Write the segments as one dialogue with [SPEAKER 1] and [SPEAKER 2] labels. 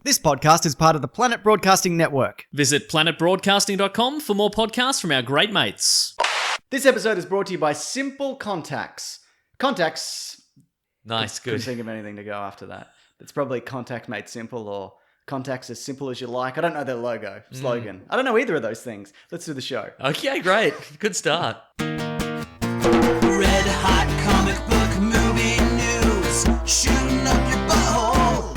[SPEAKER 1] This podcast is part of the Planet Broadcasting Network.
[SPEAKER 2] Visit planetbroadcasting.com for more podcasts from our great mates.
[SPEAKER 1] This episode is brought to you by Simple Contacts. Contacts.
[SPEAKER 2] Nice,
[SPEAKER 1] Couldn't
[SPEAKER 2] good.
[SPEAKER 1] think of anything to go after that. It's probably Contact Made Simple or Contacts as Simple as You Like. I don't know their logo, slogan. I don't know either of those things. Let's do the show.
[SPEAKER 2] Okay, great. Good start.
[SPEAKER 3] Red hot comic book movie news, shooting up your butthole.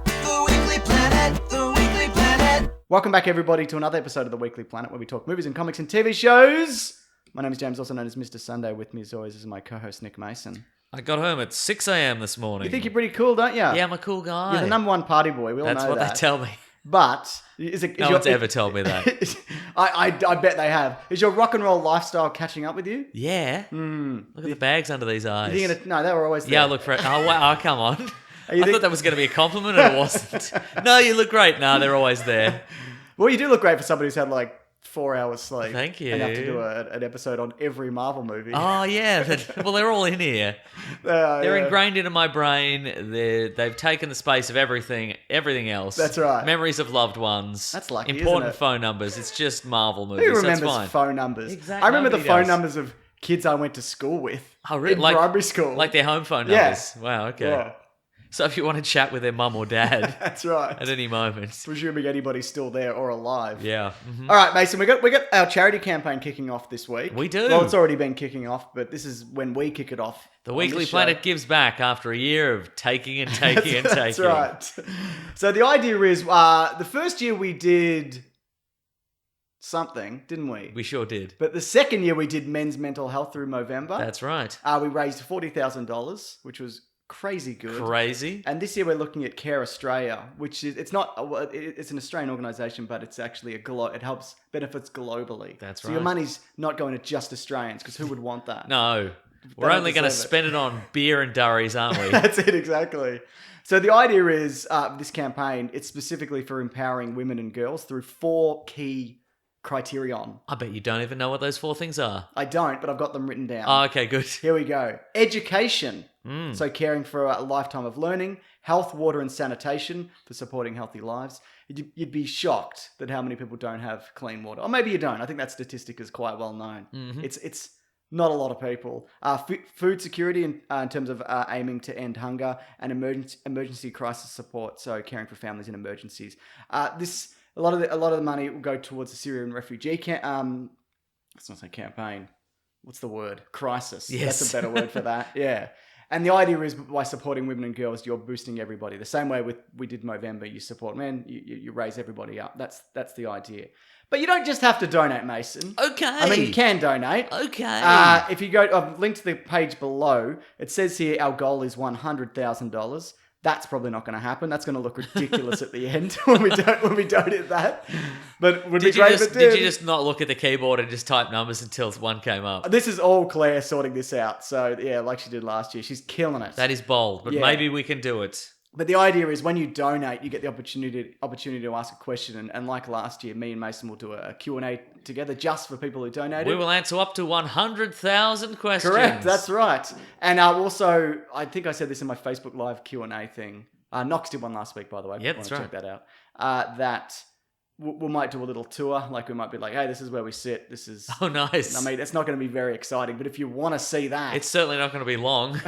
[SPEAKER 3] The Weekly Planet, the Weekly Planet.
[SPEAKER 1] Welcome back, everybody, to another episode of The Weekly Planet, where we talk movies and comics and TV shows. My name is James, also known as Mr. Sunday. With me, as always, is my co-host, Nick Mason.
[SPEAKER 2] I got home at 6 a.m. this morning.
[SPEAKER 1] You think you're pretty cool, don't you?
[SPEAKER 2] Yeah, I'm a cool guy.
[SPEAKER 1] You're the number one party boy. We all
[SPEAKER 2] That's
[SPEAKER 1] know
[SPEAKER 2] what
[SPEAKER 1] that.
[SPEAKER 2] they tell me.
[SPEAKER 1] But
[SPEAKER 2] No one's ever told me that.
[SPEAKER 1] I bet they have. Is your rock and roll lifestyle catching up with you?
[SPEAKER 2] Yeah. Look at the bags under these eyes.
[SPEAKER 1] No, they were always there.
[SPEAKER 2] Yeah, I look for it. Oh, wow. Oh, come on.
[SPEAKER 1] You
[SPEAKER 2] I
[SPEAKER 1] think-
[SPEAKER 2] thought that was going to be a compliment and it wasn't. No, you look great. No, they're always there.
[SPEAKER 1] Well, you do look great for somebody who's had like 4 hours sleep.
[SPEAKER 2] Thank you.
[SPEAKER 1] And have to do an episode on every Marvel movie.
[SPEAKER 2] Oh, yeah. Well, they're all in here. They're ingrained into my brain. They've taken the space of everything else.
[SPEAKER 1] That's right.
[SPEAKER 2] Memories of loved ones.
[SPEAKER 1] That's lucky,
[SPEAKER 2] Important
[SPEAKER 1] isn't it?
[SPEAKER 2] phone numbers. It's just Marvel movies.
[SPEAKER 1] Who
[SPEAKER 2] That's
[SPEAKER 1] remembers
[SPEAKER 2] fine.
[SPEAKER 1] phone numbers?
[SPEAKER 2] Exactly.
[SPEAKER 1] I remember the
[SPEAKER 2] Nobody
[SPEAKER 1] phone
[SPEAKER 2] does.
[SPEAKER 1] numbers of kids I went to school with.
[SPEAKER 2] Oh, really?
[SPEAKER 1] In primary school.
[SPEAKER 2] Like their home phone
[SPEAKER 1] Yeah.
[SPEAKER 2] numbers. Wow, okay.
[SPEAKER 1] Yeah,
[SPEAKER 2] So if you want to chat with their mum or dad
[SPEAKER 1] that's right.
[SPEAKER 2] at any moment.
[SPEAKER 1] Presuming anybody's still there or alive.
[SPEAKER 2] Yeah.
[SPEAKER 1] All right, Mason, we got our charity campaign kicking off this week.
[SPEAKER 2] We do.
[SPEAKER 1] Well, it's already been kicking off, but this is when we kick it off.
[SPEAKER 2] The
[SPEAKER 1] on
[SPEAKER 2] Weekly
[SPEAKER 1] this show.
[SPEAKER 2] Planet gives back after a year of taking and taking and taking.
[SPEAKER 1] That's right. So the idea is, the first year we did something, didn't we?
[SPEAKER 2] We sure did.
[SPEAKER 1] But the second year we did men's mental health through Movember.
[SPEAKER 2] That's right.
[SPEAKER 1] We raised $40,000, which was crazy good.
[SPEAKER 2] Crazy.
[SPEAKER 1] And this year we're looking at Care Australia, which is it's an Australian organisation, but it's actually it helps benefits globally.
[SPEAKER 2] That's
[SPEAKER 1] So your
[SPEAKER 2] right.
[SPEAKER 1] money's not going to just Australians, because who would want that?
[SPEAKER 2] No. We're
[SPEAKER 1] don't
[SPEAKER 2] only going to
[SPEAKER 1] deserve it.
[SPEAKER 2] spend it on beer and durries, aren't we?
[SPEAKER 1] That's it, exactly. So the idea is this campaign, it's specifically for empowering women and girls through 4 key criterion.
[SPEAKER 2] I bet you don't even know what those 4 things are.
[SPEAKER 1] I don't, but I've got them written down.
[SPEAKER 2] Oh, okay, good.
[SPEAKER 1] Here we go. Education. So caring for a lifetime of learning. Health, water and sanitation for supporting healthy lives. You'd be shocked at how many people don't have clean water. Or maybe you don't. I think that statistic is quite well known. It's not a lot of people. Food security in terms of aiming to end hunger, and emergency crisis support. So caring for families in emergencies. A lot of the money will go towards the Syrian refugee camp. It's not a campaign. What's the word? Crisis.
[SPEAKER 2] Yes.
[SPEAKER 1] That's a better word for that. Yeah. And the idea is, by supporting women and girls, you're boosting everybody. The same way we did Movember, you support men, you raise everybody up. That's the idea. But you don't just have to donate, Mason.
[SPEAKER 2] Okay.
[SPEAKER 1] I mean, you can donate.
[SPEAKER 2] Okay.
[SPEAKER 1] If you go, I've linked to the page below. It says here our goal is $100,000. That's probably not going to happen. That's going to look ridiculous at the end when we don't hit that. But it would be great if it did.
[SPEAKER 2] Did you just not look at the keyboard and just type numbers until one came up?
[SPEAKER 1] This is all Claire sorting this out. So yeah, like she did last year, she's killing it.
[SPEAKER 2] That is bold, but
[SPEAKER 1] Yeah.
[SPEAKER 2] maybe we can do it.
[SPEAKER 1] But the idea is, when you donate, you get the opportunity to ask a question. And like last year, me and Mason will do a Q&A together just for people who donated.
[SPEAKER 2] We will answer up to 100,000 questions.
[SPEAKER 1] Correct, that's right. And also, I think I said this in my Facebook Live Q&A thing. Knox did one last week, by the way.
[SPEAKER 2] Yeah,
[SPEAKER 1] if you
[SPEAKER 2] that's
[SPEAKER 1] wanna
[SPEAKER 2] right.
[SPEAKER 1] Check that out. That we might do a little tour. Like, we might be like, hey, this is where we sit. This is...
[SPEAKER 2] Oh, nice.
[SPEAKER 1] I mean, it's not going to be very exciting, but if you want to see that...
[SPEAKER 2] It's certainly not going to be long.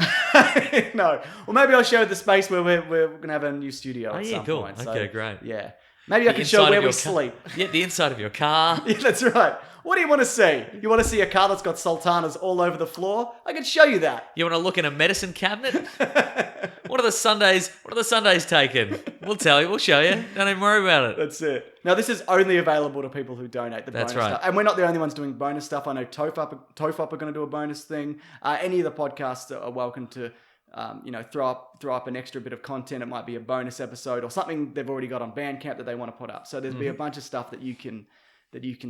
[SPEAKER 1] No. Well, maybe I'll show the space where we're going to have a new studio at
[SPEAKER 2] yeah,
[SPEAKER 1] some
[SPEAKER 2] cool.
[SPEAKER 1] point.
[SPEAKER 2] Okay, great.
[SPEAKER 1] Yeah. Maybe I
[SPEAKER 2] The
[SPEAKER 1] can show
[SPEAKER 2] inside
[SPEAKER 1] where
[SPEAKER 2] of
[SPEAKER 1] we
[SPEAKER 2] your car.
[SPEAKER 1] sleep.
[SPEAKER 2] Yeah, the inside of your car.
[SPEAKER 1] Yeah, that's right. What do you want to see? You want to see a car that's got sultanas all over the floor? I can show you that.
[SPEAKER 2] You want to look in a medicine cabinet? What are the Sundays taken? We'll tell you. We'll show you. Don't even worry about it.
[SPEAKER 1] That's it. Now, this is only available to people who donate the
[SPEAKER 2] That's
[SPEAKER 1] bonus
[SPEAKER 2] right.
[SPEAKER 1] stuff. And we're not the only ones doing bonus stuff. I know Tofop are going to do a bonus thing. Any of the podcasts are welcome to throw up an extra bit of content. It might be a bonus episode or something they've already got on Bandcamp that they want to put up. So there'll be a bunch of stuff that you can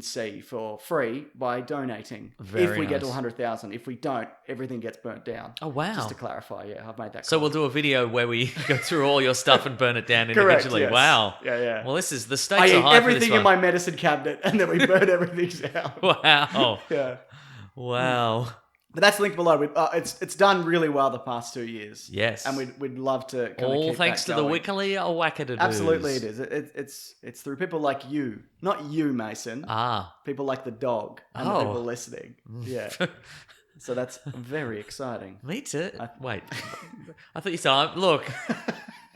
[SPEAKER 1] see for free by donating.
[SPEAKER 2] Very
[SPEAKER 1] if we get to
[SPEAKER 2] nice.
[SPEAKER 1] 100,000. If we don't, everything gets burnt down.
[SPEAKER 2] Oh, wow.
[SPEAKER 1] Just to clarify, yeah, I've made that
[SPEAKER 2] So
[SPEAKER 1] call.
[SPEAKER 2] we'll do a video where we go through all your stuff and burn it down
[SPEAKER 1] Correct,
[SPEAKER 2] individually.
[SPEAKER 1] yes.
[SPEAKER 2] Wow.
[SPEAKER 1] Yeah.
[SPEAKER 2] Well, this is the
[SPEAKER 1] I
[SPEAKER 2] stakes
[SPEAKER 1] eat
[SPEAKER 2] are high for
[SPEAKER 1] everything
[SPEAKER 2] this
[SPEAKER 1] in
[SPEAKER 2] one.
[SPEAKER 1] my medicine cabinet and then we burn everything down.
[SPEAKER 2] Wow.
[SPEAKER 1] Yeah.
[SPEAKER 2] Wow.
[SPEAKER 1] But that's linked below. It's done really well the past 2 years.
[SPEAKER 2] Yes.
[SPEAKER 1] And we'd love to kind of
[SPEAKER 2] All
[SPEAKER 1] keep
[SPEAKER 2] thanks
[SPEAKER 1] that
[SPEAKER 2] to the
[SPEAKER 1] going.
[SPEAKER 2] Wickily or Wackadadoos.
[SPEAKER 1] Absolutely it is. It's through people like you. Not you, Mason. People like the dog and the people listening. Yeah. So that's very exciting.
[SPEAKER 2] Me too. Wait. I thought you said, look,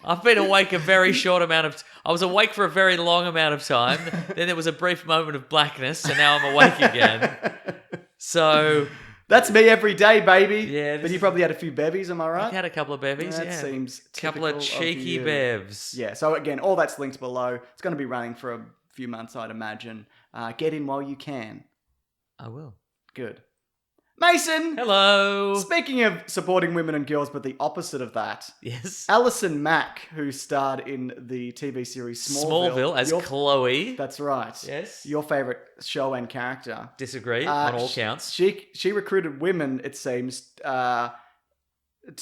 [SPEAKER 2] I've been awake a very short amount of... I was awake for a very long amount of time. Then there was a brief moment of blackness, and now I'm awake again. So...
[SPEAKER 1] That's me every day, baby.
[SPEAKER 2] Yeah.
[SPEAKER 1] But you probably had a few bevies, am I right?
[SPEAKER 2] I've had a couple of bevies,
[SPEAKER 1] That seems
[SPEAKER 2] couple of cheeky bevs.
[SPEAKER 1] Yeah, so again, all that's linked below. It's going to be running for a few months, I'd imagine. Get in while you can.
[SPEAKER 2] I will.
[SPEAKER 1] Good. Mason!
[SPEAKER 2] Hello!
[SPEAKER 1] Speaking of supporting women and girls, but the opposite of that.
[SPEAKER 2] Yes.
[SPEAKER 1] Allison Mack, who starred in the TV series Smallville.
[SPEAKER 2] As Chloe.
[SPEAKER 1] That's right.
[SPEAKER 2] Yes.
[SPEAKER 1] Your favourite show and character.
[SPEAKER 2] Disagree on all counts.
[SPEAKER 1] She recruited women, it seems, to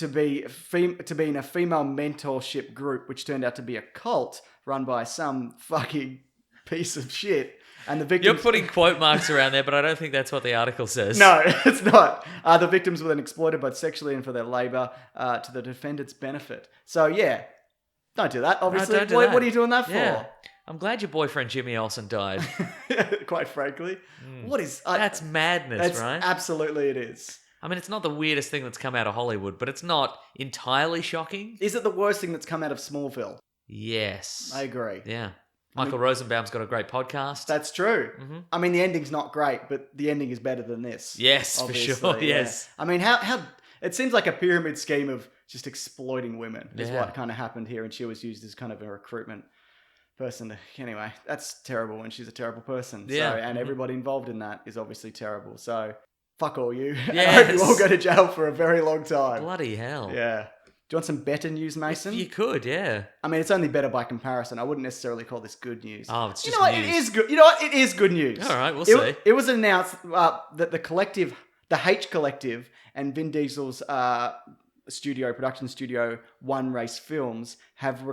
[SPEAKER 1] be in a female mentorship group, which turned out to be a cult run by some fucking piece of shit. And the victims...
[SPEAKER 2] You're putting quote marks around there, but I don't think that's what the article says.
[SPEAKER 1] No, it's not. The victims were then exploited both sexually and for their labour to the defendant's benefit. So, yeah, don't do that, obviously.
[SPEAKER 2] No, don't do
[SPEAKER 1] what
[SPEAKER 2] that.
[SPEAKER 1] are you doing that for?
[SPEAKER 2] I'm glad your boyfriend Jimmy Olsen died.
[SPEAKER 1] Quite frankly. What is...
[SPEAKER 2] That's madness, right?
[SPEAKER 1] Absolutely it is.
[SPEAKER 2] I mean, it's not the weirdest thing that's come out of Hollywood, but it's not entirely shocking.
[SPEAKER 1] Is it the worst thing that's come out of Smallville?
[SPEAKER 2] Yes.
[SPEAKER 1] I agree.
[SPEAKER 2] Yeah. Michael Rosenbaum's got a great podcast.
[SPEAKER 1] That's true.
[SPEAKER 2] Mm-hmm.
[SPEAKER 1] I mean, the ending's not great, but the ending is better than this.
[SPEAKER 2] Yes,
[SPEAKER 1] obviously,
[SPEAKER 2] for sure.
[SPEAKER 1] yeah.
[SPEAKER 2] Yes.
[SPEAKER 1] I mean, how it seems like a pyramid scheme of just exploiting women is
[SPEAKER 2] Yeah.
[SPEAKER 1] what kind of happened here, and she was used as kind of a recruitment person. Anyway, that's terrible, and she's a terrible person.
[SPEAKER 2] Yeah.
[SPEAKER 1] So, and everybody involved in that is obviously terrible. So, fuck all you.
[SPEAKER 2] Yes.
[SPEAKER 1] I hope you all go to jail for a very long time.
[SPEAKER 2] Bloody hell.
[SPEAKER 1] Yeah. Do you want some better news, Mason?
[SPEAKER 2] If you could, yeah.
[SPEAKER 1] I mean, it's only better by comparison. I wouldn't necessarily call this good news.
[SPEAKER 2] Oh, it's just
[SPEAKER 1] you know what?
[SPEAKER 2] news.
[SPEAKER 1] It is good. You know what? It is good news.
[SPEAKER 2] All right, we'll see.
[SPEAKER 1] It was announced that the H Collective, and Vin Diesel's production studio, One Race Films, have...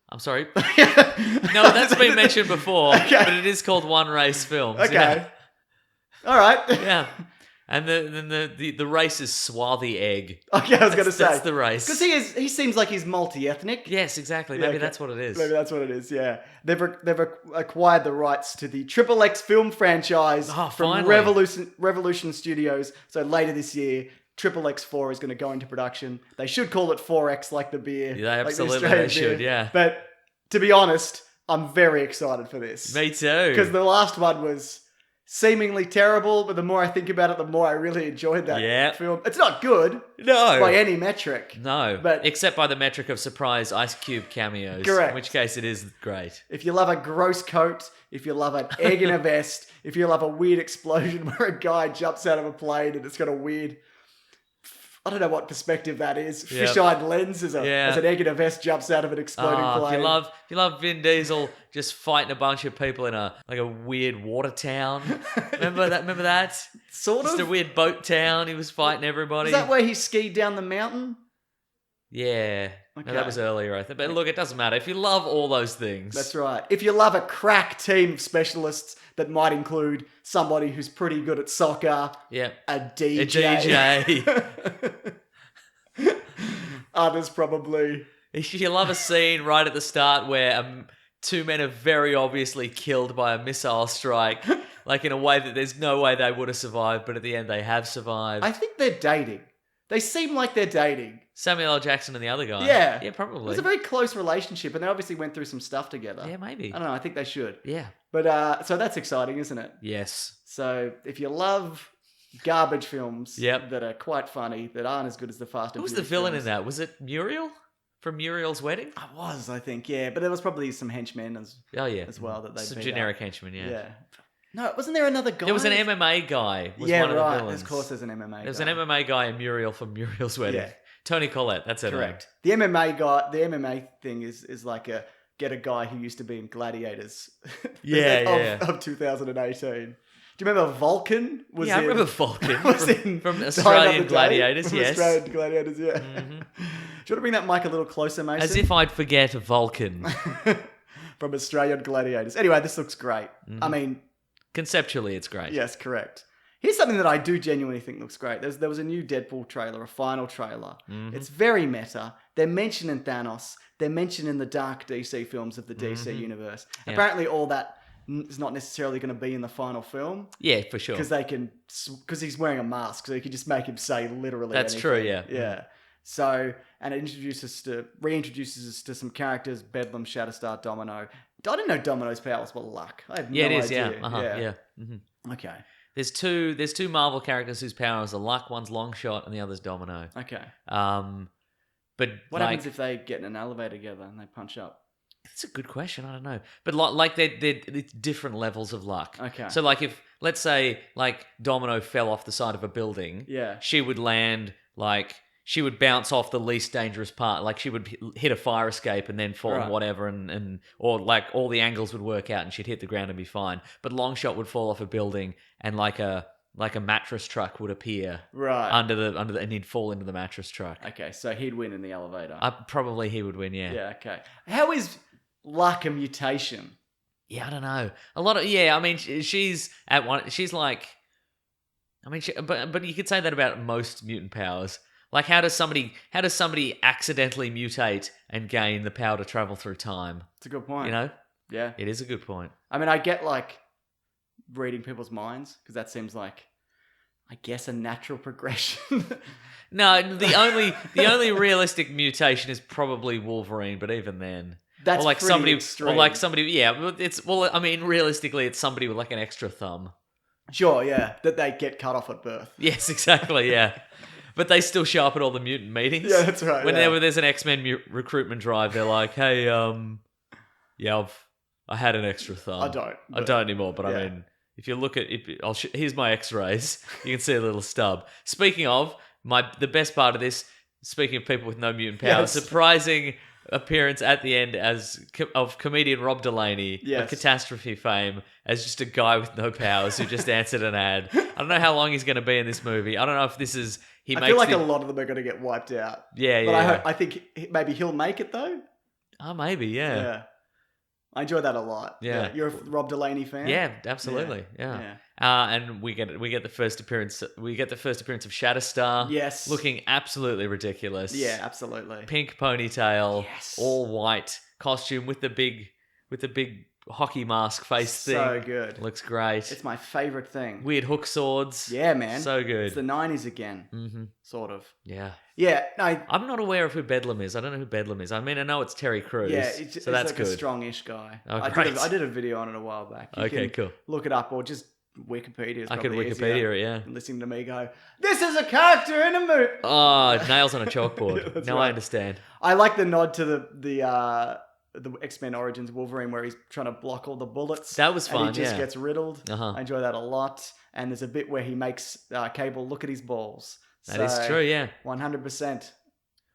[SPEAKER 2] I'm sorry. No, that's been mentioned before, but it is called One Race Films.
[SPEAKER 1] Okay.
[SPEAKER 2] Yeah.
[SPEAKER 1] All right.
[SPEAKER 2] Yeah. And then the race is Swarthy Egg.
[SPEAKER 1] Okay, I was going to say.
[SPEAKER 2] That's the race.
[SPEAKER 1] Because he seems like he's multi-ethnic.
[SPEAKER 2] Yes, exactly.
[SPEAKER 1] Yeah,
[SPEAKER 2] Maybe
[SPEAKER 1] okay.
[SPEAKER 2] that's what it is.
[SPEAKER 1] Maybe that's what it is, yeah. They've acquired the rights to the Triple X film franchise from
[SPEAKER 2] finally.
[SPEAKER 1] Revolution Studios. So later this year, Triple X 4 is going to go into production. They should call it 4X like the beer.
[SPEAKER 2] Yeah,
[SPEAKER 1] like the
[SPEAKER 2] absolutely
[SPEAKER 1] Australian
[SPEAKER 2] they should,
[SPEAKER 1] beer.
[SPEAKER 2] yeah.
[SPEAKER 1] But to be honest, I'm very excited for this.
[SPEAKER 2] Me too.
[SPEAKER 1] Because the last one was seemingly terrible, but the more I think about it, the more I really enjoyed that film. It's not good.
[SPEAKER 2] No.
[SPEAKER 1] By any metric.
[SPEAKER 2] No.
[SPEAKER 1] But
[SPEAKER 2] except by the metric of surprise Ice Cube cameos.
[SPEAKER 1] Correct.
[SPEAKER 2] In which case it is great.
[SPEAKER 1] if you love a gross coat, if you love an egg in a vest, if you love a weird explosion where a guy jumps out of a plane and it's got a weird... I don't know what perspective that is.
[SPEAKER 2] Yep.
[SPEAKER 1] Fish-eyed lens as an egg in a vest jumps out of an exploding plane.
[SPEAKER 2] If you love Vin Diesel just fighting a bunch of people in a weird water town. Remember that?
[SPEAKER 1] Sort
[SPEAKER 2] Just
[SPEAKER 1] of.
[SPEAKER 2] a weird boat town. He was fighting everybody.
[SPEAKER 1] Is that where he skied down the mountain?
[SPEAKER 2] Yeah.
[SPEAKER 1] Okay.
[SPEAKER 2] No, that was earlier, I think. But look, it doesn't matter. If you love all those things.
[SPEAKER 1] That's right. If you love a crack team of specialists that might include somebody who's pretty good at soccer,
[SPEAKER 2] yeah,
[SPEAKER 1] a DJ. Others probably.
[SPEAKER 2] If you love a scene right at the start where two men are very obviously killed by a missile strike, like in a way that there's no way they would have survived, but at the end they have survived.
[SPEAKER 1] I think they're dating. They seem like they're dating.
[SPEAKER 2] Samuel L. Jackson and the other guy.
[SPEAKER 1] Yeah.
[SPEAKER 2] Yeah, probably.
[SPEAKER 1] It was a very close relationship, and they obviously went through some stuff together.
[SPEAKER 2] Yeah, maybe.
[SPEAKER 1] I don't know. I think they should.
[SPEAKER 2] Yeah.
[SPEAKER 1] But so that's exciting, isn't it?
[SPEAKER 2] Yes.
[SPEAKER 1] So if you love garbage films
[SPEAKER 2] Yep.
[SPEAKER 1] that are quite funny, that aren't as good as the Fast and
[SPEAKER 2] Who was the
[SPEAKER 1] Furious
[SPEAKER 2] villain
[SPEAKER 1] films.
[SPEAKER 2] in that? Was it Muriel from Muriel's Wedding?
[SPEAKER 1] I think, yeah. But there was probably some henchmen as well that they
[SPEAKER 2] Some
[SPEAKER 1] beat
[SPEAKER 2] generic
[SPEAKER 1] up.
[SPEAKER 2] henchmen, yeah.
[SPEAKER 1] Yeah. No, wasn't there another guy?
[SPEAKER 2] There was an MMA guy. Was
[SPEAKER 1] yeah,
[SPEAKER 2] one of
[SPEAKER 1] right.
[SPEAKER 2] the villains.
[SPEAKER 1] Of course, there's an MMA guy.
[SPEAKER 2] There was an MMA guy in Muriel from Muriel's Wedding.
[SPEAKER 1] Yeah.
[SPEAKER 2] Tony Collette, that's it.
[SPEAKER 1] Correct. The MMA thing is like get a guy who used to be in Gladiators. Of 2018. Do you remember Vulcan?
[SPEAKER 2] I remember Vulcan from
[SPEAKER 1] Die
[SPEAKER 2] Australian
[SPEAKER 1] Another Day?
[SPEAKER 2] Gladiators,
[SPEAKER 1] From
[SPEAKER 2] yes.
[SPEAKER 1] Australian Gladiators, yeah.
[SPEAKER 2] Mm-hmm.
[SPEAKER 1] Do you want to bring that mic a little closer, Mason?
[SPEAKER 2] As if I'd forget Vulcan.
[SPEAKER 1] From Australian Gladiators. Anyway, this looks great.
[SPEAKER 2] Mm-hmm.
[SPEAKER 1] I mean...
[SPEAKER 2] Conceptually, it's great.
[SPEAKER 1] Yes, correct. Here's something that I do genuinely think looks great. There was a new Deadpool trailer, a final trailer. It's very meta. They're mentioning Thanos. They're mentioning the dark DC films of the DC universe.
[SPEAKER 2] Yeah.
[SPEAKER 1] Apparently, all that is not necessarily going to be in the final film.
[SPEAKER 2] Yeah, for sure.
[SPEAKER 1] Because he's wearing a mask, so you can just make him say literally
[SPEAKER 2] That's
[SPEAKER 1] anything.
[SPEAKER 2] true, yeah.
[SPEAKER 1] Yeah. So, and it reintroduces us to some characters, Bedlam, Shatterstar, Domino. I didn't know Domino's powers were luck. I had no
[SPEAKER 2] Yeah, it is,
[SPEAKER 1] idea.
[SPEAKER 2] yeah. Mm-hmm.
[SPEAKER 1] Okay.
[SPEAKER 2] There's two Marvel characters whose powers are luck. One's Longshot and the other's Domino.
[SPEAKER 1] Okay.
[SPEAKER 2] But
[SPEAKER 1] What happens if they get in an elevator together and they punch up?
[SPEAKER 2] It's a good question. I don't know. But like they're different levels of luck.
[SPEAKER 1] Okay.
[SPEAKER 2] So like if, let's say, like Domino fell off the side of a building.
[SPEAKER 1] Yeah.
[SPEAKER 2] She would land she would bounce off the least dangerous part. Like she would hit a fire escape and then fall and whatever, or like all the angles would work out and she'd hit the ground and be fine. But Longshot would fall off a building and like a mattress truck would appear under the and he'd fall into the mattress truck.
[SPEAKER 1] Okay, so he'd win in the elevator.
[SPEAKER 2] Probably he would win. Yeah.
[SPEAKER 1] Yeah. Okay. How is luck a mutation?
[SPEAKER 2] Yeah, I don't know. A lot of I mean, she's at one. She's like, I mean, but you could say that about most mutant powers. Like, how does somebody accidentally mutate and gain the power to travel through time?
[SPEAKER 1] It's a good point.
[SPEAKER 2] You know?
[SPEAKER 1] Yeah.
[SPEAKER 2] It is a good point.
[SPEAKER 1] I mean, I get like reading people's minds because that seems like, I guess, a natural progression.
[SPEAKER 2] No, the only realistic mutation is probably Wolverine, but even then,
[SPEAKER 1] that's
[SPEAKER 2] or like
[SPEAKER 1] pretty
[SPEAKER 2] somebody,
[SPEAKER 1] extreme.
[SPEAKER 2] or like somebody, yeah. I mean, realistically, it's somebody with like an extra thumb.
[SPEAKER 1] Sure, yeah, that they get cut off at birth.
[SPEAKER 2] Yes, exactly, yeah. But they still show up at all the mutant meetings.
[SPEAKER 1] Yeah, that's right.
[SPEAKER 2] Whenever there's an X-Men recruitment drive, they're like, "Hey, I had an extra thumb.
[SPEAKER 1] I don't
[SPEAKER 2] anymore." But I mean, if you look at it, here's my X-rays. You can see a little stub. Speaking of the best part of this, speaking of people with no mutant powers, surprising appearance at the end of comedian Rob Delaney of Catastrophe fame as just a guy with no powers who just answered an ad. I don't know how long he's going to be in this movie. I don't know if this is
[SPEAKER 1] I feel like a lot of them are going to get wiped out.
[SPEAKER 2] Yeah,
[SPEAKER 1] but I think maybe he'll make it though.
[SPEAKER 2] Oh, maybe, yeah.
[SPEAKER 1] I enjoy that a lot.
[SPEAKER 2] Yeah.
[SPEAKER 1] You're a Rob Delaney fan?
[SPEAKER 2] Yeah, absolutely. Yeah. And we get the first appearance. We get the first appearance of Shatterstar.
[SPEAKER 1] Yes.
[SPEAKER 2] Looking absolutely ridiculous.
[SPEAKER 1] Yeah, absolutely.
[SPEAKER 2] Pink ponytail.
[SPEAKER 1] Yes.
[SPEAKER 2] All white costume with the big hockey mask face thing.
[SPEAKER 1] So good.
[SPEAKER 2] Looks great.
[SPEAKER 1] It's my favorite thing.
[SPEAKER 2] Weird hook swords.
[SPEAKER 1] Yeah, man.
[SPEAKER 2] So good.
[SPEAKER 1] It's the 90s again.
[SPEAKER 2] Mm-hmm.
[SPEAKER 1] Sort of.
[SPEAKER 2] Yeah.
[SPEAKER 1] Yeah. No.
[SPEAKER 2] I'm not aware of who Bedlam is. I don't know who Bedlam is. I mean, I know it's Terry Crews.
[SPEAKER 1] Yeah,
[SPEAKER 2] so that's
[SPEAKER 1] like
[SPEAKER 2] good.
[SPEAKER 1] A strongish guy.
[SPEAKER 2] Oh,
[SPEAKER 1] I did a video on it a while back. You
[SPEAKER 2] okay,
[SPEAKER 1] can
[SPEAKER 2] cool.
[SPEAKER 1] Look it up or just Wikipedia.
[SPEAKER 2] I could Wikipedia it, yeah.
[SPEAKER 1] Listening to me go, this is a character in a movie.
[SPEAKER 2] Oh, nails on a chalkboard. Now I understand.
[SPEAKER 1] I like the nod to the X-Men Origins Wolverine where he's trying to block all the bullets.
[SPEAKER 2] That was fun,
[SPEAKER 1] and he just gets riddled.
[SPEAKER 2] Uh-huh.
[SPEAKER 1] I enjoy that a lot. And there's a bit where he makes Cable look at his balls.
[SPEAKER 2] That is true, yeah.
[SPEAKER 1] 100%.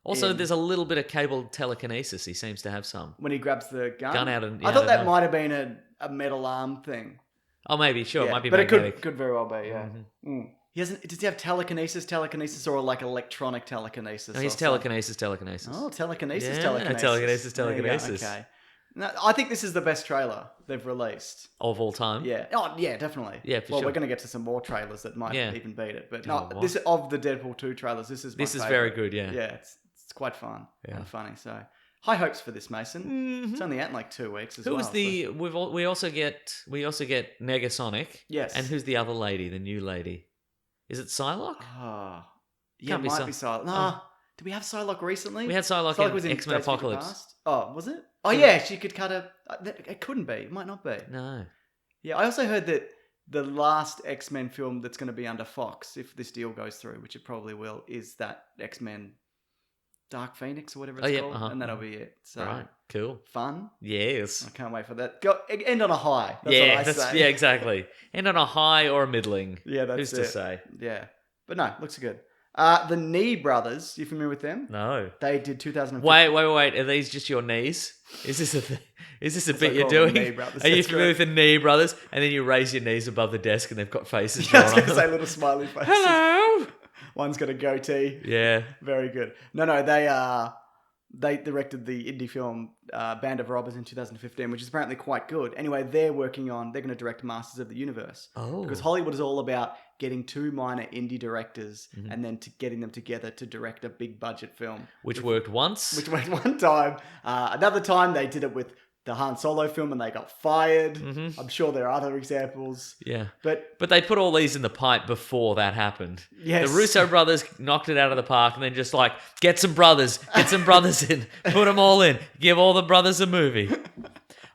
[SPEAKER 2] Also, there's a little bit of Cable telekinesis. He seems to have some.
[SPEAKER 1] When he grabs the gun?
[SPEAKER 2] Out and...
[SPEAKER 1] I thought that might have been a metal arm thing.
[SPEAKER 2] Oh, maybe, sure. It might be
[SPEAKER 1] but
[SPEAKER 2] magnetic.
[SPEAKER 1] It could very well be, yeah.
[SPEAKER 2] Mm-hmm.
[SPEAKER 1] Does he have telekinesis, or like electronic telekinesis?
[SPEAKER 2] No, he's telekinesis.
[SPEAKER 1] Oh, telekinesis,
[SPEAKER 2] yeah,
[SPEAKER 1] telekinesis.
[SPEAKER 2] telekinesis.
[SPEAKER 1] Okay. No, I think this is the best trailer they've released.
[SPEAKER 2] Of all time?
[SPEAKER 1] Yeah. Oh, yeah, definitely.
[SPEAKER 2] Yeah, for
[SPEAKER 1] well,
[SPEAKER 2] sure.
[SPEAKER 1] we're going to get to some more trailers that might even beat it. But
[SPEAKER 2] this
[SPEAKER 1] of the Deadpool 2 trailers, this is my
[SPEAKER 2] This is
[SPEAKER 1] favorite.
[SPEAKER 2] very good, yeah.
[SPEAKER 1] Yeah, it's quite fun and funny. So, high hopes for this, Mason.
[SPEAKER 2] Mm-hmm.
[SPEAKER 1] It's only out in like 2 weeks as
[SPEAKER 2] Who
[SPEAKER 1] well.
[SPEAKER 2] was the... We also get Negasonic.
[SPEAKER 1] Yes.
[SPEAKER 2] And who's the other lady, the new lady? Is it Psylocke?
[SPEAKER 1] Oh. Yeah,
[SPEAKER 2] Can't
[SPEAKER 1] it
[SPEAKER 2] be
[SPEAKER 1] might be Psylocke. No. Did we have Psylocke recently?
[SPEAKER 2] We had Psylocke
[SPEAKER 1] was
[SPEAKER 2] in X-Men
[SPEAKER 1] Days of Future
[SPEAKER 2] Apocalypse.
[SPEAKER 1] Past. Oh, was it? Oh, yeah, she could cut a... It couldn't be. It might not be.
[SPEAKER 2] No.
[SPEAKER 1] Yeah, I also heard that the last X-Men film that's going to be under Fox, if this deal goes through, which it probably will, is that X-Men Dark Phoenix or whatever it's called. And that'll be it. So,
[SPEAKER 2] right. Cool.
[SPEAKER 1] Fun.
[SPEAKER 2] Yes.
[SPEAKER 1] I can't wait for that. Go end on a high. That's what I say.
[SPEAKER 2] Yeah, exactly. End on a high or a middling.
[SPEAKER 1] Yeah, that's
[SPEAKER 2] Who's to say?
[SPEAKER 1] Yeah. But no, looks good. The Knee Brothers, you familiar with them?
[SPEAKER 2] No.
[SPEAKER 1] They did 2015.
[SPEAKER 2] Wait. Are these just your knees? Is this a bit you're
[SPEAKER 1] I call them
[SPEAKER 2] doing?
[SPEAKER 1] Knee Brothers,
[SPEAKER 2] Are you
[SPEAKER 1] that's
[SPEAKER 2] familiar with the Knee Brothers? And then you raise your knees above the desk and they've got faces drawn
[SPEAKER 1] I was
[SPEAKER 2] on
[SPEAKER 1] going to
[SPEAKER 2] them.
[SPEAKER 1] say little smiley faces.
[SPEAKER 2] Hello.
[SPEAKER 1] One's got a goatee.
[SPEAKER 2] Yeah.
[SPEAKER 1] Very good. No, they directed the indie film Band of Robbers in 2015, which is apparently quite good. Anyway, they're going to direct Masters of the Universe.
[SPEAKER 2] Oh.
[SPEAKER 1] Because Hollywood is all about getting two minor indie directors and then getting them together to direct a big budget film.
[SPEAKER 2] Which worked once.
[SPEAKER 1] Which worked one time. Another time they did it with the Han Solo film and they got fired. I'm sure there are other examples.
[SPEAKER 2] Yeah.
[SPEAKER 1] But
[SPEAKER 2] they put all these in the pipe before that happened.
[SPEAKER 1] Yes.
[SPEAKER 2] The Russo brothers knocked it out of the park and then just like, get some brothers in, put them all in, give all the brothers a movie.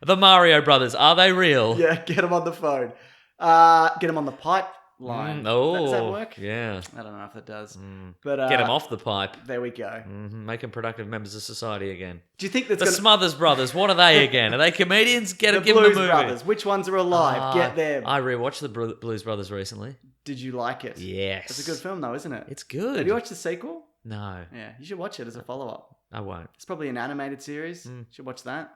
[SPEAKER 2] The Mario brothers, are they real?
[SPEAKER 1] yeah, get them on the phone. Get them on the pipeline. Does that work?
[SPEAKER 2] Yeah.
[SPEAKER 1] I don't know if it does. But
[SPEAKER 2] Get them off the pipe.
[SPEAKER 1] There we go.
[SPEAKER 2] Make them productive members of society again.
[SPEAKER 1] Do you think that's
[SPEAKER 2] The Smothers brothers, what are they again? Are they comedians?
[SPEAKER 1] the
[SPEAKER 2] Give them a
[SPEAKER 1] Blues
[SPEAKER 2] movie.
[SPEAKER 1] Brothers? Which ones are alive? Get them.
[SPEAKER 2] I rewatched the Blues Brothers recently.
[SPEAKER 1] Did you like it?
[SPEAKER 2] Yes.
[SPEAKER 1] It's a good film though, isn't it?
[SPEAKER 2] It's good.
[SPEAKER 1] Have you watched the sequel?
[SPEAKER 2] No,
[SPEAKER 1] Yeah, you should watch it as a follow-up.
[SPEAKER 2] I won't.
[SPEAKER 1] It's probably an animated series. You should watch that.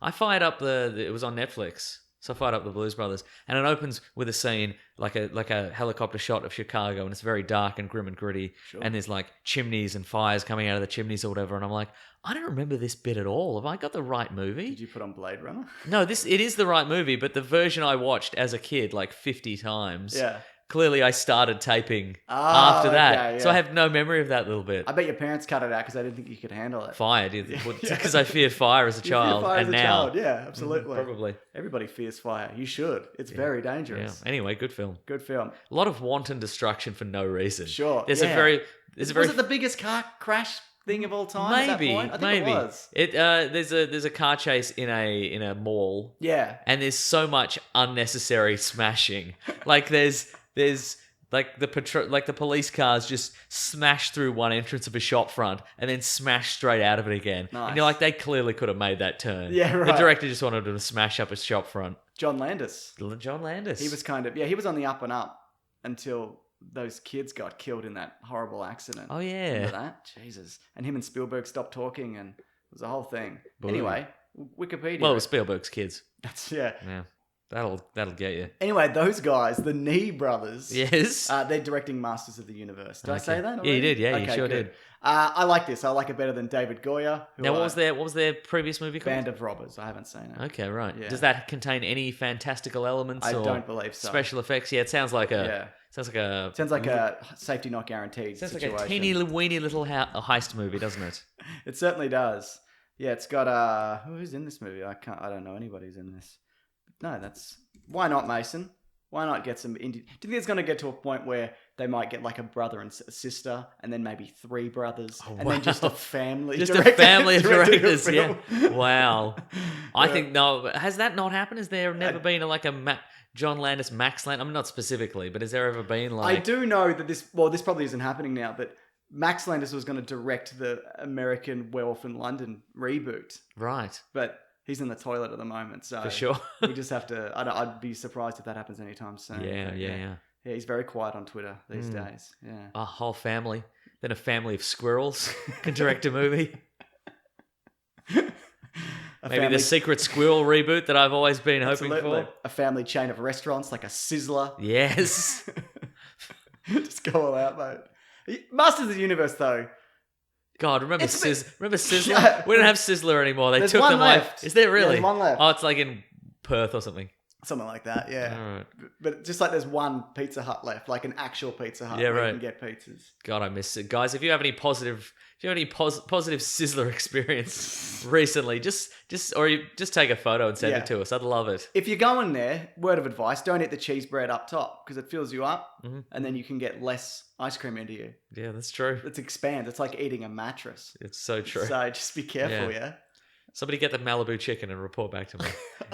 [SPEAKER 2] I fired up it was on Netflix. So I fired up the Blues Brothers, and it opens with a scene like a helicopter shot of Chicago, and it's very dark and grim and gritty, and there's like chimneys and fires coming out of the chimneys or whatever, and I'm like, I don't remember this bit at all. Have I got the right movie?
[SPEAKER 1] Did you put on Blade Runner?
[SPEAKER 2] No, it is the right movie, but the version I watched as a kid like 50 times.
[SPEAKER 1] Yeah.
[SPEAKER 2] Clearly, I started taping after that,
[SPEAKER 1] okay,
[SPEAKER 2] so
[SPEAKER 1] yeah.
[SPEAKER 2] I have no memory of that little bit.
[SPEAKER 1] I bet your parents cut it out because they didn't think you could handle it.
[SPEAKER 2] Fire, because I feared fire as a
[SPEAKER 1] You fear
[SPEAKER 2] child,
[SPEAKER 1] fire
[SPEAKER 2] and
[SPEAKER 1] as a
[SPEAKER 2] now
[SPEAKER 1] child. Yeah, absolutely.
[SPEAKER 2] probably.
[SPEAKER 1] Everybody fears fire. You should. It's very
[SPEAKER 2] Yeah.
[SPEAKER 1] dangerous.
[SPEAKER 2] Anyway, good film.
[SPEAKER 1] Good film.
[SPEAKER 2] A lot of wanton destruction for no reason.
[SPEAKER 1] Sure.
[SPEAKER 2] There's a
[SPEAKER 1] yeah.
[SPEAKER 2] very
[SPEAKER 1] Was it the biggest car crash thing of all time? at that
[SPEAKER 2] maybe
[SPEAKER 1] point? I think
[SPEAKER 2] maybe
[SPEAKER 1] it was.
[SPEAKER 2] there's a car chase in a mall,
[SPEAKER 1] Yeah.
[SPEAKER 2] and there's so much unnecessary smashing. Like there's like the police cars just smash through one entrance of a shop front and then smash straight out of it again.
[SPEAKER 1] Nice.
[SPEAKER 2] And you're like, they clearly could have made that turn.
[SPEAKER 1] Yeah,
[SPEAKER 2] The
[SPEAKER 1] right.
[SPEAKER 2] director just wanted to smash up a shop front.
[SPEAKER 1] John Landis.
[SPEAKER 2] John Landis.
[SPEAKER 1] He was he was on the up and up until those kids got killed in that horrible accident.
[SPEAKER 2] Oh yeah.
[SPEAKER 1] Remember that? Jesus. And him and Spielberg stopped talking and it was a whole thing.
[SPEAKER 2] Boo.
[SPEAKER 1] Anyway, Wikipedia.
[SPEAKER 2] Well, it was Spielberg's kids.
[SPEAKER 1] That's
[SPEAKER 2] Yeah. That'll get you.
[SPEAKER 1] Anyway, those guys, the Nee brothers.
[SPEAKER 2] Yes.
[SPEAKER 1] They're directing Masters of the Universe. Did I say that?
[SPEAKER 2] Yeah, you
[SPEAKER 1] already?
[SPEAKER 2] did. Yeah, you
[SPEAKER 1] Okay,
[SPEAKER 2] sure
[SPEAKER 1] good.
[SPEAKER 2] did.
[SPEAKER 1] I like this. I like it better than David Goyer.
[SPEAKER 2] Now, what was their previous movie called?
[SPEAKER 1] Band of Robbers. I haven't seen it.
[SPEAKER 2] Okay, right.
[SPEAKER 1] Yeah.
[SPEAKER 2] Does that contain any fantastical elements?
[SPEAKER 1] I
[SPEAKER 2] or
[SPEAKER 1] don't believe so.
[SPEAKER 2] Special effects? Yeah, it sounds like a.
[SPEAKER 1] Yeah.
[SPEAKER 2] Sounds like a.
[SPEAKER 1] Sounds like a safety not guaranteed
[SPEAKER 2] Sounds
[SPEAKER 1] situation.
[SPEAKER 2] like a teeny weeny little heist movie, doesn't it?
[SPEAKER 1] It certainly does. Yeah, it's got who's in this movie? I don't know anybody who's in this. No, why not, Mason? Why not get some indie? Do you think it's going to get to a point where they might get like a brother and a sister, and then maybe three brothers, and then just a family,
[SPEAKER 2] Just
[SPEAKER 1] director,
[SPEAKER 2] a family of
[SPEAKER 1] directing a
[SPEAKER 2] directors. Yeah.
[SPEAKER 1] film?
[SPEAKER 2] Wow. I
[SPEAKER 1] Yeah.
[SPEAKER 2] think no. Has that not happened? Has there never been a John Landis, Max Landis? I mean, not specifically, but has there ever been like?
[SPEAKER 1] I do know that this probably isn't happening now, but Max Landis was going to direct the American Werewolf in London reboot,
[SPEAKER 2] Right.
[SPEAKER 1] but he's in the toilet at the moment, so
[SPEAKER 2] For sure.
[SPEAKER 1] we just have to. I'd be surprised if that happens anytime soon.
[SPEAKER 2] Yeah,
[SPEAKER 1] but
[SPEAKER 2] yeah.
[SPEAKER 1] Yeah, he's very quiet on Twitter these days. Yeah.
[SPEAKER 2] A whole family. Then a family of squirrels can direct a movie. Maybe the secret squirrel reboot that I've always been hoping for.
[SPEAKER 1] A family chain of restaurants like a Sizzler.
[SPEAKER 2] Yes.
[SPEAKER 1] Just go all out, mate. Masters of the Universe, though.
[SPEAKER 2] God, remember Sizzler?
[SPEAKER 1] Yeah.
[SPEAKER 2] We don't have Sizzler anymore. They
[SPEAKER 1] There's
[SPEAKER 2] took
[SPEAKER 1] one
[SPEAKER 2] them
[SPEAKER 1] left.
[SPEAKER 2] Is there
[SPEAKER 1] Yeah,
[SPEAKER 2] really?
[SPEAKER 1] there's one left.
[SPEAKER 2] Oh, it's like in Perth or something.
[SPEAKER 1] Something like that, yeah.
[SPEAKER 2] All right.
[SPEAKER 1] But just like there's one Pizza Hut left, like an actual Pizza Hut
[SPEAKER 2] Yeah,
[SPEAKER 1] where
[SPEAKER 2] right.
[SPEAKER 1] you can get pizzas.
[SPEAKER 2] God, I miss it, guys. If you have any positive Sizzler experience recently, just take a photo and send
[SPEAKER 1] Yeah.
[SPEAKER 2] it to us. I'd love it.
[SPEAKER 1] If you're going there, word of advice, don't eat the cheese bread up top because it fills you up
[SPEAKER 2] Mm-hmm.
[SPEAKER 1] and then you can get less ice cream into you.
[SPEAKER 2] Yeah, that's true.
[SPEAKER 1] It expands. It's like eating a mattress.
[SPEAKER 2] It's so true.
[SPEAKER 1] So just be careful, yeah?
[SPEAKER 2] Somebody get the Malibu chicken and report back to me.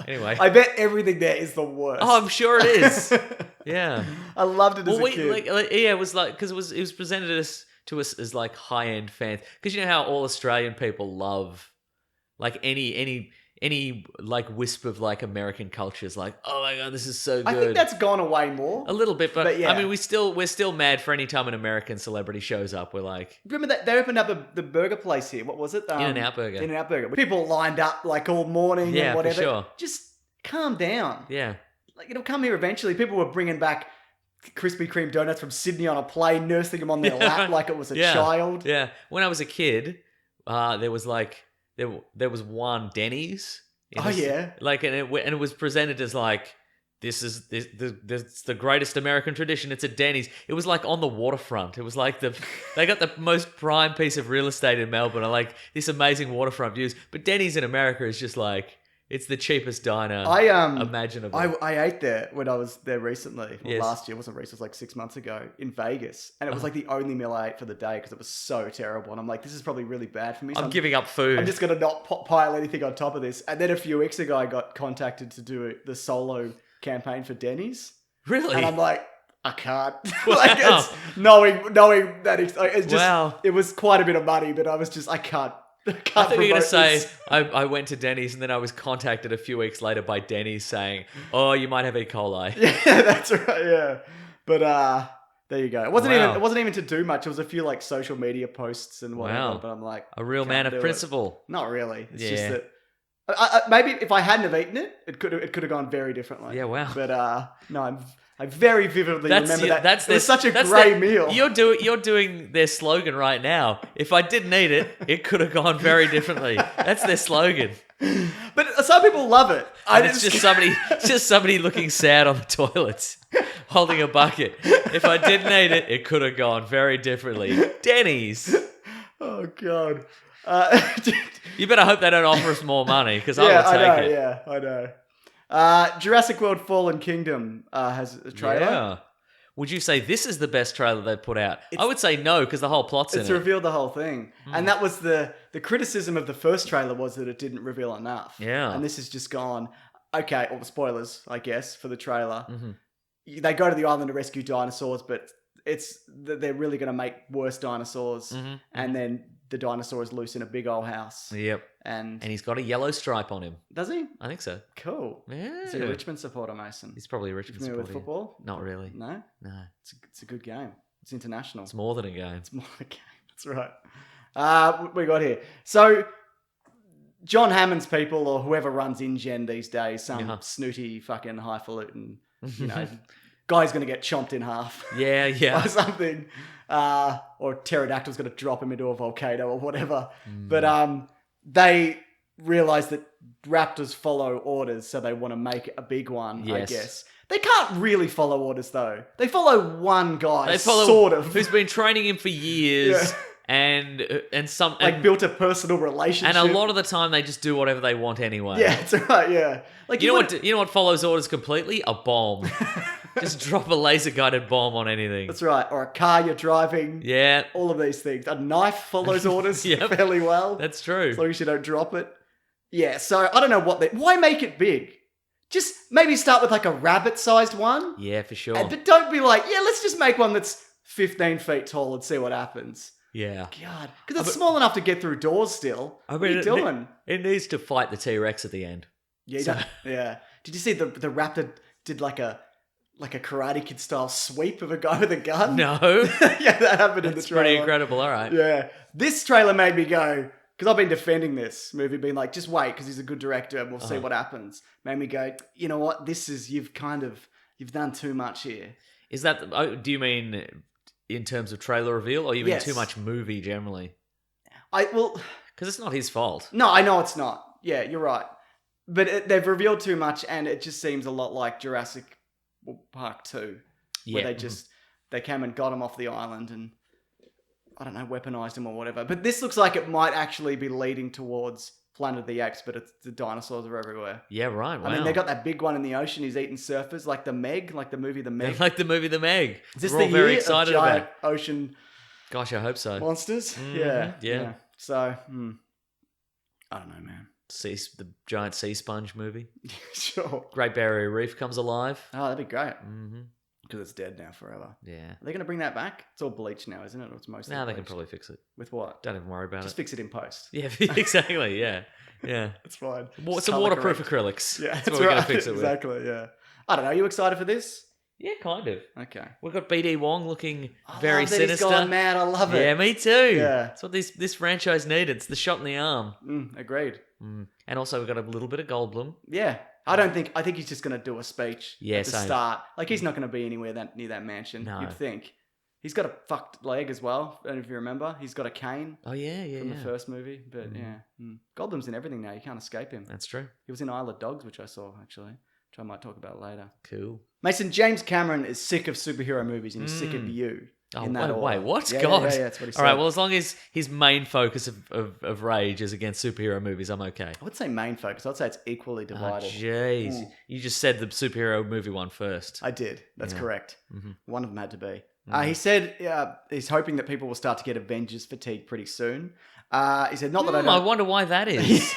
[SPEAKER 2] Anyway.
[SPEAKER 1] I bet everything there is the worst.
[SPEAKER 2] Oh, I'm sure it is. Yeah.
[SPEAKER 1] I loved it as a kid.
[SPEAKER 2] It was like because it was presented to us as like high end fans, because you know how all Australian people love like any like wisp of like American culture is like, oh my god, this is so good.
[SPEAKER 1] I think that's gone away more.
[SPEAKER 2] a little bit, but
[SPEAKER 1] yeah.
[SPEAKER 2] I mean we're still mad for any time an American celebrity shows up. We're like,
[SPEAKER 1] Remember that they opened up the burger place here. What was it?
[SPEAKER 2] In-N-Out Burger.
[SPEAKER 1] In-N-Out Burger. People lined up like all morning
[SPEAKER 2] Yeah,
[SPEAKER 1] and
[SPEAKER 2] for
[SPEAKER 1] whatever.
[SPEAKER 2] sure.
[SPEAKER 1] Just calm down.
[SPEAKER 2] yeah.
[SPEAKER 1] Like it'll come here eventually. People were bringing back Krispy Kreme donuts from Sydney on a plane, nursing them on their lap like it was a child.
[SPEAKER 2] Yeah. When I was a kid, there was like there was one Denny's.
[SPEAKER 1] Oh, yeah.
[SPEAKER 2] Like and it was presented as like this is the greatest American tradition. It's a Denny's. It was like on the waterfront. It was like they got the most prime piece of real estate in Melbourne. Like this amazing waterfront views. But Denny's in America is just like it's the cheapest diner imaginable.
[SPEAKER 1] I ate there when I was there recently. Well,
[SPEAKER 2] Yes.
[SPEAKER 1] last year, it wasn't recent, it was like 6 months ago in Vegas. And it was like the only meal I ate for the day because it was so terrible. And I'm like, this is probably really bad for me. So
[SPEAKER 2] I'm giving up food.
[SPEAKER 1] I'm just going to not pile anything on top of this. And then a few weeks ago, I got contacted to do the solo campaign for Denny's.
[SPEAKER 2] Really?
[SPEAKER 1] And I'm like, I can't. Like, it's knowing that it's just,
[SPEAKER 2] Wow.
[SPEAKER 1] it was quite a bit of money, but I was just, I can't.
[SPEAKER 2] I thought you were going to
[SPEAKER 1] promote
[SPEAKER 2] say,
[SPEAKER 1] this.
[SPEAKER 2] I went to Denny's and then I was contacted a few weeks later by Denny's saying, oh, you might have E. coli.
[SPEAKER 1] Yeah, that's right. Yeah, but there you go. It wasn't
[SPEAKER 2] Wow.
[SPEAKER 1] even to do much. It was a few like social media posts and whatever.
[SPEAKER 2] Wow.
[SPEAKER 1] But I'm like,
[SPEAKER 2] A real
[SPEAKER 1] can't
[SPEAKER 2] man
[SPEAKER 1] do
[SPEAKER 2] of
[SPEAKER 1] it.
[SPEAKER 2] principle.
[SPEAKER 1] Not really. It's just
[SPEAKER 2] Yeah.
[SPEAKER 1] that maybe if I hadn't have eaten it, it could have gone very differently.
[SPEAKER 2] Yeah, wow.
[SPEAKER 1] But no, I very vividly remember that. It was such a
[SPEAKER 2] that's
[SPEAKER 1] great meal.
[SPEAKER 2] You're doing their slogan right now. If I didn't eat it, it could have gone very differently. That's their slogan.
[SPEAKER 1] But some people love it.
[SPEAKER 2] And it's just somebody looking sad on the toilets, holding a bucket. If I didn't eat it, it could have gone very differently. Denny's.
[SPEAKER 1] Oh God.
[SPEAKER 2] You better hope they don't offer us more money because I
[SPEAKER 1] Yeah,
[SPEAKER 2] will take it.
[SPEAKER 1] Yeah, I know. Jurassic World Fallen Kingdom has a trailer.
[SPEAKER 2] Yeah. Would you say this is the best trailer they've put out? I would say no, because the whole plot's in
[SPEAKER 1] It's
[SPEAKER 2] it.
[SPEAKER 1] revealed the whole thing. And that was the criticism of the first trailer was that it didn't reveal enough.
[SPEAKER 2] Yeah.
[SPEAKER 1] And this has just gone, okay, all the spoilers, I guess, for the trailer.
[SPEAKER 2] Mm-hmm.
[SPEAKER 1] They go to the island to rescue dinosaurs, but they're really going to make worse dinosaurs.
[SPEAKER 2] Mm-hmm.
[SPEAKER 1] And then the dinosaur is loose in a big old house.
[SPEAKER 2] Yep.
[SPEAKER 1] And
[SPEAKER 2] And he's got a yellow stripe on him.
[SPEAKER 1] does he?
[SPEAKER 2] I think so.
[SPEAKER 1] Cool.
[SPEAKER 2] Yeah.
[SPEAKER 1] Is he a Richmond supporter, Mason?
[SPEAKER 2] He's probably a Richmond
[SPEAKER 1] Familiar with
[SPEAKER 2] supporter.
[SPEAKER 1] football?
[SPEAKER 2] Not really.
[SPEAKER 1] No?
[SPEAKER 2] No.
[SPEAKER 1] It's a good game. It's international.
[SPEAKER 2] It's more than a game.
[SPEAKER 1] It's more the game. That's right. What we got here. So, John Hammond's people, or whoever runs InGen these days, some
[SPEAKER 2] Yeah.
[SPEAKER 1] snooty fucking highfalutin, guy's going to get chomped in half
[SPEAKER 2] Yeah,
[SPEAKER 1] or
[SPEAKER 2] yeah.
[SPEAKER 1] something. Or pterodactyl's going to drop him into a volcano or whatever. But they realize that raptors follow orders, so they want to make a big one,
[SPEAKER 2] Yes.
[SPEAKER 1] I guess. They can't really follow orders, though. They follow one guy,
[SPEAKER 2] They follow
[SPEAKER 1] sort of.
[SPEAKER 2] who's been training him for years,
[SPEAKER 1] Yeah.
[SPEAKER 2] and some
[SPEAKER 1] Like,
[SPEAKER 2] and,
[SPEAKER 1] built a personal relationship.
[SPEAKER 2] and a lot of the time they just do whatever they want anyway.
[SPEAKER 1] Yeah, that's right, yeah. Like,
[SPEAKER 2] You know what follows orders completely? A bomb. Just drop a laser guided bomb on anything.
[SPEAKER 1] That's right. Or a car you're driving.
[SPEAKER 2] Yeah,
[SPEAKER 1] All of these things. A knife follows orders
[SPEAKER 2] Yep.
[SPEAKER 1] fairly well.
[SPEAKER 2] that's true.
[SPEAKER 1] As long as you don't drop it. Yeah, so I don't know why make it big? Just maybe start with like a rabbit-sized one.
[SPEAKER 2] Yeah, for sure.
[SPEAKER 1] But don't be like, yeah, let's just make one that's 15 feet tall and see what happens.
[SPEAKER 2] Yeah.
[SPEAKER 1] God. Because it's small enough to get through doors still. What are you doing?
[SPEAKER 2] It needs to fight the T-Rex at the end.
[SPEAKER 1] Yeah, you don't- yeah. Did you see the raptor did like a Karate Kid style sweep of a guy with a gun?
[SPEAKER 2] No.
[SPEAKER 1] Yeah, that happened in the
[SPEAKER 2] That's
[SPEAKER 1] trailer.
[SPEAKER 2] pretty incredible. All right.
[SPEAKER 1] Yeah. This trailer made me go, because I've been defending this movie, being like, just wait, because he's a good director and we'll see what happens. Made me go, you know what? You've done too much here.
[SPEAKER 2] Is that, do you mean in terms of trailer reveal, or you mean
[SPEAKER 1] Yes.
[SPEAKER 2] too much movie generally?
[SPEAKER 1] Well,
[SPEAKER 2] Because it's not his fault.
[SPEAKER 1] no, I know it's not. Yeah, you're right. But they've revealed too much, and it just seems a lot like Jurassic Park 2, where
[SPEAKER 2] Yeah.
[SPEAKER 1] they came and got him off the island and, I don't know, weaponized him or whatever. But this looks like it might actually be leading towards Planet of the Apes, but the dinosaurs are everywhere.
[SPEAKER 2] Yeah, right. Wow.
[SPEAKER 1] I mean, they got that big one in the ocean. He's eating surfers, like the Meg, like the movie The Meg.
[SPEAKER 2] like the movie The Meg.
[SPEAKER 1] Is this
[SPEAKER 2] We're all
[SPEAKER 1] the
[SPEAKER 2] very
[SPEAKER 1] year
[SPEAKER 2] excited
[SPEAKER 1] of
[SPEAKER 2] about
[SPEAKER 1] giant
[SPEAKER 2] it.
[SPEAKER 1] ocean
[SPEAKER 2] Gosh, I hope so.
[SPEAKER 1] monsters?
[SPEAKER 2] Mhm, yeah.
[SPEAKER 1] So, I don't know, man.
[SPEAKER 2] The giant sea sponge movie.
[SPEAKER 1] Sure.
[SPEAKER 2] Great Barrier Reef comes alive.
[SPEAKER 1] Oh, that'd be great.
[SPEAKER 2] Mm-hmm.
[SPEAKER 1] Because it's dead now forever.
[SPEAKER 2] Yeah.
[SPEAKER 1] Are they going to bring that back? It's all bleached now, isn't it? Or it's mostly
[SPEAKER 2] Now they can
[SPEAKER 1] bleached.
[SPEAKER 2] probably fix it.
[SPEAKER 1] With what?
[SPEAKER 2] Don't even worry about
[SPEAKER 1] Just
[SPEAKER 2] it.
[SPEAKER 1] fix it in post.
[SPEAKER 2] Yeah, exactly. Yeah. Yeah.
[SPEAKER 1] It's fine.
[SPEAKER 2] It's
[SPEAKER 1] Just
[SPEAKER 2] a
[SPEAKER 1] colour
[SPEAKER 2] waterproof
[SPEAKER 1] correct.
[SPEAKER 2] acrylics.
[SPEAKER 1] Yeah,
[SPEAKER 2] that's what we're going to fix it with.
[SPEAKER 1] Exactly, yeah. I don't know. Are you excited for this?
[SPEAKER 2] Yeah, kind of.
[SPEAKER 1] Okay.
[SPEAKER 2] We've got BD Wong looking
[SPEAKER 1] I
[SPEAKER 2] very
[SPEAKER 1] love that
[SPEAKER 2] sinister.
[SPEAKER 1] He's gone mad. I love it.
[SPEAKER 2] Yeah, me too.
[SPEAKER 1] Yeah.
[SPEAKER 2] That's what this franchise needed. It's the shot in the arm.
[SPEAKER 1] Agreed.
[SPEAKER 2] And also we've got a little bit of Goldblum.
[SPEAKER 1] Yeah. I think he's just going to do a speech
[SPEAKER 2] Yeah,
[SPEAKER 1] at the
[SPEAKER 2] same.
[SPEAKER 1] start. Like, he's not going to be anywhere near that mansion,
[SPEAKER 2] No.
[SPEAKER 1] you'd think. He's got a fucked leg as well. I don't know if you remember. He's got a cane
[SPEAKER 2] Oh, yeah, yeah,
[SPEAKER 1] from
[SPEAKER 2] yeah.
[SPEAKER 1] the first movie. But yeah. Goldblum's in everything now. You can't escape him.
[SPEAKER 2] That's true.
[SPEAKER 1] He was in Isle of Dogs, which I saw, actually. which I might talk about later.
[SPEAKER 2] Cool.
[SPEAKER 1] Mason, James Cameron is sick of superhero movies and he's sick of you.
[SPEAKER 2] Oh,
[SPEAKER 1] in that order.
[SPEAKER 2] wait, what?
[SPEAKER 1] Yeah,
[SPEAKER 2] God.
[SPEAKER 1] Yeah, that's what he said.
[SPEAKER 2] All right, well, as long as his main focus of rage is against superhero movies, I'm okay.
[SPEAKER 1] I would say main focus. I'd say it's equally
[SPEAKER 2] Oh,
[SPEAKER 1] divided.
[SPEAKER 2] jeez. You just said the superhero movie one first.
[SPEAKER 1] I did. That's correct.
[SPEAKER 2] Mm-hmm.
[SPEAKER 1] One of them had to be. He said he's hoping that people will start to get Avengers fatigue pretty soon. He said, not that I
[SPEAKER 2] I
[SPEAKER 1] don't...
[SPEAKER 2] wonder why that is.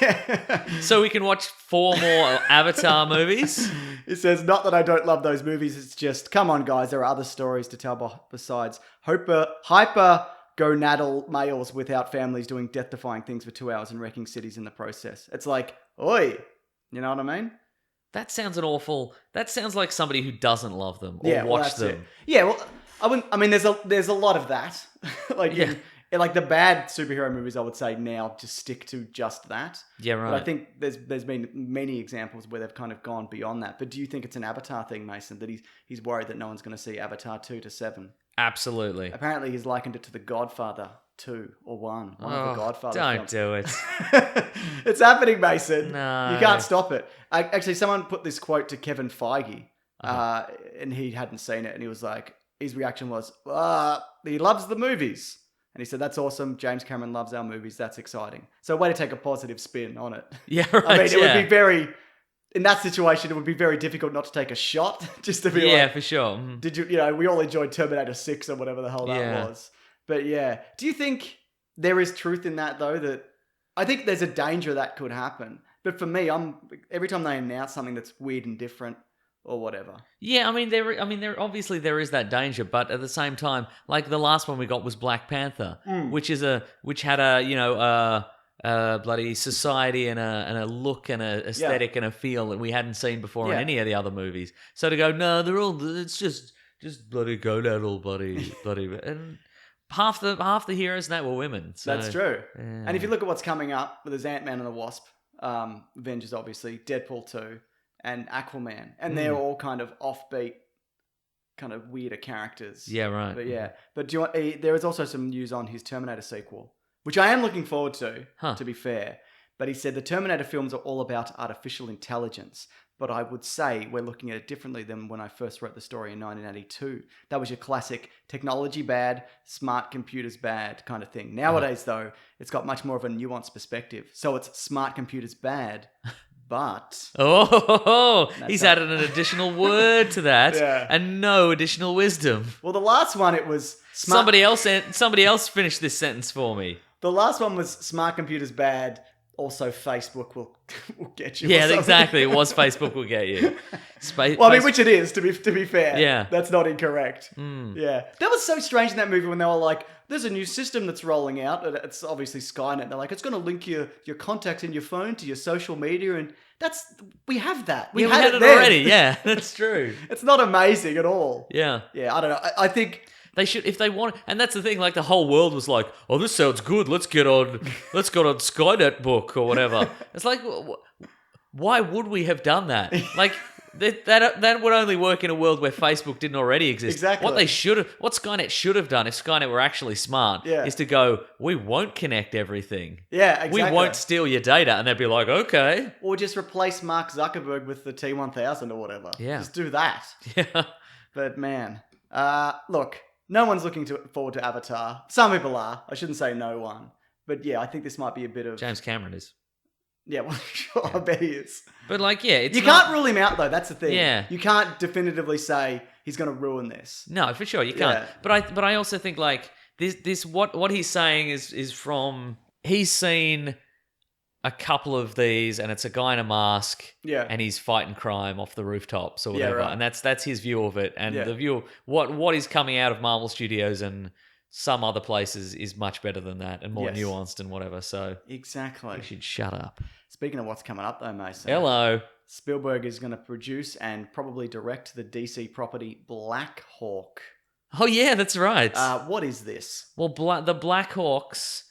[SPEAKER 2] So we can watch 4 more Avatar movies?
[SPEAKER 1] He says, not that I don't love those movies. It's just, come on, guys. There are other stories to tell besides hyper-gonadal males without families doing death-defying things for 2 hours and wrecking cities in the process. It's like, oi. You know what I mean?
[SPEAKER 2] That sounds that sounds like somebody who doesn't love them or watch them.
[SPEAKER 1] It. Yeah, well, there's a lot of that. Like the bad superhero movies, I would say now just stick to just that.
[SPEAKER 2] Yeah, right.
[SPEAKER 1] But I think there's been many examples where they've kind of gone beyond that. But do you think it's an Avatar thing, Mason, that he's worried that no one's going to see Avatar 2 to 7?
[SPEAKER 2] Absolutely.
[SPEAKER 1] Apparently he's likened it to The Godfather 2 or 1. One of the Godfather
[SPEAKER 2] don't
[SPEAKER 1] films.
[SPEAKER 2] do it.
[SPEAKER 1] It's happening, Mason.
[SPEAKER 2] No.
[SPEAKER 1] You can't stop it. Actually, someone put this quote to Kevin Feige, and he hadn't seen it, and he was like, his reaction was, he loves the movies. And he said, that's awesome. James Cameron loves our movies. That's exciting. So way to take a positive spin on it.
[SPEAKER 2] Yeah, right.
[SPEAKER 1] I mean, it would be very... In that situation, it would be very difficult not to take a shot. Just to be
[SPEAKER 2] for sure. Mm.
[SPEAKER 1] Did you... we all enjoyed Terminator 6 or whatever the hell that was. But yeah. Do you think there is truth in that, though? That I think there's a danger that could happen. But for me, every time they announce something that's weird and different, or whatever.
[SPEAKER 2] Yeah, there obviously there is that danger, but at the same time, like the last one we got was Black Panther, which had a bloody society and a look and a aesthetic and a feel that we hadn't seen before in any of the other movies. So to go, no, it's just bloody go down, bloody, and half the heroes in that were women. So,
[SPEAKER 1] that's true.
[SPEAKER 2] Yeah.
[SPEAKER 1] And if you look at what's coming up, there's Ant-Man and the Wasp, Avengers obviously, Deadpool 2. And Aquaman, and they're all kind of offbeat, kind of weirder characters.
[SPEAKER 2] Yeah, right.
[SPEAKER 1] But yeah, but there is also some news on his Terminator sequel, which I am looking forward to. To be fair, but he said the Terminator films are all about artificial intelligence. But I would say we're looking at it differently than when I first wrote the story in 1982. That was your classic technology bad, smart computers bad kind of thing. Nowadays, though, it's got much more of a nuanced perspective. So it's smart computers bad. But
[SPEAKER 2] he's added an additional word to that, and no additional wisdom.
[SPEAKER 1] Well, the last one it was
[SPEAKER 2] somebody else finished this sentence for me.
[SPEAKER 1] The last one was smart computers bad. Also, Facebook will get you.
[SPEAKER 2] Yeah, exactly. It was Facebook will get you.
[SPEAKER 1] Which it is to be fair.
[SPEAKER 2] Yeah,
[SPEAKER 1] that's not incorrect. Yeah, that was so strange in that movie when they were like, "There's a new system that's rolling out. It's obviously Skynet." They're like, "It's going to link your contacts in your phone to your social media," and we have that. We had it
[SPEAKER 2] already. Yeah, that's true.
[SPEAKER 1] It's not amazing at all.
[SPEAKER 2] Yeah,
[SPEAKER 1] I don't know. I think.
[SPEAKER 2] They should, if they want, and that's the thing. Like the whole world was like, "Oh, this sounds good. Let's get on Skynet book or whatever." It's like, why would we have done that? Like that would only work in a world where Facebook didn't already exist.
[SPEAKER 1] Exactly.
[SPEAKER 2] What Skynet should have done if Skynet were actually smart is to go, we won't connect everything.
[SPEAKER 1] Yeah, exactly.
[SPEAKER 2] We won't steal your data, and they'd be like, okay,
[SPEAKER 1] or just replace Mark Zuckerberg with the T1000 or whatever.
[SPEAKER 2] Yeah,
[SPEAKER 1] just do that.
[SPEAKER 2] Yeah,
[SPEAKER 1] but man, look. No one's looking forward to Avatar. Some people are. I shouldn't say no one. But yeah, I think this might be a bit of...
[SPEAKER 2] James Cameron is.
[SPEAKER 1] Yeah, well, sure, I bet he is.
[SPEAKER 2] But like, yeah, it's
[SPEAKER 1] can't rule him out, though. That's the thing.
[SPEAKER 2] Yeah.
[SPEAKER 1] You can't definitively say he's going to ruin this.
[SPEAKER 2] No, for sure, you can't. Yeah. But I also think, like, this what he's saying is from... He's seen a couple of these, and it's a guy in a mask, and he's fighting crime off the rooftops or whatever, and that's his view of it. And the view of what is coming out of Marvel Studios and some other places is much better than that and more nuanced and whatever. So
[SPEAKER 1] exactly,
[SPEAKER 2] you should shut up.
[SPEAKER 1] Speaking of what's coming up, though, Mason.
[SPEAKER 2] Hello.
[SPEAKER 1] Spielberg is going to produce and probably direct the DC property Black Hawk.
[SPEAKER 2] Oh yeah, that's right.
[SPEAKER 1] What is this?
[SPEAKER 2] Well, the Black Hawks.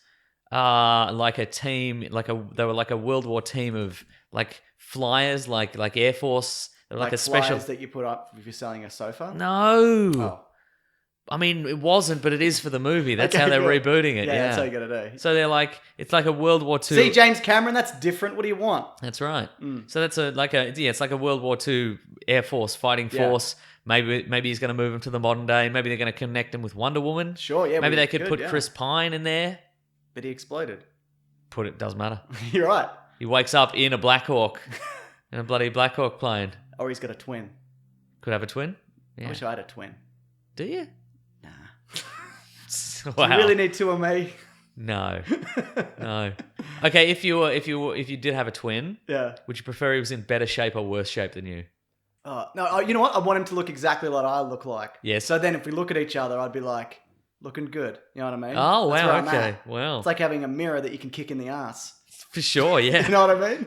[SPEAKER 2] Like a team, they were like a World War team of like flyers, like Air Force. They're like a special
[SPEAKER 1] flyers that you put up if you're selling a sofa.
[SPEAKER 2] No.
[SPEAKER 1] Oh.
[SPEAKER 2] I mean, it wasn't, but it is for the movie. That's
[SPEAKER 1] Okay,
[SPEAKER 2] how they're
[SPEAKER 1] good.
[SPEAKER 2] rebooting it. Yeah,
[SPEAKER 1] that's how you gotta do.
[SPEAKER 2] So they're like, it's like a World War II.
[SPEAKER 1] See, James Cameron, that's different. What do you want?
[SPEAKER 2] That's right. So that's it's like a World War II Air Force fighting
[SPEAKER 1] Yeah.
[SPEAKER 2] force. Maybe he's going to move him to the modern day. Maybe they're going to connect him with Wonder Woman.
[SPEAKER 1] Sure, yeah.
[SPEAKER 2] Maybe
[SPEAKER 1] we
[SPEAKER 2] they could put
[SPEAKER 1] yeah.
[SPEAKER 2] Chris Pine in there.
[SPEAKER 1] But he exploded.
[SPEAKER 2] Doesn't matter.
[SPEAKER 1] You're right.
[SPEAKER 2] He wakes up in a Blackhawk, in a bloody Blackhawk plane.
[SPEAKER 1] Or he's got a twin.
[SPEAKER 2] Could have a twin.
[SPEAKER 1] I
[SPEAKER 2] Yeah.
[SPEAKER 1] wish I had a twin.
[SPEAKER 2] Do you?
[SPEAKER 1] Nah.
[SPEAKER 2] Wow.
[SPEAKER 1] Do you really need two of me?
[SPEAKER 2] No. No. Okay, if you did have a twin,
[SPEAKER 1] Yeah.
[SPEAKER 2] would you prefer he was in better shape or worse shape than you?
[SPEAKER 1] No, you know what? I want him to look exactly like I look like.
[SPEAKER 2] Yes.
[SPEAKER 1] So then if we look at each other, I'd be like, looking good. You know what I mean?
[SPEAKER 2] Oh,
[SPEAKER 1] That's
[SPEAKER 2] wow,
[SPEAKER 1] where I'm
[SPEAKER 2] okay.
[SPEAKER 1] at.
[SPEAKER 2] Wow.
[SPEAKER 1] It's like having a mirror that you can kick in the ass.
[SPEAKER 2] For sure, yeah.
[SPEAKER 1] You know what I mean?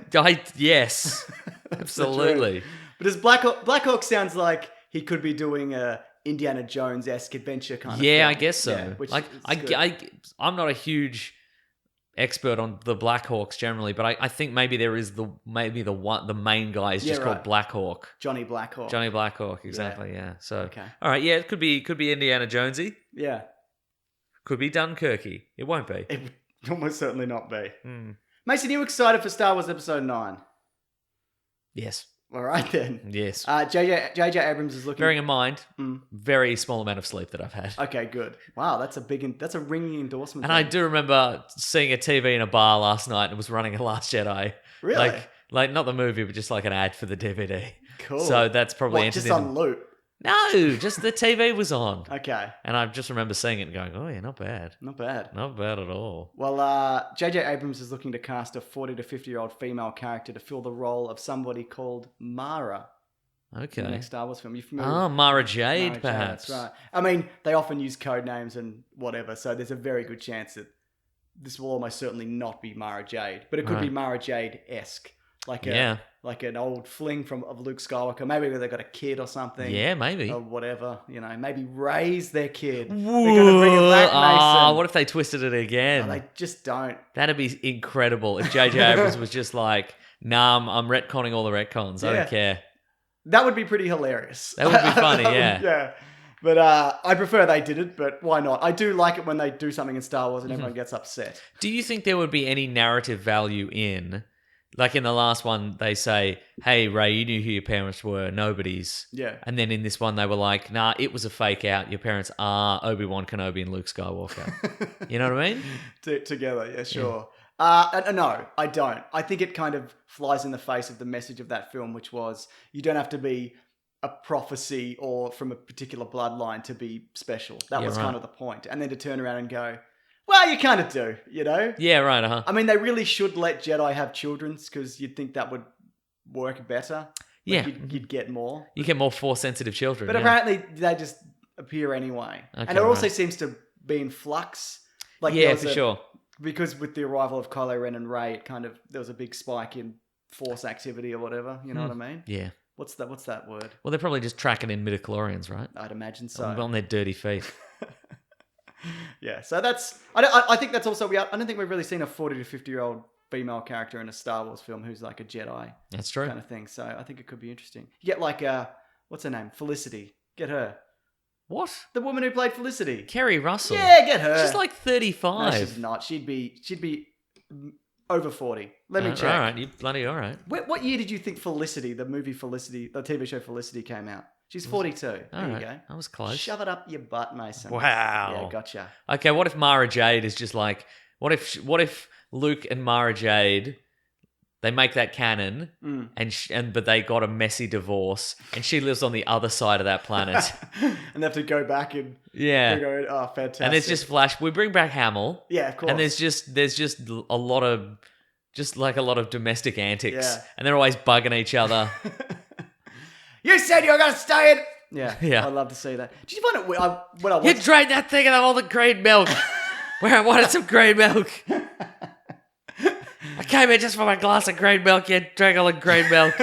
[SPEAKER 2] Yes.
[SPEAKER 1] That's the
[SPEAKER 2] Absolutely.
[SPEAKER 1] truth. But as Blackhawk sounds like he could be doing a Indiana Jones-esque adventure kind of thing.
[SPEAKER 2] Yeah, I guess so.
[SPEAKER 1] Yeah, which
[SPEAKER 2] like
[SPEAKER 1] is good.
[SPEAKER 2] I'm not a huge expert on the Blackhawks generally, but I think maybe there is the main guy is just called
[SPEAKER 1] right.
[SPEAKER 2] Blackhawk.
[SPEAKER 1] Johnny Blackhawk.
[SPEAKER 2] Johnny Blackhawk, exactly, yeah. So
[SPEAKER 1] Okay.
[SPEAKER 2] all right, yeah, it could be Indiana Jonesy.
[SPEAKER 1] Yeah.
[SPEAKER 2] Could be Dunkirky. It won't be.
[SPEAKER 1] It would almost certainly not be.
[SPEAKER 2] Hmm.
[SPEAKER 1] Mason, you excited for Star Wars Episode 9?
[SPEAKER 2] Yes.
[SPEAKER 1] All right then.
[SPEAKER 2] Yes.
[SPEAKER 1] J.J. Abrams is looking...
[SPEAKER 2] Bearing in mind, very small amount of sleep that I've had.
[SPEAKER 1] Okay, good. Wow, that's a ringing endorsement.
[SPEAKER 2] And I do remember seeing a TV in a bar last night and it was running a Last Jedi.
[SPEAKER 1] Really?
[SPEAKER 2] Like not the movie, but just like an ad for the DVD.
[SPEAKER 1] Cool.
[SPEAKER 2] So that's probably
[SPEAKER 1] What, just on loop?
[SPEAKER 2] No, just the TV was on.
[SPEAKER 1] Okay.
[SPEAKER 2] And I just remember seeing it and going, oh yeah, not bad.
[SPEAKER 1] Not bad.
[SPEAKER 2] Not bad at all.
[SPEAKER 1] Well, J.J. Abrams is looking to cast a 40 to 50-year-old female character to fill the role of somebody called Mara in the
[SPEAKER 2] Okay.
[SPEAKER 1] next Star Wars film. You familiar
[SPEAKER 2] Oh, Mara Jade,
[SPEAKER 1] Mara
[SPEAKER 2] perhaps.
[SPEAKER 1] That's right. I mean, they often use code names and whatever, so there's a very good chance that this will almost certainly not be Mara Jade, but it could be
[SPEAKER 2] Right.
[SPEAKER 1] Mara Jade-esque.
[SPEAKER 2] Yeah.
[SPEAKER 1] Like an old fling of Luke Skywalker. Maybe they got a kid or something.
[SPEAKER 2] Yeah, maybe.
[SPEAKER 1] Or whatever. You know, maybe Ray's their kid. They're going to bring it back, Mason.
[SPEAKER 2] What if they twisted it again?
[SPEAKER 1] No, they just don't.
[SPEAKER 2] That'd be incredible if J.J. Abrams was just like, nah, I'm retconning all the retcons. I
[SPEAKER 1] Yeah.
[SPEAKER 2] don't care.
[SPEAKER 1] That would be pretty hilarious.
[SPEAKER 2] That would be funny, yeah.
[SPEAKER 1] Yeah. But I prefer they did it, but why not? I do like it when they do something in Star Wars and everyone gets upset.
[SPEAKER 2] Do you think there would be any narrative value in, like in the last one, they say, hey, Ray, you knew who your parents were, nobody's.
[SPEAKER 1] Yeah.
[SPEAKER 2] And then in this one, they were like, nah, it was a fake out. Your parents are Obi-Wan Kenobi and Luke Skywalker. You know what I mean?
[SPEAKER 1] Together, yeah, sure. No, I don't. I think it kind of flies in the face of the message of that film, which was you don't have to be a prophecy or from a particular bloodline to be special. That
[SPEAKER 2] Yeah,
[SPEAKER 1] was
[SPEAKER 2] right.
[SPEAKER 1] kind of the point. And then to turn around and go, well, you kind of do, you know?
[SPEAKER 2] Yeah, right, uh-huh.
[SPEAKER 1] I mean, they really should let Jedi have children because you'd think that would work better.
[SPEAKER 2] Yeah.
[SPEAKER 1] You'd get more.
[SPEAKER 2] You get more Force-sensitive children.
[SPEAKER 1] But
[SPEAKER 2] yeah.
[SPEAKER 1] apparently they just appear anyway.
[SPEAKER 2] Okay,
[SPEAKER 1] and it also
[SPEAKER 2] right.
[SPEAKER 1] seems to be in flux. Like
[SPEAKER 2] Yeah,
[SPEAKER 1] there was
[SPEAKER 2] for sure.
[SPEAKER 1] Because with the arrival of Kylo Ren and Rey, there was a big spike in Force activity or whatever. You know what I mean?
[SPEAKER 2] Yeah.
[SPEAKER 1] What's that word?
[SPEAKER 2] Well, they're probably just tracking in midichlorians, right?
[SPEAKER 1] I'd imagine so.
[SPEAKER 2] On their dirty feet.
[SPEAKER 1] Yeah, so that's... I think that's also... I don't think we've really seen a 40 to 50-year-old female character in a Star Wars film who's like a Jedi
[SPEAKER 2] That's true.
[SPEAKER 1] kind of thing. So I think it could be interesting. You get like what's her name? Felicity. Get her.
[SPEAKER 2] What?
[SPEAKER 1] The woman who played Felicity.
[SPEAKER 2] Kerry Russell.
[SPEAKER 1] Yeah, get her.
[SPEAKER 2] She's like 35.
[SPEAKER 1] No, she's not. She'd be over 40. Let me check.
[SPEAKER 2] All right, you bloody all right.
[SPEAKER 1] What year did you think Felicity, the movie Felicity, the TV show Felicity came out? She's 42. There
[SPEAKER 2] All
[SPEAKER 1] you
[SPEAKER 2] right.
[SPEAKER 1] go.
[SPEAKER 2] I was close.
[SPEAKER 1] Shove it up your butt, Mason.
[SPEAKER 2] Wow.
[SPEAKER 1] Yeah, gotcha.
[SPEAKER 2] Okay, what if Mara Jade is just like, what if Luke and Mara Jade, they make that canon, but they got a messy divorce, and she lives on the other side of that planet.
[SPEAKER 1] And they have to go back and
[SPEAKER 2] Yeah.
[SPEAKER 1] go, oh, fantastic.
[SPEAKER 2] And there's just Flash. We bring back Hamill.
[SPEAKER 1] Yeah, of course.
[SPEAKER 2] And there's just a lot of domestic antics,
[SPEAKER 1] Yeah.
[SPEAKER 2] and they're always bugging each other.
[SPEAKER 1] You said you were going to stay in. Yeah,
[SPEAKER 2] Yeah.
[SPEAKER 1] I'd love to see that. Did you find it when I
[SPEAKER 2] You
[SPEAKER 1] watched...
[SPEAKER 2] drained that thing of all the green milk. Where I wanted some green milk. I came here just for my glass of green milk. You drank all the green milk.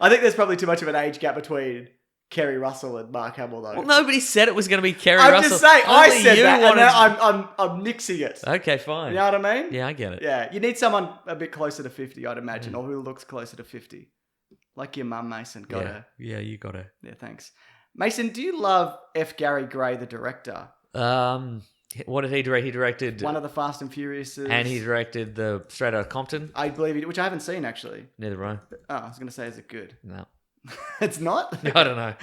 [SPEAKER 1] I think there's probably too much of an age gap between Kerry Russell and Mark Hamill, though.
[SPEAKER 2] Well, nobody said it was going to be Kerry
[SPEAKER 1] I'm
[SPEAKER 2] Russell.
[SPEAKER 1] just saying, I
[SPEAKER 2] Only
[SPEAKER 1] said
[SPEAKER 2] you
[SPEAKER 1] that,
[SPEAKER 2] wanted-
[SPEAKER 1] and now I'm nixing it.
[SPEAKER 2] Okay,
[SPEAKER 1] You
[SPEAKER 2] fine.
[SPEAKER 1] know what I mean?
[SPEAKER 2] Yeah, I get it.
[SPEAKER 1] Yeah, you need someone a bit closer to 50, I'd
[SPEAKER 2] Mm.
[SPEAKER 1] imagine, or who looks closer to 50. Like your mum, Mason. Got her.
[SPEAKER 2] Yeah, you got it.
[SPEAKER 1] Yeah, thanks. Mason, do you love F. Gary Gray, the director?
[SPEAKER 2] What did he direct? He directed
[SPEAKER 1] One of the Fast and Furiouses.
[SPEAKER 2] and he directed the Straight Outta Compton.
[SPEAKER 1] I believe he did, which I haven't seen, actually.
[SPEAKER 2] Neither have I.
[SPEAKER 1] Oh, I was going to say, is it good?
[SPEAKER 2] No.
[SPEAKER 1] It's not?
[SPEAKER 2] I don't know.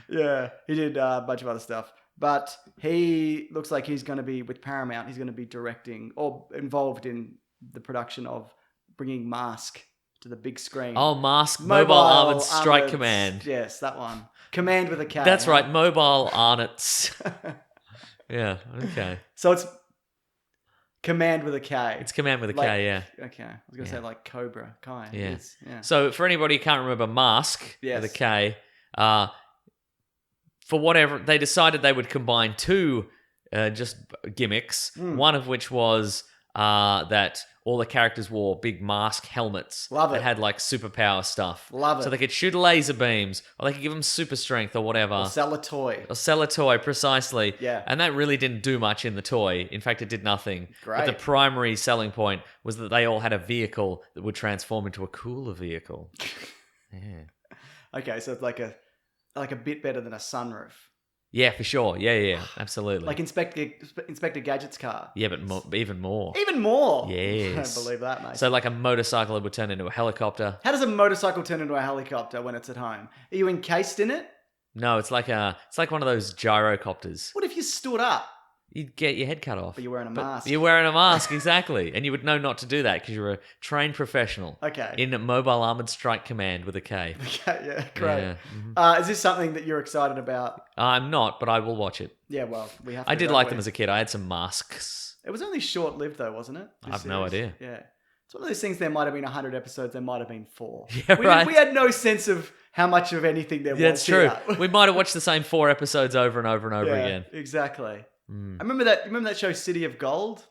[SPEAKER 1] Yeah, he did a bunch of other stuff. But he looks like he's going to be, with Paramount, he's going to be directing or involved in the production of bringing Mask to the big screen.
[SPEAKER 2] Oh, Mask, Mobile Armored Strike
[SPEAKER 1] Armored-
[SPEAKER 2] Command.
[SPEAKER 1] Yes, that one. Command with a K.
[SPEAKER 2] That's right, Mobile Arnott's. Yeah, okay.
[SPEAKER 1] So it's Command with a K.
[SPEAKER 2] It's Command with a
[SPEAKER 1] Like-
[SPEAKER 2] K, yeah.
[SPEAKER 1] Okay, I was going to say like Cobra Kai.
[SPEAKER 2] Yeah.
[SPEAKER 1] It is, yeah.
[SPEAKER 2] So for anybody who can't remember Mask
[SPEAKER 1] Yes.
[SPEAKER 2] with a K, for whatever, they decided they would combine two just gimmicks, one of which was that all the characters wore big mask helmets
[SPEAKER 1] Love
[SPEAKER 2] that
[SPEAKER 1] it.
[SPEAKER 2] had like superpower stuff.
[SPEAKER 1] Love
[SPEAKER 2] So
[SPEAKER 1] it.
[SPEAKER 2] they could shoot laser beams, or they could give them super strength or whatever.
[SPEAKER 1] Or sell a toy.
[SPEAKER 2] Or sell a toy, precisely.
[SPEAKER 1] Yeah.
[SPEAKER 2] And that really didn't do much in the toy. In fact, it did nothing.
[SPEAKER 1] Great.
[SPEAKER 2] But the primary selling point was that they all had a vehicle that would transform into a cooler vehicle. Yeah.
[SPEAKER 1] Okay, so it's like a bit better than a sunroof.
[SPEAKER 2] Yeah, for sure. Yeah, absolutely.
[SPEAKER 1] Like Inspector Gadget's car.
[SPEAKER 2] yeah, but even more.
[SPEAKER 1] Even more.
[SPEAKER 2] Yes.
[SPEAKER 1] I don't believe that, mate.
[SPEAKER 2] So like a motorcycle, it would turn into a helicopter.
[SPEAKER 1] How does a motorcycle turn into a helicopter when it's at home? Are you encased in it?
[SPEAKER 2] No, it's like one of those gyrocopters.
[SPEAKER 1] What if you stood up,
[SPEAKER 2] You'd get your head cut off.
[SPEAKER 1] but you're wearing a mask?
[SPEAKER 2] You're wearing a mask, exactly. And you would know not to do that because you're a trained professional.
[SPEAKER 1] Okay.
[SPEAKER 2] In a Mobile Armored Strike Command with a K.
[SPEAKER 1] Okay, yeah, great.
[SPEAKER 2] Yeah. Mhm.
[SPEAKER 1] Is this something that you're excited about?
[SPEAKER 2] I'm not, but I will watch it.
[SPEAKER 1] Yeah, well, we have to.
[SPEAKER 2] I did
[SPEAKER 1] don't
[SPEAKER 2] like
[SPEAKER 1] we?
[SPEAKER 2] them as a kid. I had some masks.
[SPEAKER 1] It was only short-lived, though, wasn't it?
[SPEAKER 2] I
[SPEAKER 1] This
[SPEAKER 2] have no
[SPEAKER 1] series?
[SPEAKER 2] idea.
[SPEAKER 1] Yeah. It's one of those things, there might have been 100 episodes, there might have been 4.
[SPEAKER 2] Yeah, right.
[SPEAKER 1] We had no sense of how much of anything there
[SPEAKER 2] Yeah,
[SPEAKER 1] was
[SPEAKER 2] it's true.
[SPEAKER 1] here.
[SPEAKER 2] We might have watched the same 4 episodes over and over and over
[SPEAKER 1] Yeah,
[SPEAKER 2] again.
[SPEAKER 1] exactly.
[SPEAKER 2] Mm.
[SPEAKER 1] I remember that show City of Gold?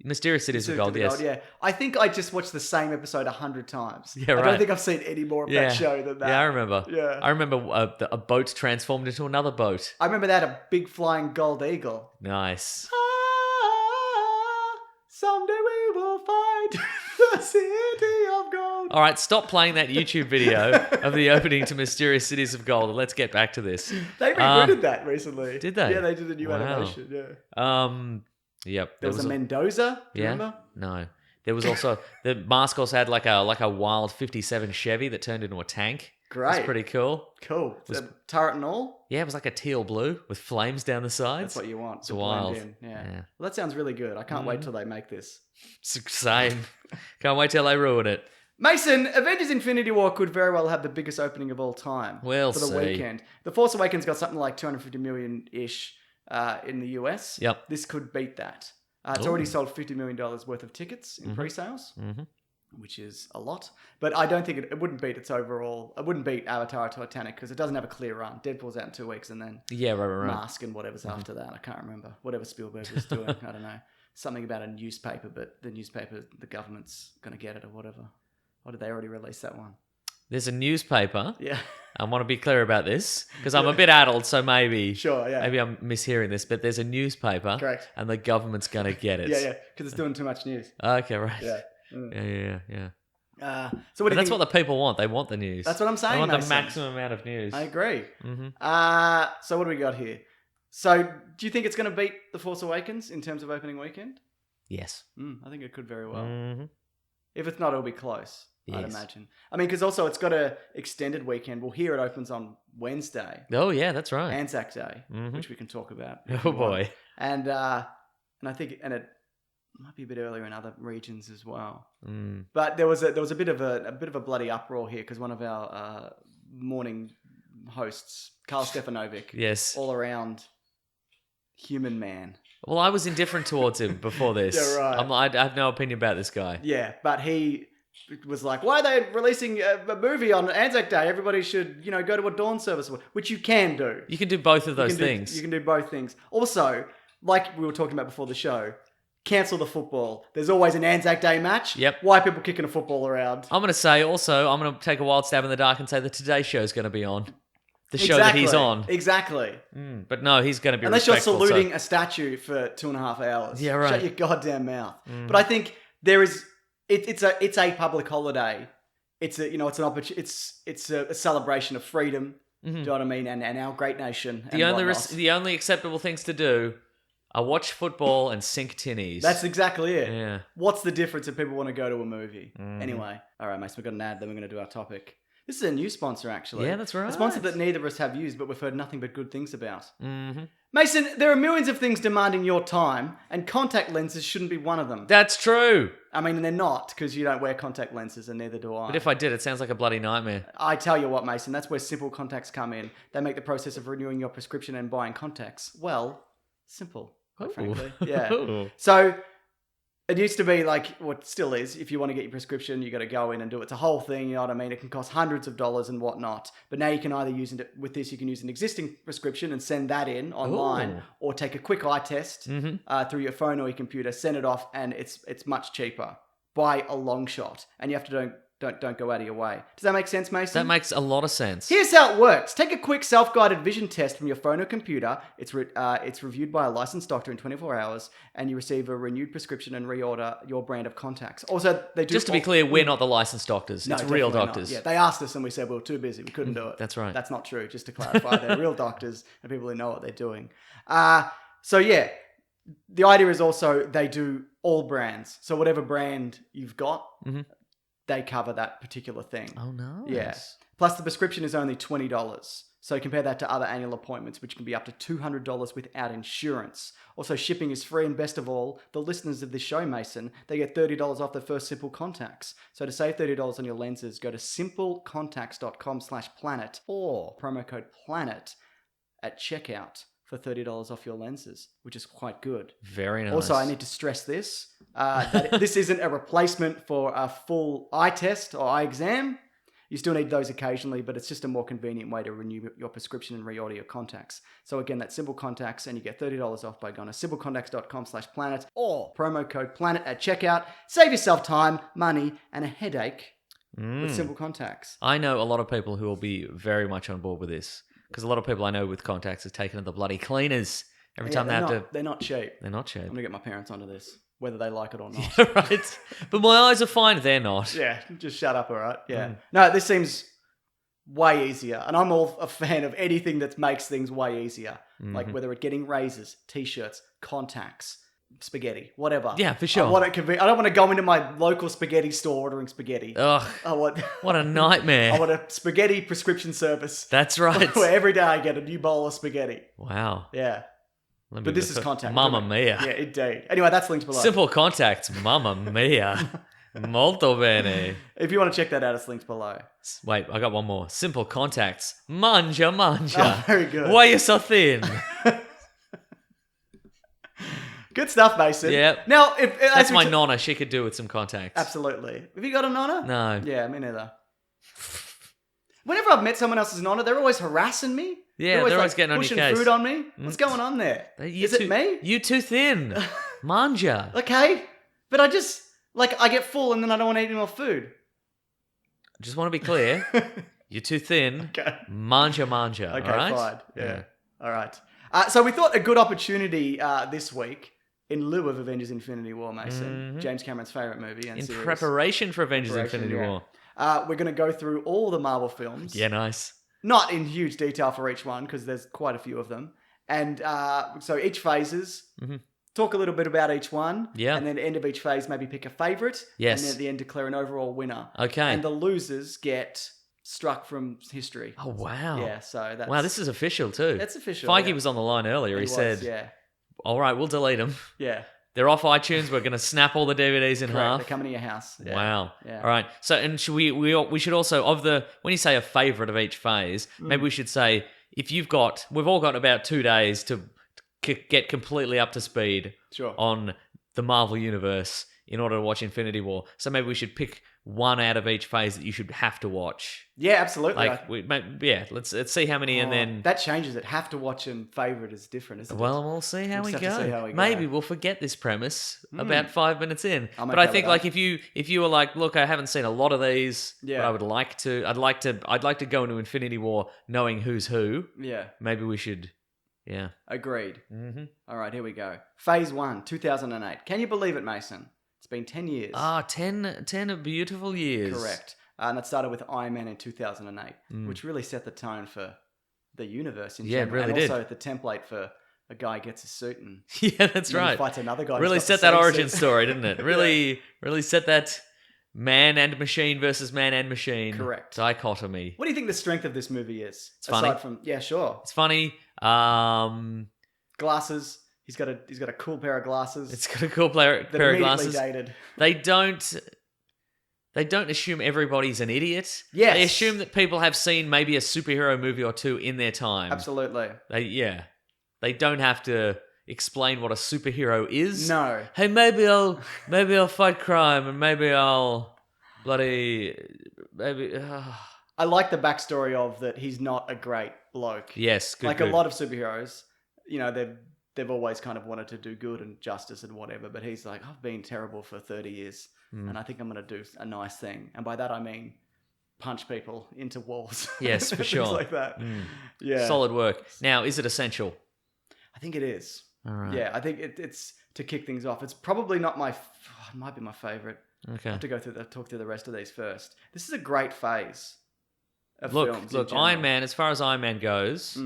[SPEAKER 2] Mysterious Cities of
[SPEAKER 1] City
[SPEAKER 2] Gold, yes.
[SPEAKER 1] yeah. I think I just watched the same episode 100 times.
[SPEAKER 2] Yeah,
[SPEAKER 1] I don't
[SPEAKER 2] right.
[SPEAKER 1] think I've seen any more of
[SPEAKER 2] Yeah.
[SPEAKER 1] that show than that.
[SPEAKER 2] Yeah, I remember.
[SPEAKER 1] Yeah.
[SPEAKER 2] I remember a boat transformed into another boat.
[SPEAKER 1] I remember that, a big flying gold eagle.
[SPEAKER 2] Nice.
[SPEAKER 1] Ah, someday we will find the city of gold.
[SPEAKER 2] All right, stop playing that YouTube video of the opening to Mysterious Cities of Gold. Let's get back to this.
[SPEAKER 1] They rebooted that recently.
[SPEAKER 2] Did they?
[SPEAKER 1] Yeah, they did a new
[SPEAKER 2] Wow.
[SPEAKER 1] animation. Yeah.
[SPEAKER 2] Yep.
[SPEAKER 1] There was a Mendoza. Do you
[SPEAKER 2] Yeah.
[SPEAKER 1] remember?
[SPEAKER 2] No. There was also the mask also had like a wild 57 Chevy that turned into a tank.
[SPEAKER 1] Great.
[SPEAKER 2] It's pretty cool.
[SPEAKER 1] Cool. Turret and all.
[SPEAKER 2] Yeah, it was like a teal blue with flames down the sides.
[SPEAKER 1] That's what you want.
[SPEAKER 2] It's
[SPEAKER 1] to blend
[SPEAKER 2] wild.
[SPEAKER 1] in. Yeah.
[SPEAKER 2] Yeah.
[SPEAKER 1] Well, that sounds really good. I can't wait till they make this.
[SPEAKER 2] Same. Can't wait till they ruin it.
[SPEAKER 1] Mason, Avengers Infinity War could very well have the biggest opening of all time.
[SPEAKER 2] We'll
[SPEAKER 1] for the
[SPEAKER 2] see.
[SPEAKER 1] weekend. The Force Awakens got something like 250 million-ish in the US.
[SPEAKER 2] Yep.
[SPEAKER 1] This could beat that. It's
[SPEAKER 2] Ooh.
[SPEAKER 1] already sold $50 million worth of tickets in pre-sales,
[SPEAKER 2] Mhm.
[SPEAKER 1] which is a lot. But I don't think it wouldn't beat its overall... It wouldn't beat Avatar or Titanic because it doesn't have a clear run. Deadpool's out in 2 weeks and then
[SPEAKER 2] Yeah, right.
[SPEAKER 1] Mask and whatever's after that. I can't remember. Whatever Spielberg was doing. I don't know. Something about a newspaper, but the newspaper, the government's going to get it or whatever. Or did they already release that one?
[SPEAKER 2] There's a newspaper.
[SPEAKER 1] Yeah.
[SPEAKER 2] I want to be clear about this because I'm a bit addled, so maybe
[SPEAKER 1] Sure, yeah.
[SPEAKER 2] maybe I'm mishearing this, but there's a newspaper,
[SPEAKER 1] Correct.
[SPEAKER 2] and the government's gonna get it.
[SPEAKER 1] Yeah, because it's doing too much news.
[SPEAKER 2] Okay, right.
[SPEAKER 1] Yeah.
[SPEAKER 2] Yeah.
[SPEAKER 1] So what
[SPEAKER 2] But
[SPEAKER 1] do you
[SPEAKER 2] that's
[SPEAKER 1] think?
[SPEAKER 2] what the people want. They want the news.
[SPEAKER 1] That's what I'm saying,
[SPEAKER 2] They want the
[SPEAKER 1] Mason.
[SPEAKER 2] maximum amount of news.
[SPEAKER 1] I agree.
[SPEAKER 2] Mm-hmm.
[SPEAKER 1] So what do we got here? So do you think it's going to beat The Force Awakens in terms of opening weekend?
[SPEAKER 2] Yes.
[SPEAKER 1] I think it could very well.
[SPEAKER 2] Mm-hmm.
[SPEAKER 1] If it's not, it'll be close, I'd
[SPEAKER 2] Yes.
[SPEAKER 1] imagine. I mean, because also it's got a extended weekend. Well, here it opens on Wednesday,
[SPEAKER 2] Oh yeah, that's right.
[SPEAKER 1] Anzac Day,
[SPEAKER 2] Mhm.
[SPEAKER 1] which we can talk about. if
[SPEAKER 2] Oh
[SPEAKER 1] you want.
[SPEAKER 2] boy.
[SPEAKER 1] And I think it might be a bit earlier in other regions as well.
[SPEAKER 2] Mm.
[SPEAKER 1] But there was a bit of a bloody uproar here because one of our morning hosts, Carl Stefanovic,
[SPEAKER 2] Yes.
[SPEAKER 1] all around human man.
[SPEAKER 2] Well, I was indifferent towards him before this.
[SPEAKER 1] Yeah, right.
[SPEAKER 2] I have no opinion about this guy.
[SPEAKER 1] Yeah, but he was like, "Why are they releasing a movie on Anzac Day? Everybody should, go to a dawn service," which you can do.
[SPEAKER 2] You can do both of those
[SPEAKER 1] You can do-
[SPEAKER 2] things.
[SPEAKER 1] you can do both things. Also, like we were talking about before the show, cancel the football. There's always an Anzac Day match.
[SPEAKER 2] Yep.
[SPEAKER 1] Why are people kicking a football around?
[SPEAKER 2] I'm going to say also, I'm going to take a wild stab in the dark and say the Today Show is going to be on. The show that he's on.
[SPEAKER 1] Exactly.
[SPEAKER 2] But no, he's going to be
[SPEAKER 1] Unless you're
[SPEAKER 2] respectful,
[SPEAKER 1] saluting a statue for 2.5 hours.
[SPEAKER 2] Yeah, right.
[SPEAKER 1] Shut your goddamn mouth. But I think there is. It's a public holiday. It's a it's an opportunity. It's a celebration of freedom. Do you know what I mean? And our great nation.
[SPEAKER 2] The
[SPEAKER 1] and
[SPEAKER 2] only
[SPEAKER 1] whatnot.
[SPEAKER 2] the only acceptable things to do are watch football and sink tinnies.
[SPEAKER 1] That's exactly it.
[SPEAKER 2] Yeah.
[SPEAKER 1] What's the difference if people want to go to a movie? Anyway, all right, mates, we've got an ad, then we're going to do our topic. This is a new sponsor, actually.
[SPEAKER 2] Yeah, that's right.
[SPEAKER 1] A sponsor that neither of us have used, but we've heard nothing but good things about.
[SPEAKER 2] Mm-hmm.
[SPEAKER 1] Mason, there are millions of things demanding your time, and contact lenses shouldn't be one of them.
[SPEAKER 2] That's true.
[SPEAKER 1] I mean, they're not, because you don't wear contact lenses, and neither do I.
[SPEAKER 2] But if I did, it sounds like a bloody nightmare.
[SPEAKER 1] I tell you what, Mason, that's where Simple Contacts come in. They make the process of renewing your prescription and buying contacts, well, simple, quite frankly. Yeah. So it used to be like, what it still is, if you want to get your prescription, you got to go in and do it. It's a whole thing, you know what I mean? It can cost hundreds of dollars and whatnot. But now you can either use it with this, you can use an existing prescription and send that in online, or take a quick eye test through your phone or your computer, send it off, and it's much cheaper by a long shot. And you have to don't go out of your way. Does that make sense, Mason?
[SPEAKER 2] That makes a lot of sense.
[SPEAKER 1] Here's how it works. Take a quick self-guided vision test from your phone or computer. It's reviewed by a licensed doctor in 24 hours, and you receive a renewed prescription and reorder your brand of contacts. Also, they do...
[SPEAKER 2] Just to be clear, we're not the licensed doctors.
[SPEAKER 1] No,
[SPEAKER 2] it's real
[SPEAKER 1] definitely
[SPEAKER 2] doctors.
[SPEAKER 1] not. Yeah, they asked us and we said we were too busy. We couldn't do it.
[SPEAKER 2] That's right.
[SPEAKER 1] That's not true. Just to clarify, they're real doctors and people who know what they're doing. So yeah, the idea is also they do all brands. So whatever brand you've got, they cover that particular thing.
[SPEAKER 2] Oh, no.
[SPEAKER 1] Yeah. Plus, the prescription is only $20. So compare that to other annual appointments, which can be up to $200 without insurance. Also, shipping is free, and best of all, the listeners of this show, Mason, they get $30 off their first Simple Contacts. So to save $30 on your lenses, go to simplecontacts.com/planet or promo code PLANET at checkout for $30 off your lenses, which is quite good.
[SPEAKER 2] Very nice.
[SPEAKER 1] Also, I need to stress this, that this isn't a replacement for a full eye test or eye exam. You still need those occasionally, but it's just a more convenient way to renew your prescription and reorder your contacts. So again, that's Simple Contacts, and you get $30 off by going to simplecontacts.com/planet or promo code PLANET at checkout. Save yourself time, money, and a headache with Simple Contacts.
[SPEAKER 2] I know a lot of people who will be very much on board with this, because a lot of people I know with contacts have taken to the bloody cleaners every time they have to...
[SPEAKER 1] They're not cheap.
[SPEAKER 2] They're not cheap.
[SPEAKER 1] I'm going to get my parents onto this, whether they like it or not.
[SPEAKER 2] Right. But my eyes are fine. They're not.
[SPEAKER 1] Yeah, just shut up, all right? Yeah. No, this seems way easier. And I'm all a fan of anything that makes things way easier. Like whether it's getting razors, t-shirts, contacts, spaghetti, whatever.
[SPEAKER 2] Yeah, for sure.
[SPEAKER 1] I don't want to go into my local spaghetti store ordering spaghetti.
[SPEAKER 2] Ugh, what a nightmare.
[SPEAKER 1] I want a spaghetti prescription service.
[SPEAKER 2] That's right.
[SPEAKER 1] Where every day I get a new bowl of spaghetti.
[SPEAKER 2] Wow.
[SPEAKER 1] Yeah.
[SPEAKER 2] Let me
[SPEAKER 1] But this
[SPEAKER 2] look
[SPEAKER 1] is
[SPEAKER 2] at-
[SPEAKER 1] contact.
[SPEAKER 2] Mamma mia.
[SPEAKER 1] Yeah, indeed. Anyway, that's linked below.
[SPEAKER 2] Simple Contacts. Mamma mia. Molto bene.
[SPEAKER 1] If you want to check that out, it's linked below.
[SPEAKER 2] Wait, I got one more. Simple Contacts. Manja.
[SPEAKER 1] Oh, very good.
[SPEAKER 2] Why are you so thin?
[SPEAKER 1] Good stuff, Mason.
[SPEAKER 2] Yeah.
[SPEAKER 1] Now,
[SPEAKER 2] That's my nonna. She could do with some contacts.
[SPEAKER 1] Absolutely. Have you got a nonna?
[SPEAKER 2] No.
[SPEAKER 1] Yeah, me neither. Whenever I've met someone else's nonna, they're always harassing me.
[SPEAKER 2] Yeah, they're always getting on your
[SPEAKER 1] pushing
[SPEAKER 2] case.
[SPEAKER 1] food on me. What's going on there? Is it me?
[SPEAKER 2] You too thin. Manja.
[SPEAKER 1] Okay, but I just I get full and then I don't want to eat any more food.
[SPEAKER 2] I just want to be clear. You're too thin.
[SPEAKER 1] Okay.
[SPEAKER 2] Manja.
[SPEAKER 1] Okay,
[SPEAKER 2] all right?
[SPEAKER 1] fine. Yeah. All right. So we thought a good opportunity this week, in lieu of Avengers Infinity War, Mason, James Cameron's favourite movie and
[SPEAKER 2] In
[SPEAKER 1] series.
[SPEAKER 2] preparation for Avengers Infinity
[SPEAKER 1] yeah.
[SPEAKER 2] War.
[SPEAKER 1] We're going to go through all the Marvel films.
[SPEAKER 2] Yeah, nice.
[SPEAKER 1] Not in huge detail for each one, because there's quite a few of them. And so each phases, talk a little bit about each one.
[SPEAKER 2] Yeah.
[SPEAKER 1] And then at the end of each phase, maybe pick a favourite.
[SPEAKER 2] Yes.
[SPEAKER 1] And then at the end, declare an overall winner.
[SPEAKER 2] Okay.
[SPEAKER 1] And the losers get struck from history.
[SPEAKER 2] Oh, wow.
[SPEAKER 1] Yeah, so that's...
[SPEAKER 2] Wow, this is official too.
[SPEAKER 1] That's official.
[SPEAKER 2] Feige
[SPEAKER 1] yeah.
[SPEAKER 2] was on the line earlier. He
[SPEAKER 1] was,
[SPEAKER 2] said,
[SPEAKER 1] yeah.
[SPEAKER 2] all right, we'll delete them.
[SPEAKER 1] Yeah.
[SPEAKER 2] They're off iTunes. We're going to snap all the DVDs in
[SPEAKER 1] Correct.
[SPEAKER 2] half.
[SPEAKER 1] They're coming to your house. Yeah.
[SPEAKER 2] Wow.
[SPEAKER 1] Yeah.
[SPEAKER 2] All right. So, and should we should also, when you say a favourite of each phase, maybe we should say, we've all got about 2 days to get completely up to speed
[SPEAKER 1] Sure.
[SPEAKER 2] on the Marvel Universe in order to watch Infinity War. So maybe we should pick one out of each phase that you should have to watch.
[SPEAKER 1] Yeah, absolutely.
[SPEAKER 2] Let's see how many, and then
[SPEAKER 1] that changes it. Have to watch and favourite is different, isn't it?
[SPEAKER 2] well, we'll see how
[SPEAKER 1] We'll
[SPEAKER 2] we
[SPEAKER 1] just have to see how we go.
[SPEAKER 2] Maybe we'll forget this premise about 5 minutes in.
[SPEAKER 1] I'm
[SPEAKER 2] But I
[SPEAKER 1] okay
[SPEAKER 2] think
[SPEAKER 1] with
[SPEAKER 2] like if you were like, look, I haven't seen a lot of these,
[SPEAKER 1] Yeah.
[SPEAKER 2] but I'd like to go into Infinity War knowing who's who.
[SPEAKER 1] Yeah.
[SPEAKER 2] Maybe we should, yeah.
[SPEAKER 1] Agreed. All right, here we go. Phase 1, 2008. Can you believe it, Mason? It's been 10 years.
[SPEAKER 2] 10 beautiful years.
[SPEAKER 1] Correct. And that started with Iron Man in 2008, which really set the tone for the universe in
[SPEAKER 2] Yeah, it
[SPEAKER 1] general.
[SPEAKER 2] really
[SPEAKER 1] and
[SPEAKER 2] did.
[SPEAKER 1] also the template for a guy gets a suit and
[SPEAKER 2] Yeah, that's
[SPEAKER 1] then he
[SPEAKER 2] right.
[SPEAKER 1] fights another guy. who's
[SPEAKER 2] Really
[SPEAKER 1] got the
[SPEAKER 2] set that
[SPEAKER 1] same
[SPEAKER 2] origin
[SPEAKER 1] suit.
[SPEAKER 2] story, didn't it? Really, really set that man and machine versus man and machine
[SPEAKER 1] Correct.
[SPEAKER 2] dichotomy.
[SPEAKER 1] What do you think the strength of this movie is?
[SPEAKER 2] It's funny.
[SPEAKER 1] Aside from sure,
[SPEAKER 2] It's funny.
[SPEAKER 1] glasses. He's got a cool pair of glasses.
[SPEAKER 2] It's got a cool pair
[SPEAKER 1] that
[SPEAKER 2] of
[SPEAKER 1] immediately
[SPEAKER 2] glasses.
[SPEAKER 1] dated.
[SPEAKER 2] They don't assume everybody's an idiot.
[SPEAKER 1] Yes.
[SPEAKER 2] They assume that people have seen maybe a superhero movie or two in their time.
[SPEAKER 1] Absolutely.
[SPEAKER 2] They don't have to explain what a superhero is.
[SPEAKER 1] No.
[SPEAKER 2] Hey, maybe I'll fight crime and maybe I'll maybe.
[SPEAKER 1] I like the backstory of that. He's not a great bloke.
[SPEAKER 2] Yes, good.
[SPEAKER 1] A lot of superheroes, they've always kind of wanted to do good and justice and whatever. But he's like, I've been terrible for 30 years, and I think I'm going to do a nice thing. And by that I mean punch people into walls.
[SPEAKER 2] Yes, for sure.
[SPEAKER 1] Things like that. Yeah.
[SPEAKER 2] Solid work. Now, is it essential?
[SPEAKER 1] I think it is.
[SPEAKER 2] All right.
[SPEAKER 1] Yeah, I think it's to kick things off. It's probably not it might be my favorite.
[SPEAKER 2] Okay.
[SPEAKER 1] I have to talk through the rest of these first. This is a great phase of
[SPEAKER 2] Look,
[SPEAKER 1] films. in general.
[SPEAKER 2] Iron Man. As far as Iron Man goes,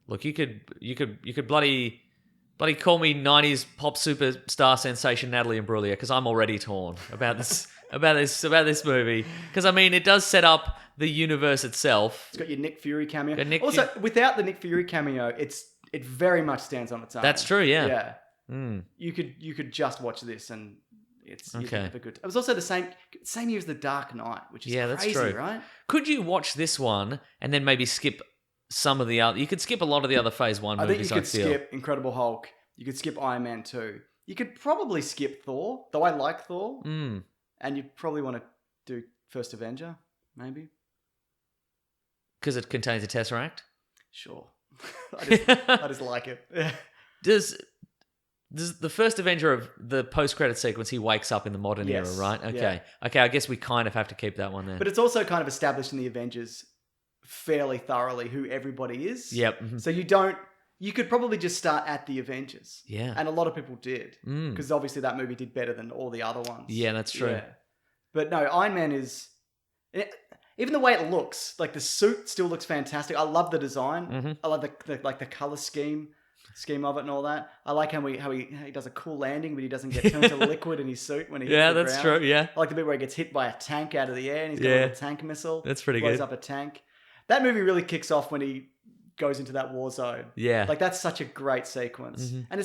[SPEAKER 2] look, you could bloody call me '90s pop superstar sensation Natalie Imbruglia because I'm already torn about this about this movie because I mean it does set up the universe itself.
[SPEAKER 1] It's got your Nick Fury cameo.
[SPEAKER 2] Got Nick
[SPEAKER 1] Also, without the Nick Fury cameo, it very much stands on its own.
[SPEAKER 2] That's true. Yeah.
[SPEAKER 1] Yeah.
[SPEAKER 2] Mm.
[SPEAKER 1] You could just watch this and it's
[SPEAKER 2] Okay.
[SPEAKER 1] a good. It was also the same year as The Dark Knight, which is
[SPEAKER 2] That's
[SPEAKER 1] crazy,
[SPEAKER 2] true.
[SPEAKER 1] right?
[SPEAKER 2] Could you watch this one and then maybe skip some of the other? You could skip a lot of the other Phase 1
[SPEAKER 1] I think
[SPEAKER 2] movies.
[SPEAKER 1] you could
[SPEAKER 2] feel.
[SPEAKER 1] skip Incredible Hulk. You could skip Iron Man 2. You could probably skip Thor, though I like Thor.
[SPEAKER 2] Mm.
[SPEAKER 1] And you'd probably want to do First Avenger, maybe.
[SPEAKER 2] Because it contains a Tesseract.
[SPEAKER 1] Sure. I just like it. Yeah.
[SPEAKER 2] Does the first Avenger of the post-credit sequence, he wakes up in the modern
[SPEAKER 1] Yes,
[SPEAKER 2] era, right? Okay.
[SPEAKER 1] yeah.
[SPEAKER 2] Okay, I guess we kind of have to keep that one there.
[SPEAKER 1] But it's also kind of established in the Avengers fairly thoroughly who everybody is.
[SPEAKER 2] Yep. Mhm.
[SPEAKER 1] So you could probably just start at the Avengers.
[SPEAKER 2] Yeah.
[SPEAKER 1] And a lot of people did.
[SPEAKER 2] Mm.
[SPEAKER 1] Because obviously that movie did better than all the other ones.
[SPEAKER 2] Yeah, that's true.
[SPEAKER 1] Yeah. But no, Iron Man is... Even the way it looks, like the suit still looks fantastic. I love the design.
[SPEAKER 2] Mhm.
[SPEAKER 1] I love the color scheme of it and all that. I like how he does a cool landing, but he doesn't get turned to liquid in his suit when he hits
[SPEAKER 2] Yeah,
[SPEAKER 1] the
[SPEAKER 2] that's
[SPEAKER 1] ground.
[SPEAKER 2] true. Yeah.
[SPEAKER 1] I like the bit where he gets hit by a tank out of the air and he's got
[SPEAKER 2] Yeah.
[SPEAKER 1] a little tank missile.
[SPEAKER 2] That's pretty
[SPEAKER 1] blows
[SPEAKER 2] good.
[SPEAKER 1] up a tank. That movie really kicks off when he goes into that war zone.
[SPEAKER 2] Yeah.
[SPEAKER 1] Like that's such a great sequence.
[SPEAKER 2] Mhm.
[SPEAKER 1] And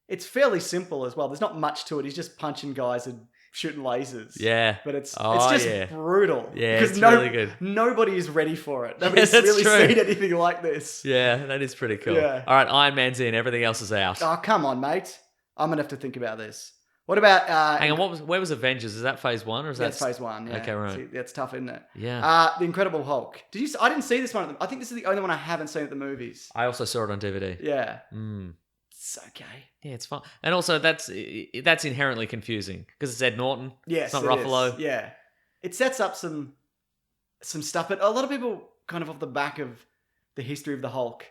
[SPEAKER 1] it's fairly simple as well. There's not much to it. He's just punching guys and shooting lasers.
[SPEAKER 2] Yeah.
[SPEAKER 1] But it's
[SPEAKER 2] Oh,
[SPEAKER 1] just
[SPEAKER 2] yeah.
[SPEAKER 1] brutal.
[SPEAKER 2] Yeah,
[SPEAKER 1] Because
[SPEAKER 2] it's really good.
[SPEAKER 1] Nobody is ready for it. Nobody's
[SPEAKER 2] that's
[SPEAKER 1] really
[SPEAKER 2] true.
[SPEAKER 1] seen anything like this.
[SPEAKER 2] Yeah, that is pretty cool.
[SPEAKER 1] Yeah.
[SPEAKER 2] All right, Iron Man's in. Everything else is out.
[SPEAKER 1] Oh, come on, mate. I'm going to have to think about this. What about...
[SPEAKER 2] Hang on, where was Avengers? Is that Phase 1 or is
[SPEAKER 1] That's
[SPEAKER 2] that...
[SPEAKER 1] phase 1, yeah.
[SPEAKER 2] Okay, right.
[SPEAKER 1] See, that's tough, isn't it?
[SPEAKER 2] Yeah.
[SPEAKER 1] The Incredible Hulk. I didn't see this one. I think this is the only one I haven't seen at the movies.
[SPEAKER 2] I also saw it on DVD.
[SPEAKER 1] Yeah.
[SPEAKER 2] Mm.
[SPEAKER 1] It's okay.
[SPEAKER 2] Yeah, it's fun. And also, that's inherently confusing because it's Ed Norton.
[SPEAKER 1] Yes,
[SPEAKER 2] it's not
[SPEAKER 1] it
[SPEAKER 2] Ruffalo.
[SPEAKER 1] is. Yeah. It sets up some stuff, but a lot of people kind of off the back of the history of the Hulk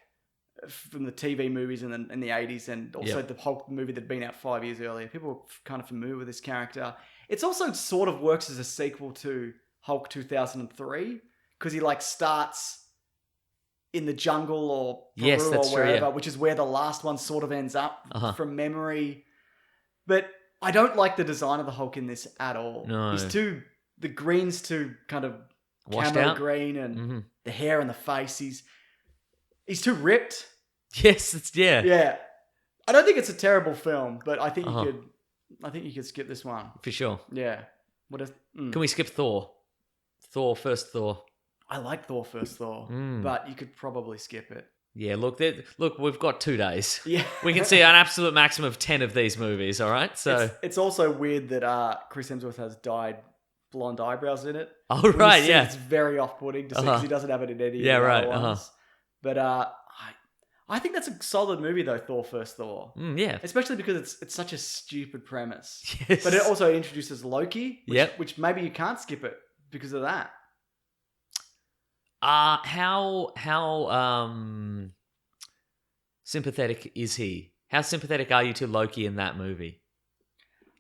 [SPEAKER 1] from the TV movies in the 80s and also
[SPEAKER 2] Yep.
[SPEAKER 1] the Hulk movie that'd been out 5 years earlier. People were kind of familiar with this character. It's also sort of works as a sequel to Hulk 2003 because he like starts in the jungle or Peru
[SPEAKER 2] Yes, that's
[SPEAKER 1] or
[SPEAKER 2] true,
[SPEAKER 1] wherever,
[SPEAKER 2] yeah.
[SPEAKER 1] which is where the last one sort of ends up
[SPEAKER 2] Uh-huh.
[SPEAKER 1] from memory. But I don't like the design of the Hulk in this at all.
[SPEAKER 2] No.
[SPEAKER 1] The green's too kind of
[SPEAKER 2] Washed
[SPEAKER 1] camo
[SPEAKER 2] out?
[SPEAKER 1] green and
[SPEAKER 2] Mhm.
[SPEAKER 1] the hair and the face. He's too ripped.
[SPEAKER 2] Yes, it's... Yeah.
[SPEAKER 1] Yeah. I don't think it's a terrible film, but I think
[SPEAKER 2] Uh-huh.
[SPEAKER 1] you could skip this one.
[SPEAKER 2] For sure.
[SPEAKER 1] Yeah.
[SPEAKER 2] Can we skip Thor? First Thor.
[SPEAKER 1] I like Thor First Thor,
[SPEAKER 2] Mm.
[SPEAKER 1] but you could probably skip it.
[SPEAKER 2] Yeah, look, we've got 2 days.
[SPEAKER 1] Yeah.
[SPEAKER 2] We can see an absolute maximum of 10 of these movies, all right? So,
[SPEAKER 1] It's also weird that Chris Hemsworth has dyed blonde eyebrows in it.
[SPEAKER 2] oh,
[SPEAKER 1] When you
[SPEAKER 2] right,
[SPEAKER 1] see
[SPEAKER 2] yeah.
[SPEAKER 1] it, it's very off-putting to see
[SPEAKER 2] Uh-huh.
[SPEAKER 1] because he doesn't have it in any
[SPEAKER 2] Yeah,
[SPEAKER 1] of the
[SPEAKER 2] right,
[SPEAKER 1] other
[SPEAKER 2] uh-huh.
[SPEAKER 1] ones. But I think that's a solid movie though, Thor First Thor.
[SPEAKER 2] Yeah.
[SPEAKER 1] Especially because it's such a stupid premise.
[SPEAKER 2] Yes.
[SPEAKER 1] But it also introduces Loki,
[SPEAKER 2] Yep.
[SPEAKER 1] which maybe you can't skip it because of that.
[SPEAKER 2] How sympathetic is he? How sympathetic are you to Loki in that movie?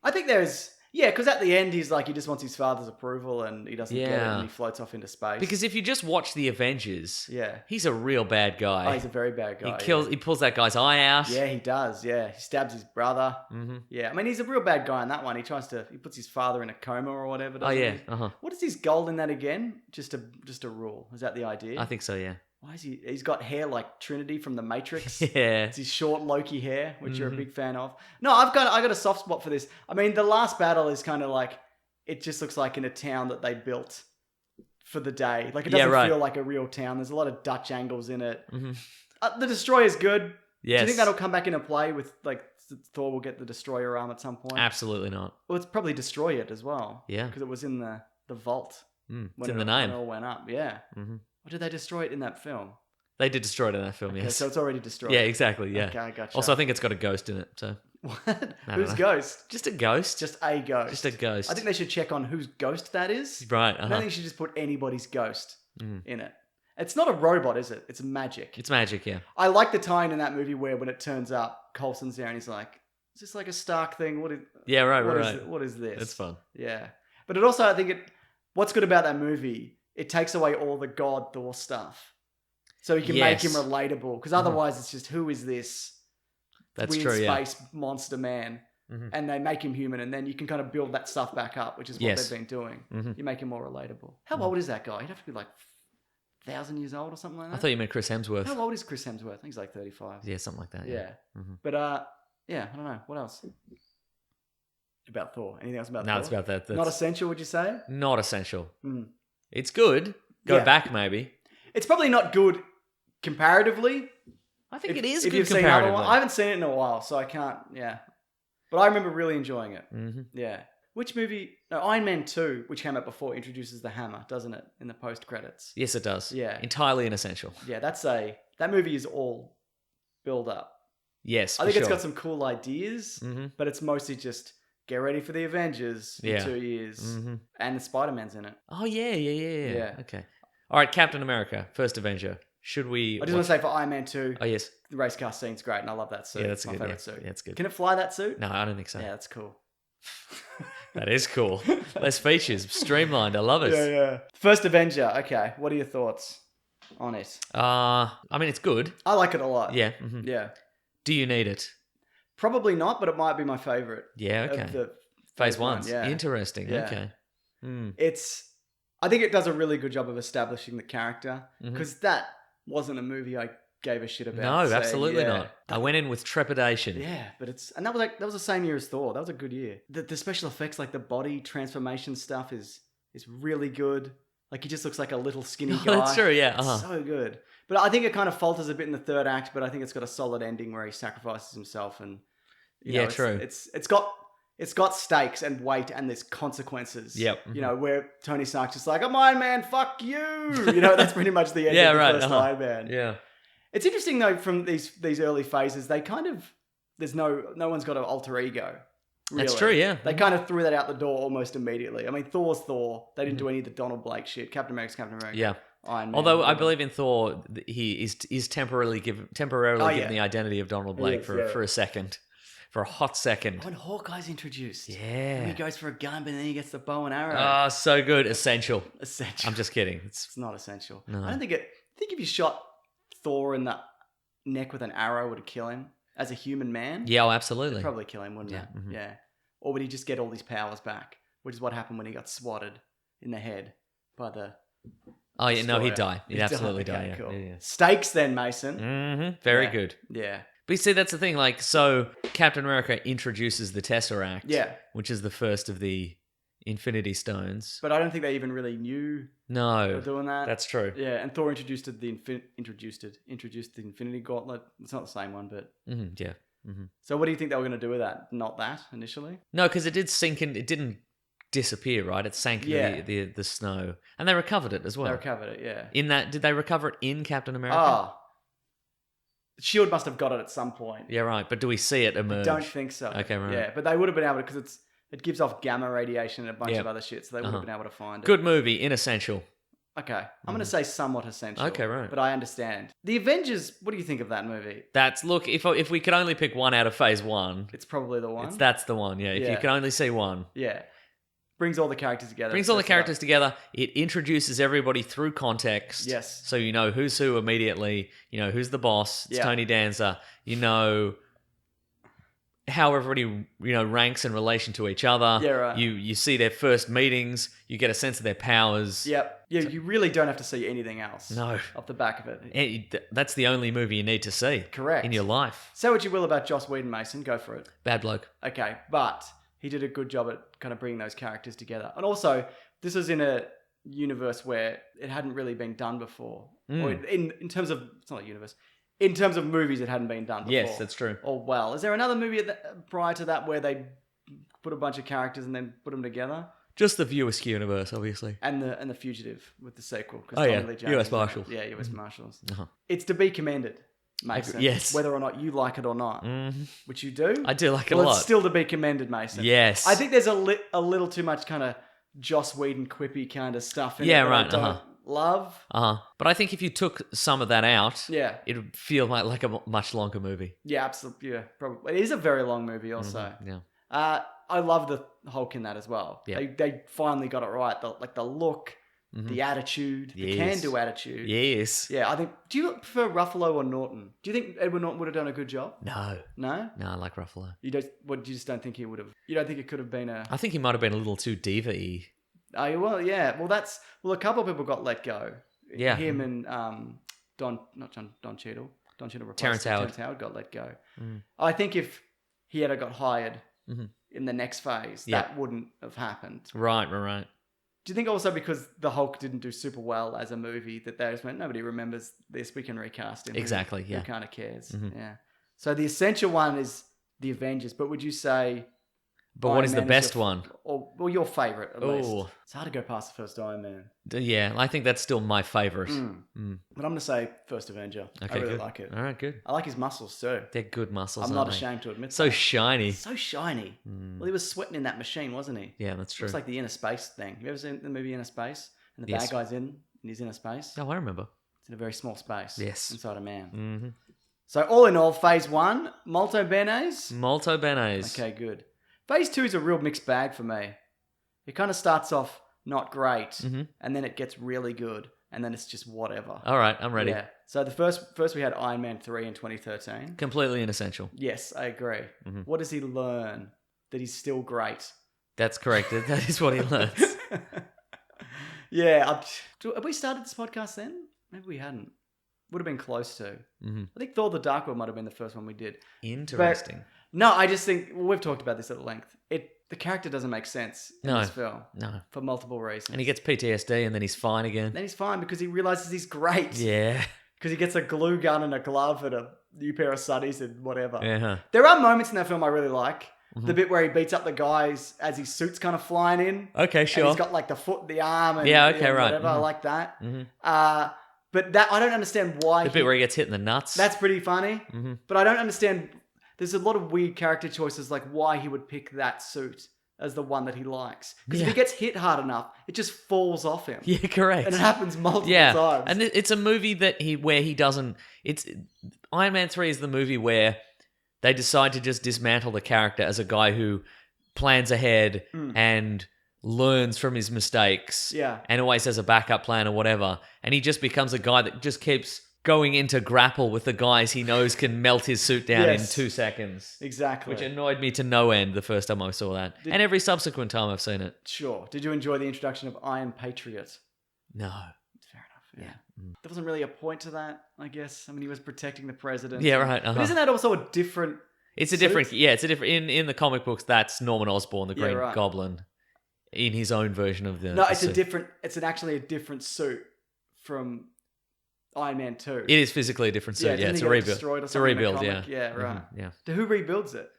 [SPEAKER 1] I think Yeah, because at the end, he's like, he just wants his father's approval and he doesn't get it
[SPEAKER 2] Yeah.
[SPEAKER 1] and he floats off into space.
[SPEAKER 2] Because if you just watch the Avengers,
[SPEAKER 1] Yeah.
[SPEAKER 2] he's a real bad guy.
[SPEAKER 1] Oh, he's a very bad guy.
[SPEAKER 2] He pulls that guy's eye out.
[SPEAKER 1] Yeah, he does. Yeah, he stabs his brother.
[SPEAKER 2] Mm-hmm.
[SPEAKER 1] Yeah, I mean, he's a real bad guy in that one. He puts his father in a coma or whatever.
[SPEAKER 2] Oh
[SPEAKER 1] Doesn't
[SPEAKER 2] yeah.
[SPEAKER 1] he?
[SPEAKER 2] Uh-huh.
[SPEAKER 1] What is his goal in that again? Just a rule. Is that the idea?
[SPEAKER 2] I think so, yeah.
[SPEAKER 1] Why is he? He's got hair like Trinity from the Matrix.
[SPEAKER 2] Yeah.
[SPEAKER 1] It's his short Loki hair, which you're a
[SPEAKER 2] Mhm.
[SPEAKER 1] big fan of. No, I got a soft spot for this. I mean, the last battle is kind of like, it just looks like in a town that they built for the day. Like it doesn't feel like a real town. There's a lot of Dutch angles in it.
[SPEAKER 2] Mm-hmm.
[SPEAKER 1] The Destroyer's good.
[SPEAKER 2] Yes.
[SPEAKER 1] Do you think that'll come back into play with like Thor will get the Destroyer arm at some point?
[SPEAKER 2] Absolutely not.
[SPEAKER 1] Well, it's probably Destroy It as well.
[SPEAKER 2] Yeah.
[SPEAKER 1] Because it was in the vault.
[SPEAKER 2] It's in the name.
[SPEAKER 1] When it all went up. Yeah.
[SPEAKER 2] Mm-hmm.
[SPEAKER 1] Or did they destroy it in that film?
[SPEAKER 2] They did destroy it in that film,
[SPEAKER 1] Okay,
[SPEAKER 2] yes.
[SPEAKER 1] so it's already destroyed.
[SPEAKER 2] Yeah, exactly, yeah.
[SPEAKER 1] Okay, I gotcha.
[SPEAKER 2] Also, I think it's got a ghost in it, so...
[SPEAKER 1] What?
[SPEAKER 2] I don't
[SPEAKER 1] Who's
[SPEAKER 2] know.
[SPEAKER 1] Ghost?
[SPEAKER 2] Just a ghost.
[SPEAKER 1] Just a ghost.
[SPEAKER 2] Just a ghost.
[SPEAKER 1] I think they should check on whose ghost that is.
[SPEAKER 2] Right,
[SPEAKER 1] I don't think you should just put anybody's ghost
[SPEAKER 2] Mm.
[SPEAKER 1] in it. It's not a robot, is it? It's magic.
[SPEAKER 2] It's magic, yeah.
[SPEAKER 1] I like the tie-in in that movie where when it turns up, Coulson's there and he's like, is this like a Stark thing?
[SPEAKER 2] Yeah, right,
[SPEAKER 1] what is
[SPEAKER 2] right.
[SPEAKER 1] it- what is this?
[SPEAKER 2] It's fun.
[SPEAKER 1] Yeah. But it also, I think what's good about that movie, it takes away all the God Thor stuff. So you can make him
[SPEAKER 2] Yes.
[SPEAKER 1] relatable. Because otherwise it's just, who is this
[SPEAKER 2] That's
[SPEAKER 1] weird
[SPEAKER 2] true, yeah.
[SPEAKER 1] space monster man?
[SPEAKER 2] Mhm.
[SPEAKER 1] And they make him human. And then you can kind of build that stuff back up, which is what
[SPEAKER 2] Yes.
[SPEAKER 1] they've been doing.
[SPEAKER 2] Mhm.
[SPEAKER 1] You make him more relatable. How old is that guy? He'd have to be like 1,000 years old or something like that.
[SPEAKER 2] I thought you meant Chris Hemsworth.
[SPEAKER 1] How old is Chris Hemsworth? I think he's like 35.
[SPEAKER 2] Yeah, something like that,
[SPEAKER 1] Yeah.
[SPEAKER 2] yeah. Mhm.
[SPEAKER 1] But, yeah, I don't know. What else? About Thor. Anything else about
[SPEAKER 2] No,
[SPEAKER 1] Thor?
[SPEAKER 2] it's about that. That's
[SPEAKER 1] Not essential, would you say?
[SPEAKER 2] not essential.
[SPEAKER 1] Mm.
[SPEAKER 2] It's good. Go
[SPEAKER 1] Yeah.
[SPEAKER 2] back, maybe.
[SPEAKER 1] It's probably not good comparatively.
[SPEAKER 2] I think
[SPEAKER 1] If
[SPEAKER 2] it is
[SPEAKER 1] you've
[SPEAKER 2] good
[SPEAKER 1] seen other
[SPEAKER 2] comparatively.
[SPEAKER 1] ones. I haven't seen it in a while, so I can't, yeah. But I remember really enjoying it.
[SPEAKER 2] Mm-hmm.
[SPEAKER 1] Yeah. Which movie? No, Iron Man 2, which came out before, introduces the hammer, doesn't it? In the post-credits.
[SPEAKER 2] Yes, it does.
[SPEAKER 1] Yeah.
[SPEAKER 2] Entirely inessential.
[SPEAKER 1] Yeah, that movie is all build up.
[SPEAKER 2] Yes,
[SPEAKER 1] I think
[SPEAKER 2] for
[SPEAKER 1] it's
[SPEAKER 2] sure.
[SPEAKER 1] got some cool ideas,
[SPEAKER 2] Mm-hmm.
[SPEAKER 1] but it's mostly just get ready for the Avengers in
[SPEAKER 2] Yeah.
[SPEAKER 1] 2 years.
[SPEAKER 2] Mm-hmm.
[SPEAKER 1] And Spider-Man's in it.
[SPEAKER 2] Oh, yeah.
[SPEAKER 1] Yeah.
[SPEAKER 2] Okay. All right, Captain America, First Avenger. Should we...
[SPEAKER 1] I just want to say for Iron Man 2,
[SPEAKER 2] Oh, yes.
[SPEAKER 1] the race car scene's great, and I love that suit.
[SPEAKER 2] Yeah, that's
[SPEAKER 1] It's my
[SPEAKER 2] good.
[SPEAKER 1] favorite
[SPEAKER 2] Yeah.
[SPEAKER 1] suit.
[SPEAKER 2] Yeah, it's good.
[SPEAKER 1] Can it fly that suit?
[SPEAKER 2] No, I don't think so.
[SPEAKER 1] Yeah, that's cool.
[SPEAKER 2] That is cool. Less features. Streamlined. I love it.
[SPEAKER 1] Yeah. First Avenger. Okay, what are your thoughts on it?
[SPEAKER 2] I mean, it's good.
[SPEAKER 1] I like it a lot.
[SPEAKER 2] Yeah. Mhm.
[SPEAKER 1] Yeah.
[SPEAKER 2] Do you need it?
[SPEAKER 1] Probably not, but it might be my favorite.
[SPEAKER 2] Yeah, okay.
[SPEAKER 1] Of the
[SPEAKER 2] Phase
[SPEAKER 1] one,
[SPEAKER 2] ones.
[SPEAKER 1] yeah.
[SPEAKER 2] Interesting.
[SPEAKER 1] Yeah.
[SPEAKER 2] Okay. Mm.
[SPEAKER 1] I think it does a really good job of establishing the character,
[SPEAKER 2] Mhm.
[SPEAKER 1] because that wasn't a movie I gave a shit about.
[SPEAKER 2] No,
[SPEAKER 1] saying,
[SPEAKER 2] absolutely
[SPEAKER 1] yeah,
[SPEAKER 2] not. I went in with trepidation.
[SPEAKER 1] Yeah, but that was the same year as Thor. That was a good year. The special effects, like the body transformation stuff, is really good. Like he just looks like a little skinny guy.
[SPEAKER 2] That's true, yeah.
[SPEAKER 1] It's
[SPEAKER 2] Uh-huh.
[SPEAKER 1] so good. But I think it kind of falters a bit in the third act. But I think it's got a solid ending where he sacrifices himself, and
[SPEAKER 2] Yeah,
[SPEAKER 1] it's,
[SPEAKER 2] true.
[SPEAKER 1] It's got stakes and weight, and there's consequences.
[SPEAKER 2] Yep.
[SPEAKER 1] You know, where Tony Stark's just like, I'm Iron Man, fuck you. You know, that's pretty much the end
[SPEAKER 2] Yeah,
[SPEAKER 1] of the
[SPEAKER 2] right,
[SPEAKER 1] first
[SPEAKER 2] uh-huh.
[SPEAKER 1] Iron Man.
[SPEAKER 2] Yeah.
[SPEAKER 1] It's interesting though, from these early phases, they kind of there's no one's got an alter ego. Really.
[SPEAKER 2] That's true, yeah.
[SPEAKER 1] They kind of threw that out the door almost immediately. I mean, Thor's Thor. They didn't do any of the Donald Blake shit. Captain America's Captain America.
[SPEAKER 2] Yeah.
[SPEAKER 1] Iron Man.
[SPEAKER 2] Although I
[SPEAKER 1] whatever.
[SPEAKER 2] believe in Thor, he is temporarily given the identity of Donald Blake
[SPEAKER 1] is,
[SPEAKER 2] for
[SPEAKER 1] yeah.
[SPEAKER 2] for a second, for a hot second.
[SPEAKER 1] When Hawkeye's introduced. And
[SPEAKER 2] Yeah.
[SPEAKER 1] he goes for a gun, but then he gets the bow and arrow.
[SPEAKER 2] Oh, so good. Essential.
[SPEAKER 1] Essential.
[SPEAKER 2] I'm just kidding.
[SPEAKER 1] It's not essential.
[SPEAKER 2] No.
[SPEAKER 1] I don't think it. I think if you shot Thor in the neck with an arrow, would it kill him as a human man?
[SPEAKER 2] Yeah, oh,
[SPEAKER 1] It'd
[SPEAKER 2] absolutely.
[SPEAKER 1] probably kill him, wouldn't
[SPEAKER 2] Yeah,
[SPEAKER 1] it?
[SPEAKER 2] mhm.
[SPEAKER 1] Yeah. Or would he just get all his powers back? Which is what happened when he got swatted in the head by the.
[SPEAKER 2] Oh, yeah, no, he'd
[SPEAKER 1] destroyer.
[SPEAKER 2] die. He'd absolutely die.
[SPEAKER 1] Okay,
[SPEAKER 2] Yeah.
[SPEAKER 1] cool.
[SPEAKER 2] Yeah,
[SPEAKER 1] Stakes then, Mason.
[SPEAKER 2] yeah. Very
[SPEAKER 1] Yeah.
[SPEAKER 2] good.
[SPEAKER 1] Yeah.
[SPEAKER 2] But you see, that's the thing. Like, so Captain America introduces the Tesseract.
[SPEAKER 1] Yeah.
[SPEAKER 2] Which is the first of the Infinity Stones.
[SPEAKER 1] But I don't think they even really knew they
[SPEAKER 2] No,
[SPEAKER 1] were doing that.
[SPEAKER 2] that's true.
[SPEAKER 1] Yeah, and Thor introduced the Infinity Gauntlet. It's not the same one, but
[SPEAKER 2] Yeah. Mm-hmm.
[SPEAKER 1] so what do you think they were going to do with that? Not that initially.
[SPEAKER 2] No, because it did sink in. It didn't disappear, right? It sank
[SPEAKER 1] Yeah.
[SPEAKER 2] the snow, and they recovered it as well.
[SPEAKER 1] They recovered it. Yeah.
[SPEAKER 2] In that, did they recover it in Captain America?
[SPEAKER 1] Ah. Shield must have got it at some point.
[SPEAKER 2] Yeah, right. But do we see it
[SPEAKER 1] I
[SPEAKER 2] emerge?
[SPEAKER 1] don't think so.
[SPEAKER 2] Okay, right.
[SPEAKER 1] Yeah, but they would have been able to, because it gives off gamma radiation and a bunch
[SPEAKER 2] Yeah.
[SPEAKER 1] of other shit, so they would have been able to find it.
[SPEAKER 2] Good movie, inessential.
[SPEAKER 1] Okay, I'm going to say somewhat essential.
[SPEAKER 2] Okay, right.
[SPEAKER 1] But I understand. The Avengers, what do you think of that movie?
[SPEAKER 2] Look, if we could only pick one out of phase 1,
[SPEAKER 1] It's probably the one.
[SPEAKER 2] that's the one, yeah. If you
[SPEAKER 1] Yeah.
[SPEAKER 2] can only see one.
[SPEAKER 1] Yeah. Brings all the characters together.
[SPEAKER 2] Brings all the
[SPEAKER 1] sets it up.
[SPEAKER 2] characters together. It introduces everybody through context.
[SPEAKER 1] Yes.
[SPEAKER 2] So you know who's who immediately. You know who's the boss. It's
[SPEAKER 1] Yeah.
[SPEAKER 2] Tony Danza. You know how everybody ranks in relation to each other.
[SPEAKER 1] Yeah, right.
[SPEAKER 2] You see their first meetings. You get a sense of their powers.
[SPEAKER 1] Yep. Yeah, you really don't have to see anything else.
[SPEAKER 2] No.
[SPEAKER 1] Off the back of it.
[SPEAKER 2] And that's the only movie you need to see.
[SPEAKER 1] Correct.
[SPEAKER 2] In your life.
[SPEAKER 1] Say what you will about Joss Whedon, Mason. Go for it.
[SPEAKER 2] Bad bloke.
[SPEAKER 1] Okay, but he did a good job at kind of bringing those characters together. And also, this was in a universe where it hadn't really been done before. Or in terms of, it's not a universe, in terms of movies it hadn't been done before.
[SPEAKER 2] Yes, that's true.
[SPEAKER 1] Or well. Is there another movie prior to that where they put a bunch of characters and then put them together?
[SPEAKER 2] Just the Viewer's universe, obviously.
[SPEAKER 1] And the Fugitive with the sequel. 'cause
[SPEAKER 2] Oh,
[SPEAKER 1] Tommy
[SPEAKER 2] yeah.
[SPEAKER 1] Lee Jones
[SPEAKER 2] US
[SPEAKER 1] is in it.
[SPEAKER 2] Marshals.
[SPEAKER 1] Yeah, US Marshals.
[SPEAKER 2] Uh-huh.
[SPEAKER 1] It's to be commended, Mason.
[SPEAKER 2] Yes.
[SPEAKER 1] Whether or not you like it or not. Which you do.
[SPEAKER 2] I do like it a
[SPEAKER 1] Well,
[SPEAKER 2] lot.
[SPEAKER 1] it's still to be commended, Mason.
[SPEAKER 2] Yes.
[SPEAKER 1] I think there's a little too much kind of Joss Whedon quippy kind of stuff in
[SPEAKER 2] Yeah,
[SPEAKER 1] it that
[SPEAKER 2] right,
[SPEAKER 1] I don't love.
[SPEAKER 2] But I think if you took some of that out,
[SPEAKER 1] Yeah.
[SPEAKER 2] it would feel like a much longer movie.
[SPEAKER 1] Yeah, absolutely. Yeah, probably. It is a very long movie also.
[SPEAKER 2] Yeah.
[SPEAKER 1] I love the Hulk in that as well.
[SPEAKER 2] Yeah.
[SPEAKER 1] They finally got it right. The look, the attitude, the can-do attitude.
[SPEAKER 2] Yes.
[SPEAKER 1] Yeah, I think. Do you prefer Ruffalo or Norton? Do you think Edward Norton would have done a good job?
[SPEAKER 2] No.
[SPEAKER 1] No.
[SPEAKER 2] No, I like Ruffalo.
[SPEAKER 1] You don't. What? You just don't think he would have? You don't think it could have been a?
[SPEAKER 2] I think he might have been a little too diva-y.
[SPEAKER 1] Oh well, yeah. Well, a couple of people got let go.
[SPEAKER 2] Yeah.
[SPEAKER 1] Him and Don Cheadle. Don Cheadle replaced
[SPEAKER 2] Terrence
[SPEAKER 1] him.
[SPEAKER 2] Howard.
[SPEAKER 1] Terrence Howard got let go. I think if he had got hired in the next phase,
[SPEAKER 2] Yeah.
[SPEAKER 1] that wouldn't have happened.
[SPEAKER 2] Right.
[SPEAKER 1] Do you think also because the Hulk didn't do super well as a movie that they just went, nobody remembers this, we can recast him.
[SPEAKER 2] Exactly,
[SPEAKER 1] Who
[SPEAKER 2] yeah.
[SPEAKER 1] kind of cares? Yeah. So the essential one is the Avengers, but would you say...
[SPEAKER 2] But what
[SPEAKER 1] Iron
[SPEAKER 2] is the
[SPEAKER 1] Man
[SPEAKER 2] best
[SPEAKER 1] your,
[SPEAKER 2] one?
[SPEAKER 1] Or your favourite, at least.
[SPEAKER 2] Ooh.
[SPEAKER 1] It's hard to go past the first Iron Man.
[SPEAKER 2] Yeah, I think that's still my favorite.
[SPEAKER 1] But I'm going to say first Avenger.
[SPEAKER 2] Okay,
[SPEAKER 1] I really
[SPEAKER 2] good.
[SPEAKER 1] like it.
[SPEAKER 2] All right, good.
[SPEAKER 1] I like his muscles too.
[SPEAKER 2] They're good muscles.
[SPEAKER 1] I'm not
[SPEAKER 2] aren't they?
[SPEAKER 1] ashamed to admit
[SPEAKER 2] So
[SPEAKER 1] that.
[SPEAKER 2] shiny.
[SPEAKER 1] So shiny. Well, he was sweating in that machine, wasn't he?
[SPEAKER 2] Yeah, that's true.
[SPEAKER 1] Looks like the Inner Space thing. Have you ever seen the movie Inner Space? And the
[SPEAKER 2] Yes.
[SPEAKER 1] bad guy's in his inner space.
[SPEAKER 2] Oh, I remember.
[SPEAKER 1] It's in a very small space.
[SPEAKER 2] Yes.
[SPEAKER 1] Inside a man.
[SPEAKER 2] Mm-hmm.
[SPEAKER 1] So all in all, phase 1, molto benes.
[SPEAKER 2] Molto benes.
[SPEAKER 1] Okay, good. Phase 2 is a real mixed bag for me. It kind of starts off not great, and then it gets really good, and then it's just whatever.
[SPEAKER 2] All right, I'm ready.
[SPEAKER 1] Yeah. So the first we had Iron Man 3 in 2013.
[SPEAKER 2] Completely inessential.
[SPEAKER 1] Yes, I agree. What does he learn? That he's still great.
[SPEAKER 2] That's correct. That is what he learns.
[SPEAKER 1] Yeah. Have we started this podcast then? Maybe we hadn't. Would have been close to. I think Thor: The Dark World might have been the first one we did.
[SPEAKER 2] Interesting.
[SPEAKER 1] No, I just think we've talked about this at length. The character doesn't make sense in
[SPEAKER 2] No.
[SPEAKER 1] this film.
[SPEAKER 2] No.
[SPEAKER 1] For multiple reasons.
[SPEAKER 2] And he gets PTSD and then he's fine again.
[SPEAKER 1] Then he's fine because he realizes he's great.
[SPEAKER 2] Yeah.
[SPEAKER 1] Because he gets a glue gun and a glove and a new pair of sunnies and whatever.
[SPEAKER 2] Yeah.
[SPEAKER 1] There are moments in that film I really like. The bit where he beats up the guys as his suit's kind of flying in.
[SPEAKER 2] Okay,
[SPEAKER 1] And
[SPEAKER 2] sure.
[SPEAKER 1] he's got like the foot, the arm, and
[SPEAKER 2] Yeah, okay, right.
[SPEAKER 1] whatever. I like that. But that I don't understand why.
[SPEAKER 2] The bit where he gets hit in the nuts.
[SPEAKER 1] That's pretty funny. But I don't understand. There's a lot of weird character choices, like why he would pick that suit as the one that he likes. Because if he gets hit hard enough, it just falls off him.
[SPEAKER 2] Yeah, correct.
[SPEAKER 1] And it happens multiple
[SPEAKER 2] Yeah,
[SPEAKER 1] times.
[SPEAKER 2] and it's a movie where he doesn't. It's Iron Man 3 is the movie where they decide to just dismantle the character as a guy who plans ahead and learns from his mistakes.
[SPEAKER 1] Yeah.
[SPEAKER 2] And always has a backup plan or whatever. And he just becomes a guy that just keeps going into grapple with the guys he knows can melt his suit down in 2 seconds.
[SPEAKER 1] Exactly.
[SPEAKER 2] Which annoyed me to no end the first time I saw that. And every subsequent time I've seen it.
[SPEAKER 1] Sure. Did you enjoy the introduction of Iron Patriot?
[SPEAKER 2] No.
[SPEAKER 1] Fair enough. Yeah. There wasn't really a point to that, I guess. I mean, he was protecting the president.
[SPEAKER 2] Yeah, right.
[SPEAKER 1] But isn't that also a different...
[SPEAKER 2] It's a
[SPEAKER 1] suit?
[SPEAKER 2] different... Yeah, it's a different... In the comic books, that's Norman Osborn, the Green
[SPEAKER 1] right.
[SPEAKER 2] Goblin, in his own version of the
[SPEAKER 1] No,
[SPEAKER 2] the
[SPEAKER 1] it's a
[SPEAKER 2] suit.
[SPEAKER 1] different... It's actually a different suit from Iron Man 2.
[SPEAKER 2] It is physically a different suit. Yeah,
[SPEAKER 1] doesn't
[SPEAKER 2] it's
[SPEAKER 1] he
[SPEAKER 2] a
[SPEAKER 1] get
[SPEAKER 2] rebuild.
[SPEAKER 1] destroyed or
[SPEAKER 2] It's a
[SPEAKER 1] something in the
[SPEAKER 2] rebuild, yeah.
[SPEAKER 1] comic? Yeah, right.
[SPEAKER 2] Yeah.
[SPEAKER 1] Who rebuilds it?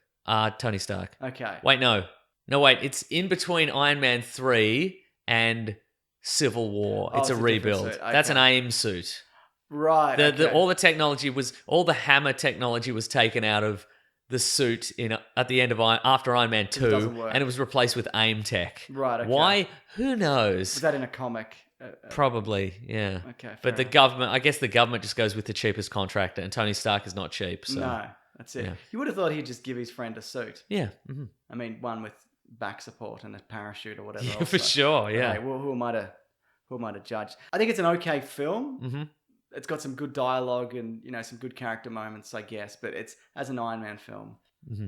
[SPEAKER 2] Tony Stark.
[SPEAKER 1] Okay.
[SPEAKER 2] Wait, no. No, wait. It's in between Iron Man 3 and Civil War.
[SPEAKER 1] Oh,
[SPEAKER 2] It's a
[SPEAKER 1] it's a different
[SPEAKER 2] rebuild.
[SPEAKER 1] suit.
[SPEAKER 2] That's an
[SPEAKER 1] Okay.
[SPEAKER 2] AIM suit.
[SPEAKER 1] Right.
[SPEAKER 2] All the technology was... All the hammer technology was taken out of the suit at the end of after Iron Man 2,
[SPEAKER 1] doesn't work.
[SPEAKER 2] and it was replaced with AIM tech.
[SPEAKER 1] Right, okay.
[SPEAKER 2] Why? Who knows?
[SPEAKER 1] Was that in a comic
[SPEAKER 2] Probably, yeah.
[SPEAKER 1] Okay, fair
[SPEAKER 2] but the
[SPEAKER 1] enough.
[SPEAKER 2] government, I guess the government just goes with the cheapest contractor, and Tony Stark is not cheap. So.
[SPEAKER 1] No, that's it.
[SPEAKER 2] Yeah.
[SPEAKER 1] You would have thought he'd just give his friend a suit.
[SPEAKER 2] Yeah. Mm-hmm.
[SPEAKER 1] I mean, one with back support and a parachute or whatever.
[SPEAKER 2] Yeah,
[SPEAKER 1] else,
[SPEAKER 2] for
[SPEAKER 1] so-
[SPEAKER 2] sure. Yeah.
[SPEAKER 1] Hey, well, who am I to judge? I think it's an okay film.
[SPEAKER 2] Mm-hmm.
[SPEAKER 1] It's got some good dialogue and some good character moments, I guess. But it's as an Iron Man film,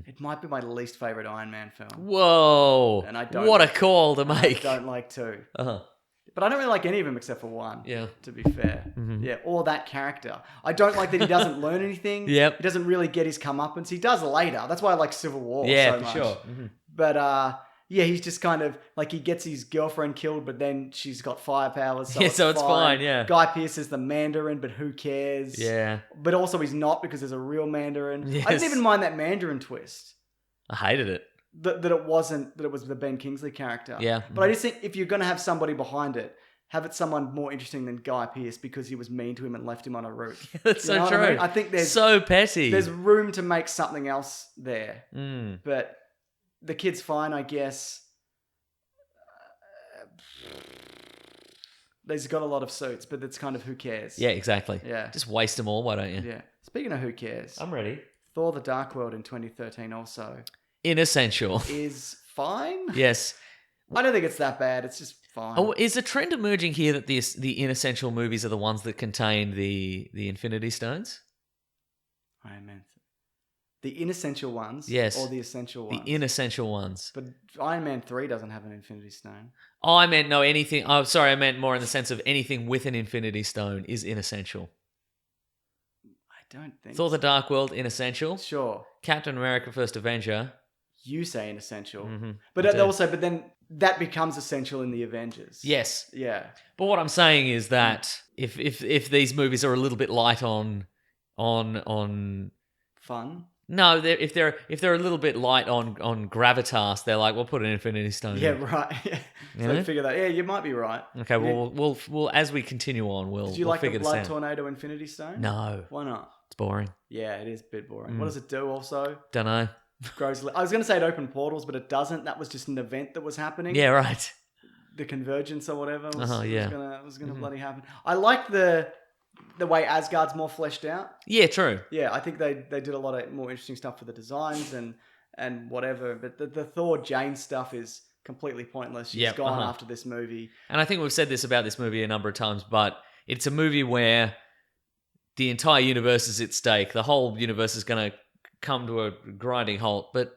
[SPEAKER 1] it might be my least favorite Iron Man film.
[SPEAKER 2] Whoa.
[SPEAKER 1] And I don't
[SPEAKER 2] what a
[SPEAKER 1] like-
[SPEAKER 2] call to
[SPEAKER 1] I
[SPEAKER 2] make.
[SPEAKER 1] don't like two,
[SPEAKER 2] Uh-huh.
[SPEAKER 1] but I don't really like any of them except for one.
[SPEAKER 2] Yeah.
[SPEAKER 1] To be fair, yeah, or that character. I don't like that he doesn't learn anything.
[SPEAKER 2] Yep.
[SPEAKER 1] He doesn't really get his comeuppance. He does later. That's why I like Civil War
[SPEAKER 2] Yeah,
[SPEAKER 1] so
[SPEAKER 2] for
[SPEAKER 1] much.
[SPEAKER 2] sure. Mm-hmm.
[SPEAKER 1] But yeah, he's just kind of like he gets his girlfriend killed, but then she's got fire powers, so
[SPEAKER 2] Yeah,
[SPEAKER 1] it's
[SPEAKER 2] so it's fine, yeah.
[SPEAKER 1] Guy Pearce is the Mandarin, but who cares?
[SPEAKER 2] Yeah.
[SPEAKER 1] But also he's not because there's a real Mandarin.
[SPEAKER 2] Yes.
[SPEAKER 1] I didn't even mind that Mandarin twist.
[SPEAKER 2] I hated it.
[SPEAKER 1] That it wasn't that it was the Ben Kingsley character.
[SPEAKER 2] Yeah.
[SPEAKER 1] But I just think if you're gonna have somebody behind it, have it someone more interesting than Guy Pearce because he was mean to him and left him on a route.
[SPEAKER 2] That's
[SPEAKER 1] You know
[SPEAKER 2] so
[SPEAKER 1] what
[SPEAKER 2] true.
[SPEAKER 1] I mean? I think there's
[SPEAKER 2] so petty.
[SPEAKER 1] there's room to make something else there.
[SPEAKER 2] Mm.
[SPEAKER 1] But the kid's fine, I guess. He's got a lot of suits, but it's kind of who cares.
[SPEAKER 2] Yeah, exactly.
[SPEAKER 1] Yeah.
[SPEAKER 2] Just waste them all, why don't you?
[SPEAKER 1] Yeah. Speaking of who cares,
[SPEAKER 2] I'm ready.
[SPEAKER 1] Thor: The Dark World in 2013 also
[SPEAKER 2] Inessential.
[SPEAKER 1] is fine.
[SPEAKER 2] Yes.
[SPEAKER 1] I don't think it's that bad. It's just fine.
[SPEAKER 2] Oh, is a trend emerging here that the inessential movies are the ones that contain the Infinity Stones?
[SPEAKER 1] Iron Man. The inessential ones,
[SPEAKER 2] Yes.
[SPEAKER 1] or the essential
[SPEAKER 2] The
[SPEAKER 1] ones.
[SPEAKER 2] inessential ones.
[SPEAKER 1] But Iron Man 3 doesn't have an Infinity Stone.
[SPEAKER 2] Oh, I meant no anything. Oh, sorry, I meant more in the sense of anything with an Infinity Stone is inessential.
[SPEAKER 1] I don't think.
[SPEAKER 2] Thor: The Dark World, inessential.
[SPEAKER 1] Sure.
[SPEAKER 2] Captain America: First Avenger.
[SPEAKER 1] You say inessential,
[SPEAKER 2] Mhm.
[SPEAKER 1] but
[SPEAKER 2] I do.
[SPEAKER 1] but then that becomes essential in the Avengers.
[SPEAKER 2] Yes,
[SPEAKER 1] Yeah.
[SPEAKER 2] but what I'm saying is that if these movies are a little bit light on
[SPEAKER 1] Fun.
[SPEAKER 2] no, if they're a little bit light on gravitas, they're like, we'll put an Infinity Stone.
[SPEAKER 1] Yeah,
[SPEAKER 2] in.
[SPEAKER 1] right. Yeah.
[SPEAKER 2] You
[SPEAKER 1] So
[SPEAKER 2] know?
[SPEAKER 1] figure that. Yeah, you might be right.
[SPEAKER 2] Okay, well, we'll as we continue on,
[SPEAKER 1] Did you
[SPEAKER 2] we'll
[SPEAKER 1] like the
[SPEAKER 2] figure
[SPEAKER 1] Blood
[SPEAKER 2] this out.
[SPEAKER 1] Tornado Infinity Stone?
[SPEAKER 2] No,
[SPEAKER 1] Why not?
[SPEAKER 2] it's boring.
[SPEAKER 1] Yeah, it is a bit boring.
[SPEAKER 2] Mm.
[SPEAKER 1] What does it do also?
[SPEAKER 2] Don't know.
[SPEAKER 1] I was going to say it opened portals, but it doesn't. That was just an event that was happening.
[SPEAKER 2] Yeah, right.
[SPEAKER 1] The convergence or whatever was,
[SPEAKER 2] Yeah.
[SPEAKER 1] was gonna bloody happen. I like the way Asgard's more fleshed out.
[SPEAKER 2] Yeah, true.
[SPEAKER 1] Yeah, I think they did a lot of more interesting stuff for the designs and whatever. But the Thor Jane stuff is completely pointless. She's
[SPEAKER 2] Yep,
[SPEAKER 1] gone
[SPEAKER 2] uh-huh.
[SPEAKER 1] after this movie.
[SPEAKER 2] And I think we've said this about this movie a number of times, but it's a movie where the entire universe is at stake. The whole universe is going to come to a grinding halt, but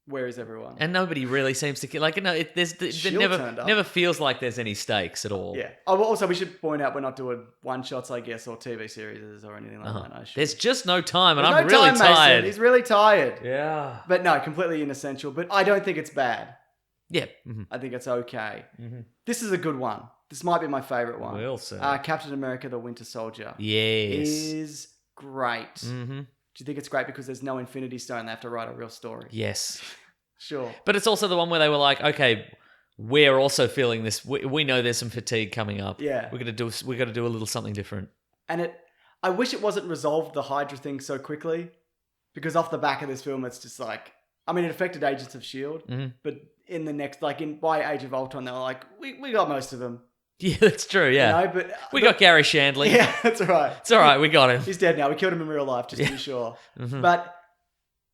[SPEAKER 1] Where is everyone?
[SPEAKER 2] and nobody really seems to like. No, it
[SPEAKER 1] Shield turned up.
[SPEAKER 2] never feels like there's any stakes at all.
[SPEAKER 1] Yeah. Oh, well, also, we should point out we're not doing one shots, I guess, or TV series or anything like that. I should.
[SPEAKER 2] There's just no time, and
[SPEAKER 1] There's
[SPEAKER 2] I'm
[SPEAKER 1] no
[SPEAKER 2] really
[SPEAKER 1] time, Mason.
[SPEAKER 2] tired.
[SPEAKER 1] He's really tired.
[SPEAKER 2] Yeah.
[SPEAKER 1] But no, completely inessential. But I don't think it's bad.
[SPEAKER 2] Yeah. Mm-hmm.
[SPEAKER 1] I think it's okay.
[SPEAKER 2] Mm-hmm.
[SPEAKER 1] This is a good one. This might be my favorite one.
[SPEAKER 2] Well said.
[SPEAKER 1] Captain America: The Winter Soldier
[SPEAKER 2] Yes.
[SPEAKER 1] is great.
[SPEAKER 2] Mm-hmm.
[SPEAKER 1] Do you think it's great because there's no Infinity Stone? They have to write a real story.
[SPEAKER 2] Yes.
[SPEAKER 1] Sure.
[SPEAKER 2] But it's also the one where they were like, okay, we're also feeling this. We know there's some fatigue coming up.
[SPEAKER 1] Yeah.
[SPEAKER 2] We're gonna do a little something different.
[SPEAKER 1] And I wish it wasn't resolved the Hydra thing so quickly, because off the back of this film, it's just like, I mean, it affected Agents of Shield,
[SPEAKER 2] Mhm.
[SPEAKER 1] but in the next, by Age of Ultron, they were like, we got most of them.
[SPEAKER 2] Yeah, that's true. Yeah.
[SPEAKER 1] You know, but
[SPEAKER 2] We got Gary Shandling.
[SPEAKER 1] Yeah, that's right.
[SPEAKER 2] It's all right. We got him.
[SPEAKER 1] He's dead now. We killed him in real life, just to be sure.
[SPEAKER 2] Mhm.
[SPEAKER 1] But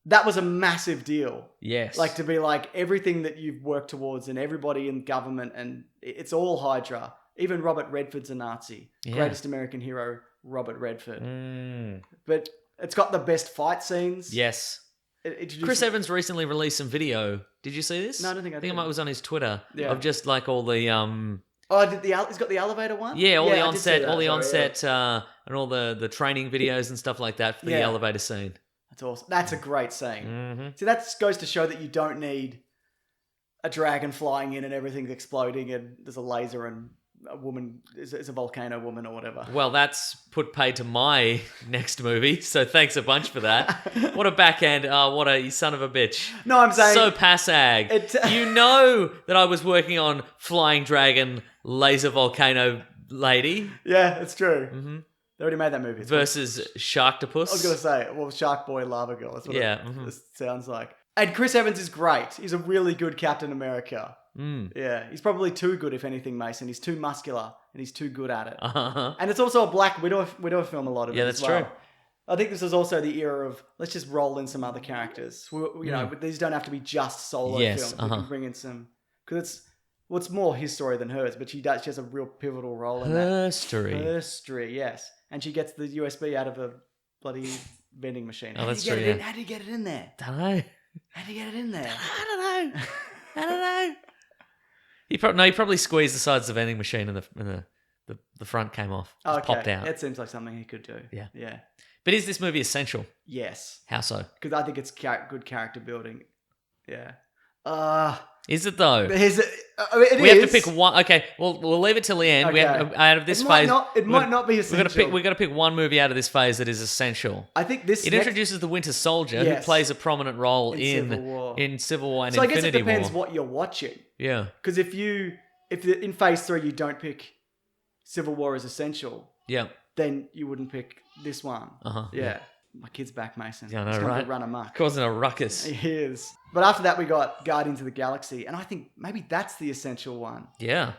[SPEAKER 1] that was a massive deal.
[SPEAKER 2] Yes.
[SPEAKER 1] Like to be like everything that you've worked towards and everybody in government and it's all Hydra. Even Robert Redford's a Nazi.
[SPEAKER 2] Yeah.
[SPEAKER 1] Greatest American hero, Robert Redford.
[SPEAKER 2] Mm.
[SPEAKER 1] But it's got the best fight scenes.
[SPEAKER 2] Yes.
[SPEAKER 1] It
[SPEAKER 2] Chris Evans recently released some video. Did you see this?
[SPEAKER 1] No, I don't think I
[SPEAKER 2] think
[SPEAKER 1] did.
[SPEAKER 2] it was on his Twitter.
[SPEAKER 1] Yeah.
[SPEAKER 2] Of just like all the
[SPEAKER 1] he's got the elevator one?
[SPEAKER 2] yeah, all the
[SPEAKER 1] I did see
[SPEAKER 2] onset,
[SPEAKER 1] that,
[SPEAKER 2] all the
[SPEAKER 1] sorry,
[SPEAKER 2] onset, and all the training videos and stuff like that for the
[SPEAKER 1] Yeah.
[SPEAKER 2] elevator scene.
[SPEAKER 1] That's awesome. That's a great scene.
[SPEAKER 2] Mm-hmm.
[SPEAKER 1] See, that goes to show that you don't need a dragon flying in and everything's exploding and there's a laser and a woman is a volcano woman or whatever.
[SPEAKER 2] Well, that's put paid to my next movie, so thanks a bunch for that. What a backhand! What a you son of a bitch!
[SPEAKER 1] No, I'm saying
[SPEAKER 2] So passag. You know that I was working on Flying Dragon, Laser Volcano Lady
[SPEAKER 1] yeah, it's true.
[SPEAKER 2] Mm-hmm.
[SPEAKER 1] They already made that movie. It's
[SPEAKER 2] versus Sharktopus.
[SPEAKER 1] I was gonna say, well, Shark Boy, Lava Girl. That's what
[SPEAKER 2] Yeah,
[SPEAKER 1] it
[SPEAKER 2] mhm.
[SPEAKER 1] sounds like. And Chris Evans is great. He's a really good Captain America. Yeah, he's probably too good, if anything, Mason. He's too muscular and he's too good at it.
[SPEAKER 2] Uh-huh.
[SPEAKER 1] And it's also a Black Widow film, a lot of it.
[SPEAKER 2] Yeah,
[SPEAKER 1] as
[SPEAKER 2] that's
[SPEAKER 1] well.
[SPEAKER 2] true.
[SPEAKER 1] I think this is also the era of let's just roll in some other characters. You know, these don't have to be just solo
[SPEAKER 2] Yes,
[SPEAKER 1] films. We can bring in some because it's more his story than hers, but she has a real pivotal role in that. Her story, yes. And she gets the USB out of a bloody vending machine.
[SPEAKER 2] Oh, that's true.
[SPEAKER 1] How do you get it in there?
[SPEAKER 2] Don't know.
[SPEAKER 1] How do you get it in there?
[SPEAKER 2] I don't know. He probably squeezed the sides of the vending machine and the front came off. Just popped out.
[SPEAKER 1] That seems like something he could do.
[SPEAKER 2] Yeah.
[SPEAKER 1] Yeah.
[SPEAKER 2] But is this movie essential?
[SPEAKER 1] Yes.
[SPEAKER 2] How so?
[SPEAKER 1] Because I think it's good character building. Yeah.
[SPEAKER 2] Is it though?
[SPEAKER 1] It is.
[SPEAKER 2] We have to pick one. Okay, we'll leave it till the end.
[SPEAKER 1] Okay.
[SPEAKER 2] We have, out of this phase,
[SPEAKER 1] It might not be essential.
[SPEAKER 2] We've got to pick one movie out of this phase that is essential.
[SPEAKER 1] I think this.
[SPEAKER 2] It introduces the Winter Soldier, who plays a prominent role in Civil War and
[SPEAKER 1] so
[SPEAKER 2] Infinity War.
[SPEAKER 1] I guess it depends what you're watching.
[SPEAKER 2] Yeah.
[SPEAKER 1] Because if in Phase 3 you don't pick Civil War as essential,
[SPEAKER 2] Yeah.
[SPEAKER 1] then you wouldn't pick this one. Yeah. My kid's back, Mason.
[SPEAKER 2] Yeah, I know,
[SPEAKER 1] He's gonna
[SPEAKER 2] right?
[SPEAKER 1] run amok.
[SPEAKER 2] Causing a ruckus.
[SPEAKER 1] He is. But after that, we got Guardians of the Galaxy, and I think maybe that's the essential one
[SPEAKER 2] Yeah.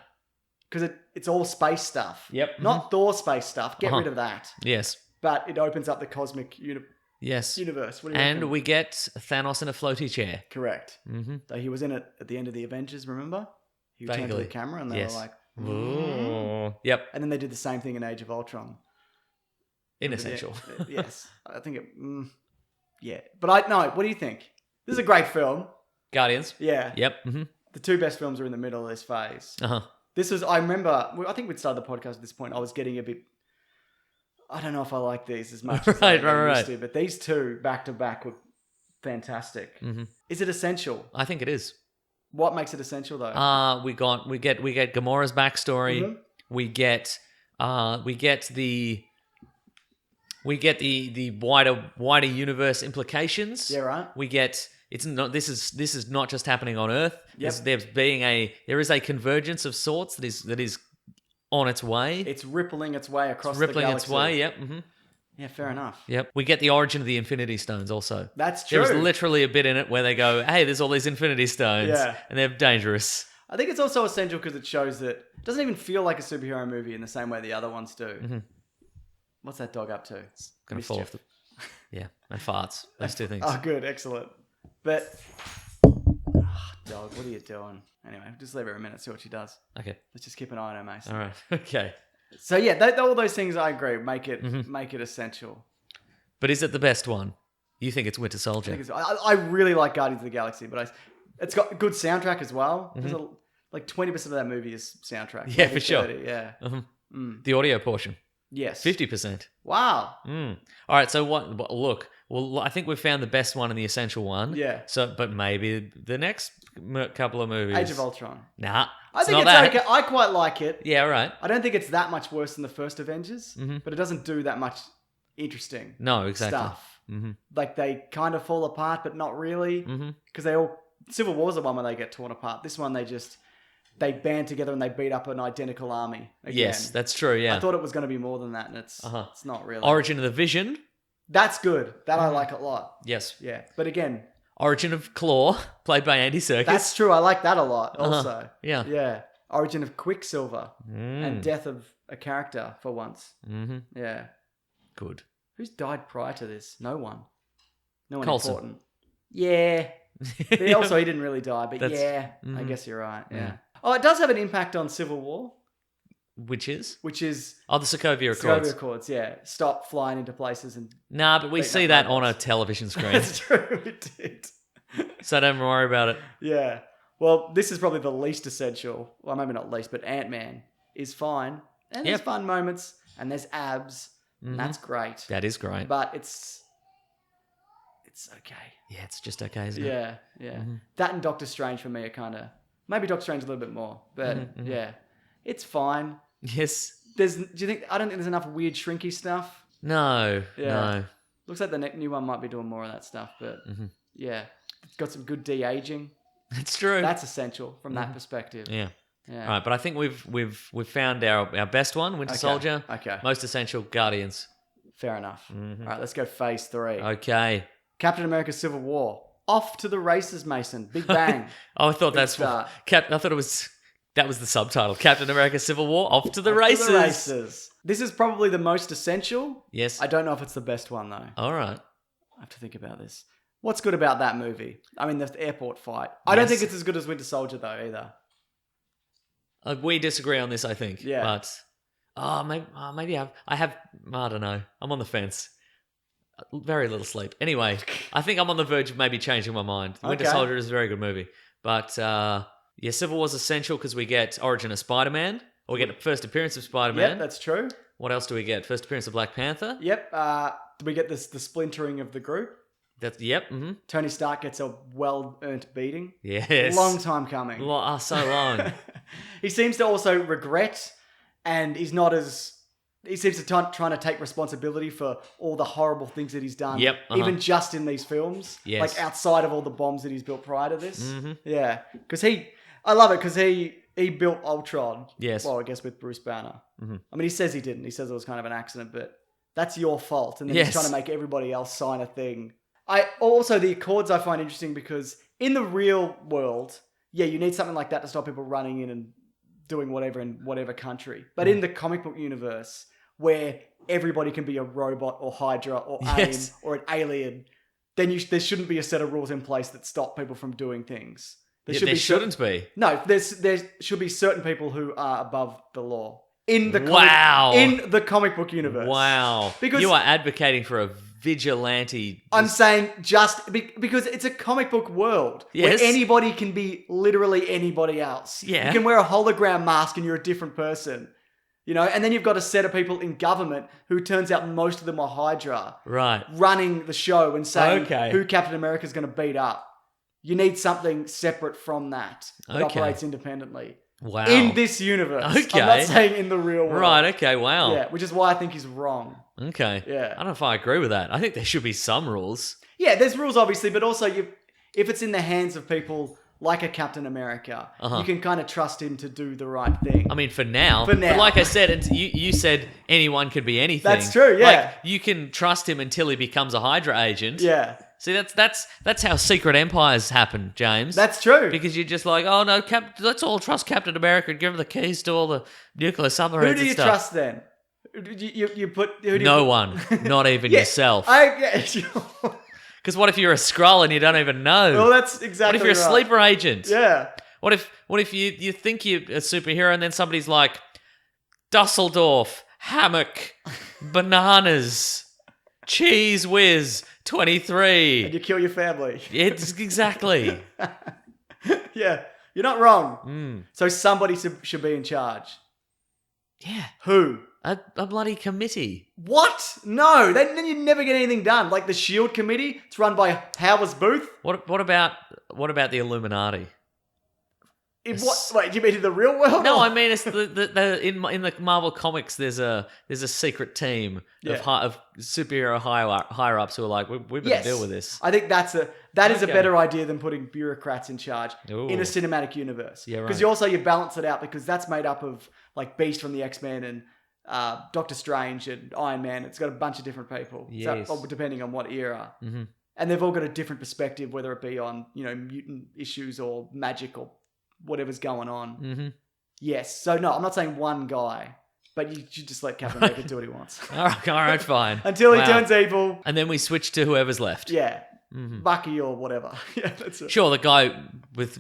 [SPEAKER 1] because it's all space stuff.
[SPEAKER 2] Yep.
[SPEAKER 1] Not Thor space stuff. Get rid of that.
[SPEAKER 2] Yes.
[SPEAKER 1] But it opens up the cosmic
[SPEAKER 2] Yes.
[SPEAKER 1] universe. What do you
[SPEAKER 2] And
[SPEAKER 1] reckon?
[SPEAKER 2] we get Thanos in a floaty chair.
[SPEAKER 1] Correct.
[SPEAKER 2] Mm-hmm.
[SPEAKER 1] So he was in it at the end of the Avengers. Remember? He turned to
[SPEAKER 2] Vaguely.
[SPEAKER 1] the camera, and they
[SPEAKER 2] Yes.
[SPEAKER 1] were like,
[SPEAKER 2] Ooh. Yep.
[SPEAKER 1] And then they did the same thing in Age of Ultron.
[SPEAKER 2] Inessential.
[SPEAKER 1] Yes. I think it. Yeah. But what do you think? This is a great film.
[SPEAKER 2] Guardians.
[SPEAKER 1] Yeah.
[SPEAKER 2] Yep. Mm-hmm.
[SPEAKER 1] The two best films are in the middle of this phase.
[SPEAKER 2] Uh-huh.
[SPEAKER 1] I remember, I think we'd started the podcast at this point. I was getting a bit, I don't know if I like these as much as I used to, but these two back to back were fantastic.
[SPEAKER 2] Mm-hmm.
[SPEAKER 1] Is it essential?
[SPEAKER 2] I think it is.
[SPEAKER 1] What makes it essential though?
[SPEAKER 2] We get Gamora's backstory.
[SPEAKER 1] Mm-hmm.
[SPEAKER 2] We get the wider universe implications.
[SPEAKER 1] Yeah, right.
[SPEAKER 2] We get this is not just happening on Earth.
[SPEAKER 1] Yep.
[SPEAKER 2] There is a convergence of sorts that is on its way.
[SPEAKER 1] It's rippling its way across the
[SPEAKER 2] rippling
[SPEAKER 1] galaxy.
[SPEAKER 2] its way. Yep. Mm-hmm.
[SPEAKER 1] Yeah, fair enough.
[SPEAKER 2] Yep. We get the origin of the Infinity Stones also.
[SPEAKER 1] That's true.
[SPEAKER 2] There's literally a bit in it where they go, "Hey, there's all these Infinity Stones, and they're dangerous."
[SPEAKER 1] I think it's also essential because it shows that it doesn't even feel like a superhero movie in the same way the other ones do.
[SPEAKER 2] Mm-hmm.
[SPEAKER 1] What's that dog up to?
[SPEAKER 2] It's gonna fall off Yeah, and farts. Those two things.
[SPEAKER 1] Oh, good, excellent. But dog, what are you doing? Anyway, just leave her a minute, see what she does.
[SPEAKER 2] Okay.
[SPEAKER 1] Let's just keep an eye on her, Mason.
[SPEAKER 2] All right. Okay.
[SPEAKER 1] So yeah, all those things I agree make it essential.
[SPEAKER 2] But is it the best one? You think it's Winter Soldier?
[SPEAKER 1] I really like Guardians of the Galaxy, but it's got a good soundtrack as well. There's like 20% of that movie is soundtrack.
[SPEAKER 2] Yeah,
[SPEAKER 1] maybe
[SPEAKER 2] for sure.
[SPEAKER 1] 30, yeah.
[SPEAKER 2] The audio portion.
[SPEAKER 1] Yes.
[SPEAKER 2] 50%.
[SPEAKER 1] Wow.
[SPEAKER 2] All right. So what? Look. Well, I think we've found the best one and the essential one.
[SPEAKER 1] Yeah.
[SPEAKER 2] So, but maybe the next couple of movies.
[SPEAKER 1] Age of Ultron.
[SPEAKER 2] Nah.
[SPEAKER 1] I think
[SPEAKER 2] not
[SPEAKER 1] it's
[SPEAKER 2] that.
[SPEAKER 1] okay. I quite like it.
[SPEAKER 2] Yeah. Right.
[SPEAKER 1] I don't think it's that much worse than the first Avengers, but it doesn't do that much interesting
[SPEAKER 2] No. Exactly.
[SPEAKER 1] stuff.
[SPEAKER 2] Mm-hmm.
[SPEAKER 1] Like they kind of fall apart, but not really, because Civil War's the one where they get torn apart. This one they band together and they beat up an identical army again.
[SPEAKER 2] Yes, that's true. Yeah.
[SPEAKER 1] I thought it was going to be more than that, and it's not really.
[SPEAKER 2] Origin of the Vision.
[SPEAKER 1] That's good. That I like a lot.
[SPEAKER 2] Yes.
[SPEAKER 1] Yeah, but again,
[SPEAKER 2] Origin of Claw, played by Andy Serkis.
[SPEAKER 1] that's true. I like that a lot. Also,
[SPEAKER 2] Yeah.
[SPEAKER 1] yeah. Origin of Quicksilver and death of a character for once.
[SPEAKER 2] Mm-hmm.
[SPEAKER 1] Yeah.
[SPEAKER 2] Good.
[SPEAKER 1] Who's died prior to this? No one. No one
[SPEAKER 2] Coulson.
[SPEAKER 1] important. Yeah. But he didn't really die, but I guess you're right. Yeah. Oh, it does have an impact on Civil War,
[SPEAKER 2] Which is?
[SPEAKER 1] which is
[SPEAKER 2] Oh, the Sokovia Accords.
[SPEAKER 1] Sokovia Accords. Yeah, stop flying into places and.
[SPEAKER 2] Nah, but we
[SPEAKER 1] Beating
[SPEAKER 2] see
[SPEAKER 1] up
[SPEAKER 2] that on a
[SPEAKER 1] robots.
[SPEAKER 2] television screen,
[SPEAKER 1] That's true. It did.
[SPEAKER 2] so don't worry about it.
[SPEAKER 1] Yeah. Well, this is probably the least essential. Well, maybe not least, but Ant-Man is fine, and there's
[SPEAKER 2] Yep.
[SPEAKER 1] fun moments, and there's abs, and that's great.
[SPEAKER 2] That is great.
[SPEAKER 1] But it's okay.
[SPEAKER 2] Yeah, it's just okay, isn't it?
[SPEAKER 1] Yeah, yeah. That and Doctor Strange for me are kind of maybe Doctor Strange a little bit more, but yeah, it's fine.
[SPEAKER 2] Yes.
[SPEAKER 1] Do you think? I don't think there's enough weird shrinky stuff.
[SPEAKER 2] No.
[SPEAKER 1] Yeah.
[SPEAKER 2] No.
[SPEAKER 1] Looks like the new one might be doing more of that stuff, but yeah, it's got some good de-aging.
[SPEAKER 2] It's true.
[SPEAKER 1] That's essential from that perspective.
[SPEAKER 2] Yeah.
[SPEAKER 1] Yeah.
[SPEAKER 2] All right, but I think we've found our best one, Winter Soldier.
[SPEAKER 1] Okay.
[SPEAKER 2] Most essential, Guardians.
[SPEAKER 1] Fair enough. All right, let's go phase 3.
[SPEAKER 2] Okay.
[SPEAKER 1] Captain America: Civil War. Off to the races, Mason. Big bang.
[SPEAKER 2] Oh, I thought
[SPEAKER 1] Big
[SPEAKER 2] that's
[SPEAKER 1] start.
[SPEAKER 2] what. I thought it was. That was the subtitle. Captain America: Civil War. Off to the
[SPEAKER 1] Off to
[SPEAKER 2] races.
[SPEAKER 1] the races. This is probably the most essential.
[SPEAKER 2] Yes.
[SPEAKER 1] I don't know if it's the best one, though.
[SPEAKER 2] All right.
[SPEAKER 1] I have to think about this. What's good about that movie? I mean, the airport fight. I don't
[SPEAKER 2] Yes.
[SPEAKER 1] think it's as good as Winter Soldier, though, either.
[SPEAKER 2] We disagree on this, I think.
[SPEAKER 1] Yeah.
[SPEAKER 2] But maybe I have. I don't know. I'm on the fence. Very little sleep. Anyway, I think I'm on the verge of maybe changing my mind. Winter
[SPEAKER 1] Okay.
[SPEAKER 2] Soldier is a very good movie, but Civil War's essential because we get origin of Spider-Man, or we get the first appearance of Spider-Man.
[SPEAKER 1] Yep, that's true.
[SPEAKER 2] What else do we get? First appearance of Black Panther.
[SPEAKER 1] Yep. We get the splintering of the group.
[SPEAKER 2] That's Mm-hmm.
[SPEAKER 1] Tony Stark gets a well-earned beating.
[SPEAKER 2] Yes.
[SPEAKER 1] Long time coming.
[SPEAKER 2] So long.
[SPEAKER 1] He seems to also regret, and he's not as... He seems to trying to take responsibility for all the horrible things that he's done.
[SPEAKER 2] Yep,
[SPEAKER 1] Even just in these films.
[SPEAKER 2] Yes.
[SPEAKER 1] Like outside of all the bombs that he's built prior to this.
[SPEAKER 2] Mm-hmm.
[SPEAKER 1] Yeah. Because I love it because he built Ultron.
[SPEAKER 2] Yes.
[SPEAKER 1] Well, I guess with Bruce Banner.
[SPEAKER 2] Mm-hmm.
[SPEAKER 1] I mean, he says he didn't. He says it was kind of an accident, but that's your fault. And then
[SPEAKER 2] Yes.
[SPEAKER 1] he's trying to make everybody else sign a thing. Also, the Accords I find interesting because in the real world, yeah, you need something like that to stop people running in and doing whatever in whatever country. But in the comic book universe, where everybody can be a robot or Hydra or AIM
[SPEAKER 2] Yes.
[SPEAKER 1] or an alien, then there shouldn't be a set of rules in place that stop people from doing things. There
[SPEAKER 2] Shouldn't be.
[SPEAKER 1] No, there should be certain people who are above the law in the comic book universe.
[SPEAKER 2] Wow.
[SPEAKER 1] Because
[SPEAKER 2] you are advocating for a vigilante.
[SPEAKER 1] I'm saying just because it's a comic book world
[SPEAKER 2] Yes.
[SPEAKER 1] where anybody can be literally anybody else.
[SPEAKER 2] Yeah.
[SPEAKER 1] You can wear a hologram mask and you're a different person. You know, and then you've got a set of people in government who turns out most of them are Hydra.
[SPEAKER 2] Right.
[SPEAKER 1] Running the show and saying
[SPEAKER 2] Okay.
[SPEAKER 1] who Captain America's going to beat up. You need something separate from that
[SPEAKER 2] Okay.
[SPEAKER 1] operates independently.
[SPEAKER 2] Wow.
[SPEAKER 1] In this universe.
[SPEAKER 2] Okay.
[SPEAKER 1] I'm not saying in the real world.
[SPEAKER 2] Right. Okay. Wow.
[SPEAKER 1] Yeah, which is why I think he's wrong.
[SPEAKER 2] Okay.
[SPEAKER 1] Yeah.
[SPEAKER 2] I don't know if I agree with that. I think there should be some rules.
[SPEAKER 1] Yeah, there's rules obviously, but also if it's in the hands of people like a Captain America, you can kind of trust him to do the right thing.
[SPEAKER 2] I mean, for now.
[SPEAKER 1] For now.
[SPEAKER 2] But like I said, you said anyone could be anything.
[SPEAKER 1] That's true, yeah.
[SPEAKER 2] Like, you can trust him until he becomes a Hydra agent.
[SPEAKER 1] Yeah,
[SPEAKER 2] See, that's how secret empires happen, James.
[SPEAKER 1] that's true.
[SPEAKER 2] Because you're just like, oh no, let's all trust Captain America and give him the keys to all the nuclear submarines
[SPEAKER 1] Who do
[SPEAKER 2] and
[SPEAKER 1] you
[SPEAKER 2] stuff.
[SPEAKER 1] trust then? You put who do you
[SPEAKER 2] No
[SPEAKER 1] put-
[SPEAKER 2] one, not even
[SPEAKER 1] Yeah,
[SPEAKER 2] yourself.
[SPEAKER 1] Yeah,
[SPEAKER 2] Because what if you're a Skrull and you don't even know?
[SPEAKER 1] well, that's
[SPEAKER 2] What
[SPEAKER 1] exactly
[SPEAKER 2] if you're a
[SPEAKER 1] right.
[SPEAKER 2] sleeper agent?
[SPEAKER 1] Yeah.
[SPEAKER 2] What if you think you're a superhero and then somebody's like, Dusseldorf, hammock, bananas, cheese whiz, 23.
[SPEAKER 1] And you kill your family.
[SPEAKER 2] It's exactly.
[SPEAKER 1] Yeah, you're not wrong.
[SPEAKER 2] Mm.
[SPEAKER 1] So somebody should be in charge.
[SPEAKER 2] Yeah.
[SPEAKER 1] Who?
[SPEAKER 2] A bloody committee.
[SPEAKER 1] What? No, then you never get anything done. Like the Shield Committee, it's run by Howard Booth.
[SPEAKER 2] What about the Illuminati?
[SPEAKER 1] Wait, do you mean in the real world?
[SPEAKER 2] No,
[SPEAKER 1] or-
[SPEAKER 2] I mean it's in the Marvel comics. There's a secret team
[SPEAKER 1] Yeah.
[SPEAKER 2] of superhero higher ups who are like, we better
[SPEAKER 1] Yes.
[SPEAKER 2] deal with this.
[SPEAKER 1] I think that is a
[SPEAKER 2] Okay.
[SPEAKER 1] better idea than putting bureaucrats in charge
[SPEAKER 2] Ooh.
[SPEAKER 1] in a cinematic universe.
[SPEAKER 2] Yeah, right.
[SPEAKER 1] Because you balance it out because that's made up of like Beast from the X-Men and Doctor Strange and Iron Man. It's got a bunch of different people.
[SPEAKER 2] Yes.
[SPEAKER 1] So, depending on what era.
[SPEAKER 2] Mm-hmm.
[SPEAKER 1] And they've all got a different perspective, whether it be on, mutant issues or magic or whatever's going on.
[SPEAKER 2] Mm-hmm.
[SPEAKER 1] Yes. So no, I'm not saying one guy, but you should just let Captain America do what he wants.
[SPEAKER 2] All right, fine.
[SPEAKER 1] Until he
[SPEAKER 2] Wow.
[SPEAKER 1] turns evil.
[SPEAKER 2] And then we switch to whoever's left.
[SPEAKER 1] Yeah.
[SPEAKER 2] Mhm.
[SPEAKER 1] Bucky or whatever. Yeah, that's it.
[SPEAKER 2] Sure, the guy with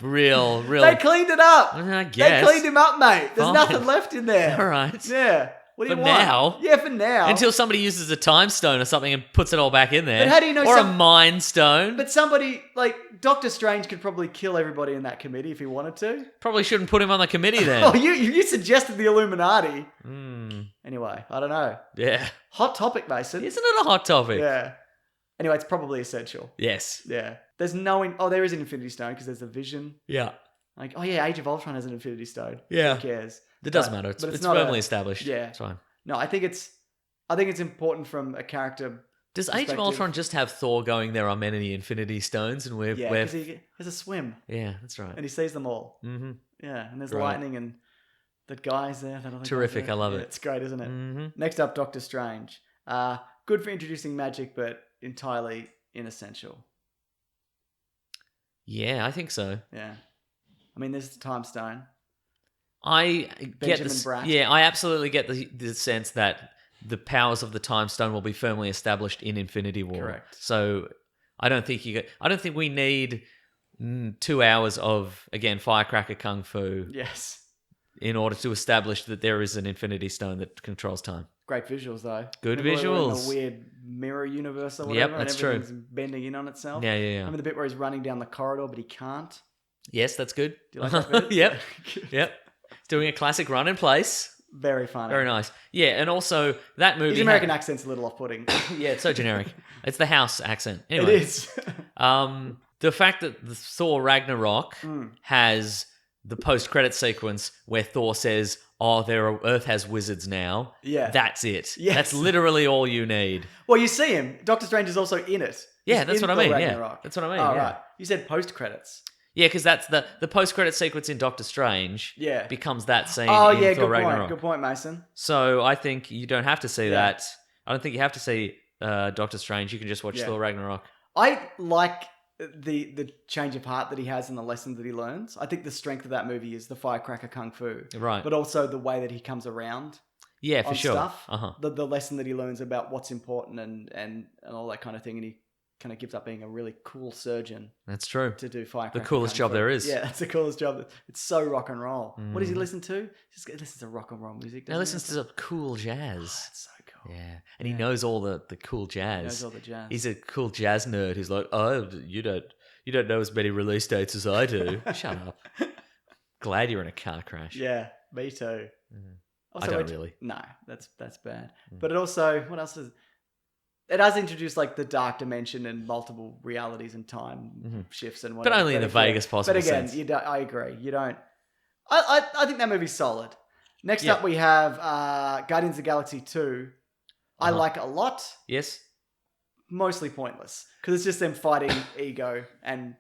[SPEAKER 2] real.
[SPEAKER 1] They cleaned it up.
[SPEAKER 2] I
[SPEAKER 1] They
[SPEAKER 2] guess.
[SPEAKER 1] cleaned him up, mate. There's
[SPEAKER 2] Fine.
[SPEAKER 1] nothing left in there.
[SPEAKER 2] All right.
[SPEAKER 1] Yeah. What do you
[SPEAKER 2] For
[SPEAKER 1] want?
[SPEAKER 2] now.
[SPEAKER 1] Yeah, for now.
[SPEAKER 2] Until somebody uses a time stone or something and puts it all back in there.
[SPEAKER 1] But how do you know
[SPEAKER 2] Or a
[SPEAKER 1] some-
[SPEAKER 2] mind stone.
[SPEAKER 1] But somebody, like, Doctor Strange could probably kill everybody in that committee if he wanted to.
[SPEAKER 2] Probably shouldn't put him on the committee then.
[SPEAKER 1] Oh, you suggested the Illuminati.
[SPEAKER 2] Mm,
[SPEAKER 1] Anyway, I don't know.
[SPEAKER 2] yeah.
[SPEAKER 1] Hot topic, Mason.
[SPEAKER 2] Isn't it a hot topic?
[SPEAKER 1] Yeah. Anyway, it's probably essential.
[SPEAKER 2] Yes.
[SPEAKER 1] Yeah. There's there is an Infinity Stone because there's the Vision.
[SPEAKER 2] Yeah.
[SPEAKER 1] Like, oh yeah, Age of Ultron has an Infinity Stone.
[SPEAKER 2] Yeah.
[SPEAKER 1] Who cares?
[SPEAKER 2] It doesn't
[SPEAKER 1] But-
[SPEAKER 2] matter. It's,
[SPEAKER 1] but
[SPEAKER 2] it's
[SPEAKER 1] not
[SPEAKER 2] firmly established.
[SPEAKER 1] Yeah.
[SPEAKER 2] It's fine.
[SPEAKER 1] No, I think it's important from a character.
[SPEAKER 2] Does Age of
[SPEAKER 1] perspective.
[SPEAKER 2] Ultron just have Thor going, there are many Infinity Stones, and we're...
[SPEAKER 1] Yeah, because he has a swim
[SPEAKER 2] Yeah, that's right.
[SPEAKER 1] and he sees them all.
[SPEAKER 2] Mm-hmm.
[SPEAKER 1] Yeah, and there's
[SPEAKER 2] Right.
[SPEAKER 1] lightning and the guys there. That other
[SPEAKER 2] Terrific,
[SPEAKER 1] guy's there.
[SPEAKER 2] I love
[SPEAKER 1] Yeah,
[SPEAKER 2] it.
[SPEAKER 1] It's great, isn't it?
[SPEAKER 2] Mm-hmm.
[SPEAKER 1] Next up, Doctor Strange. Good for introducing magic, but entirely inessential.
[SPEAKER 2] Yeah, I think so.
[SPEAKER 1] Yeah. I mean, there's the Time Stone.
[SPEAKER 2] I get
[SPEAKER 1] Benjamin
[SPEAKER 2] this.
[SPEAKER 1] Bratt.
[SPEAKER 2] Yeah, I absolutely get the sense that the powers of the Time Stone will be firmly established in Infinity War.
[SPEAKER 1] Correct.
[SPEAKER 2] So I don't think we need 2 hours of, again, firecracker kung fu
[SPEAKER 1] Yes.
[SPEAKER 2] in order to establish that there is an Infinity Stone that controls time.
[SPEAKER 1] Great visuals, though.
[SPEAKER 2] Good
[SPEAKER 1] Remember we were in
[SPEAKER 2] visuals.
[SPEAKER 1] the weird mirror universe or
[SPEAKER 2] Yep,
[SPEAKER 1] whatever,
[SPEAKER 2] that's
[SPEAKER 1] and
[SPEAKER 2] true.
[SPEAKER 1] everything's bending in on itself.
[SPEAKER 2] Yeah.
[SPEAKER 1] Remember the bit where he's running down the corridor, but he can't?
[SPEAKER 2] Yes, that's good.
[SPEAKER 1] Do you like that bit?
[SPEAKER 2] Yep.
[SPEAKER 1] Good.
[SPEAKER 2] Yep. Doing a classic run in place.
[SPEAKER 1] Very funny.
[SPEAKER 2] Very nice. Yeah, and also that movie.
[SPEAKER 1] His American accent's a little off-putting.
[SPEAKER 2] Yeah, it's so generic. It's the house accent. Anyway,
[SPEAKER 1] It is.
[SPEAKER 2] the fact that the Thor Ragnarok has the post-credit sequence where Thor says, "Oh, Earth has wizards now."
[SPEAKER 1] Yeah.
[SPEAKER 2] That's it.
[SPEAKER 1] Yes.
[SPEAKER 2] That's literally all you need.
[SPEAKER 1] Well, you see him. Doctor Strange is also in it.
[SPEAKER 2] Yeah,
[SPEAKER 1] He's
[SPEAKER 2] that's
[SPEAKER 1] in
[SPEAKER 2] what I
[SPEAKER 1] Thor
[SPEAKER 2] mean. Yeah,
[SPEAKER 1] Ragnarok.
[SPEAKER 2] that's what I mean.
[SPEAKER 1] Oh,
[SPEAKER 2] yeah.
[SPEAKER 1] right. You said post-credits.
[SPEAKER 2] Yeah, because that's the post-credit sequence in Doctor Strange.
[SPEAKER 1] Yeah.
[SPEAKER 2] Becomes that scene.
[SPEAKER 1] Oh,
[SPEAKER 2] in
[SPEAKER 1] yeah,
[SPEAKER 2] Thor
[SPEAKER 1] good
[SPEAKER 2] Ragnarok.
[SPEAKER 1] point. Good point, Mason.
[SPEAKER 2] So I think you don't have to see
[SPEAKER 1] Yeah.
[SPEAKER 2] that. I don't think you have to see Doctor Strange. You can just watch
[SPEAKER 1] Yeah.
[SPEAKER 2] Thor Ragnarok.
[SPEAKER 1] I like the change of heart that he has and the lessons that he learns. I think the strength of that movie is the firecracker kung fu.
[SPEAKER 2] Right.
[SPEAKER 1] But also the way that he comes around
[SPEAKER 2] Yeah, for
[SPEAKER 1] on
[SPEAKER 2] sure.
[SPEAKER 1] stuff.
[SPEAKER 2] Uh-huh.
[SPEAKER 1] The lesson that he learns about what's important and all that kind of thing. And he kind of gives up being a really cool surgeon
[SPEAKER 2] That's true.
[SPEAKER 1] to do firecracker
[SPEAKER 2] The coolest
[SPEAKER 1] kung
[SPEAKER 2] job
[SPEAKER 1] fu.
[SPEAKER 2] there is.
[SPEAKER 1] Yeah, that's the coolest job. It's so rock and roll. What does he
[SPEAKER 2] Mm.
[SPEAKER 1] listen to? He listens to rock and roll music.
[SPEAKER 2] Now
[SPEAKER 1] doesn't
[SPEAKER 2] listens
[SPEAKER 1] he?
[SPEAKER 2] to some cool jazz.
[SPEAKER 1] That's so cool.
[SPEAKER 2] Yeah, and he knows all the cool
[SPEAKER 1] He
[SPEAKER 2] jazz.
[SPEAKER 1] knows all the jazz.
[SPEAKER 2] He's a cool jazz nerd who's like, oh, you don't know as many release dates as I do. Shut up. Glad you're in a car crash.
[SPEAKER 1] Yeah, me too.
[SPEAKER 2] I don't really.
[SPEAKER 1] No, that's bad. But it also, what else does it does introduce like the dark dimension and multiple realities and time shifts and whatever.
[SPEAKER 2] only in the
[SPEAKER 1] again-
[SPEAKER 2] vaguest possible
[SPEAKER 1] But again,
[SPEAKER 2] sense.
[SPEAKER 1] you don't, I agree. You don't. I think that movie's solid. Next
[SPEAKER 2] Yeah.
[SPEAKER 1] up, we have Guardians of the Galaxy 2. I
[SPEAKER 2] Uh-huh.
[SPEAKER 1] like a lot.
[SPEAKER 2] Yes.
[SPEAKER 1] Mostly pointless because it's just them fighting ego and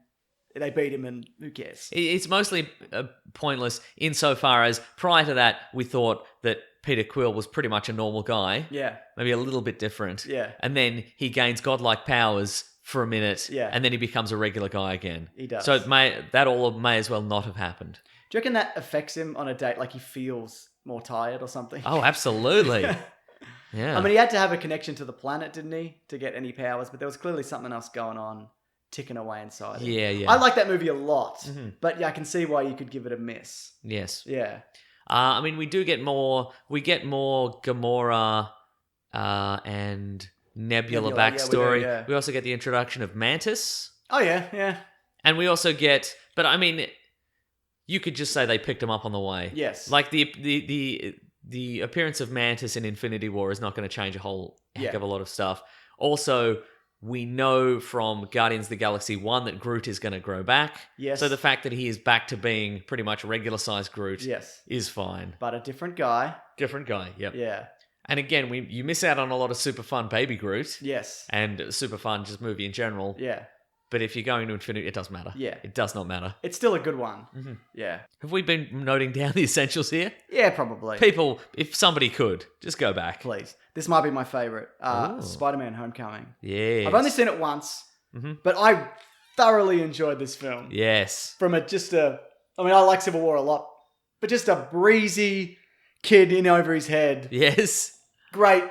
[SPEAKER 1] they beat him and who cares?
[SPEAKER 2] It's mostly pointless insofar as prior to that, we thought that Peter Quill was pretty much a normal guy.
[SPEAKER 1] Yeah,
[SPEAKER 2] Maybe a little bit different.
[SPEAKER 1] Yeah.
[SPEAKER 2] And then he gains godlike powers for a minute.
[SPEAKER 1] Yeah.
[SPEAKER 2] And then he becomes a regular guy again.
[SPEAKER 1] He does.
[SPEAKER 2] So that all may as well not have happened.
[SPEAKER 1] do you reckon that affects him on a date? Like he feels more tired or something?
[SPEAKER 2] Oh, absolutely. Yeah.
[SPEAKER 1] I mean, he had to have a connection to the planet, didn't he, to get any powers? But there was clearly something else going on, ticking away inside him.
[SPEAKER 2] Yeah.
[SPEAKER 1] I like that movie a lot,
[SPEAKER 2] Mhm.
[SPEAKER 1] but yeah, I can see why you could give it a miss.
[SPEAKER 2] Yes.
[SPEAKER 1] Yeah,
[SPEAKER 2] I mean, we get more Gamora and Nebula
[SPEAKER 1] Nebula, yeah, we do,
[SPEAKER 2] backstory.
[SPEAKER 1] yeah.
[SPEAKER 2] We also get the introduction of Mantis.
[SPEAKER 1] oh yeah,
[SPEAKER 2] And we also get, but I mean, you could just say they picked him up on the way.
[SPEAKER 1] yes,
[SPEAKER 2] Like the appearance of Mantis in Infinity War is not going to change a whole heck
[SPEAKER 1] Yeah.
[SPEAKER 2] of a lot of stuff. Also, we know from Guardians of the Galaxy 1 that Groot is going to grow back.
[SPEAKER 1] Yes.
[SPEAKER 2] So the fact that he is back to being pretty much regular sized Groot
[SPEAKER 1] yes,
[SPEAKER 2] is fine.
[SPEAKER 1] but a different guy.
[SPEAKER 2] Different guy, yep.
[SPEAKER 1] Yeah,
[SPEAKER 2] And again, you miss out on a lot of super fun baby Groot
[SPEAKER 1] yes,
[SPEAKER 2] and super fun just movie in general.
[SPEAKER 1] yeah,
[SPEAKER 2] But if you're going to Infinity, it doesn't matter.
[SPEAKER 1] Yeah.
[SPEAKER 2] It does not matter.
[SPEAKER 1] it's still a good one.
[SPEAKER 2] Mm-hmm.
[SPEAKER 1] Yeah,
[SPEAKER 2] Have we been noting down the essentials here?
[SPEAKER 1] yeah, probably.
[SPEAKER 2] People, if somebody could, just go back.
[SPEAKER 1] Please, this might be my favorite.
[SPEAKER 2] Ooh.
[SPEAKER 1] Spider-Man: Homecoming.
[SPEAKER 2] Yes.
[SPEAKER 1] I've only seen it once,
[SPEAKER 2] Mhm.
[SPEAKER 1] but I thoroughly enjoyed this film.
[SPEAKER 2] Yes.
[SPEAKER 1] From I mean, I like Civil War a lot, but just a breezy kid in over his head.
[SPEAKER 2] Yes.
[SPEAKER 1] Great,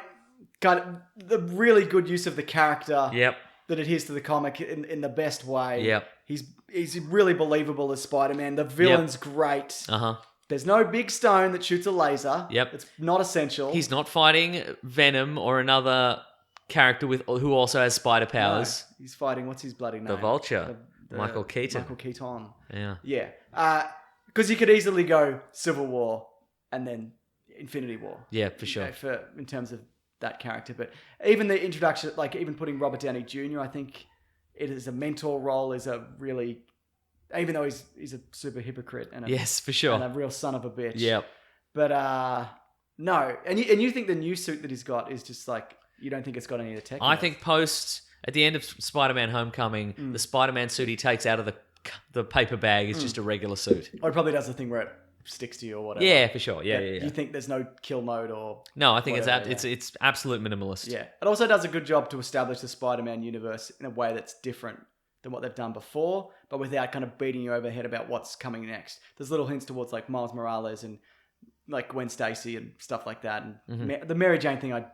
[SPEAKER 1] kind of the really good use of the character
[SPEAKER 2] Yep.
[SPEAKER 1] that adheres to the comic in the best way.
[SPEAKER 2] Yep.
[SPEAKER 1] He's really believable as Spider-Man. The villain's great.
[SPEAKER 2] Uh-huh.
[SPEAKER 1] There's no big stone that shoots a laser.
[SPEAKER 2] Yep.
[SPEAKER 1] It's not essential.
[SPEAKER 2] He's not fighting Venom or another character who also has spider
[SPEAKER 1] No,
[SPEAKER 2] powers.
[SPEAKER 1] he's fighting, what's his bloody name?
[SPEAKER 2] The Vulture.
[SPEAKER 1] The-
[SPEAKER 2] Michael Keaton.
[SPEAKER 1] Michael Keaton.
[SPEAKER 2] Yeah.
[SPEAKER 1] Yeah. Because you could easily go Civil War and then Infinity War.
[SPEAKER 2] Yeah, for sure.
[SPEAKER 1] In terms of that character. But even the introduction, like even putting Robert Downey Jr., I think it is a mentor role is a really, even though he's a super hypocrite and
[SPEAKER 2] Yes, for sure.
[SPEAKER 1] and a real son of a bitch.
[SPEAKER 2] Yep.
[SPEAKER 1] But no. And you think the new suit that he's got is just like, you don't think it's got any of the tech?
[SPEAKER 2] I
[SPEAKER 1] in it?
[SPEAKER 2] think at the end of Spider-Man Homecoming,
[SPEAKER 1] Mm.
[SPEAKER 2] the Spider-Man suit he takes out of the paper bag is just a regular suit.
[SPEAKER 1] Or it probably does the thing where it sticks to you or whatever.
[SPEAKER 2] Yeah, for sure. Yeah.
[SPEAKER 1] You think there's no kill mode or...
[SPEAKER 2] No, I think
[SPEAKER 1] whatever,
[SPEAKER 2] it's absolute minimalist.
[SPEAKER 1] Yeah. It also does a good job to establish the Spider-Man universe in a way that's different than what they've done before, but without kind of beating you over the head about what's coming next. There's little hints towards like Miles Morales and like Gwen Stacy and stuff like that. And the Mary Jane thing, I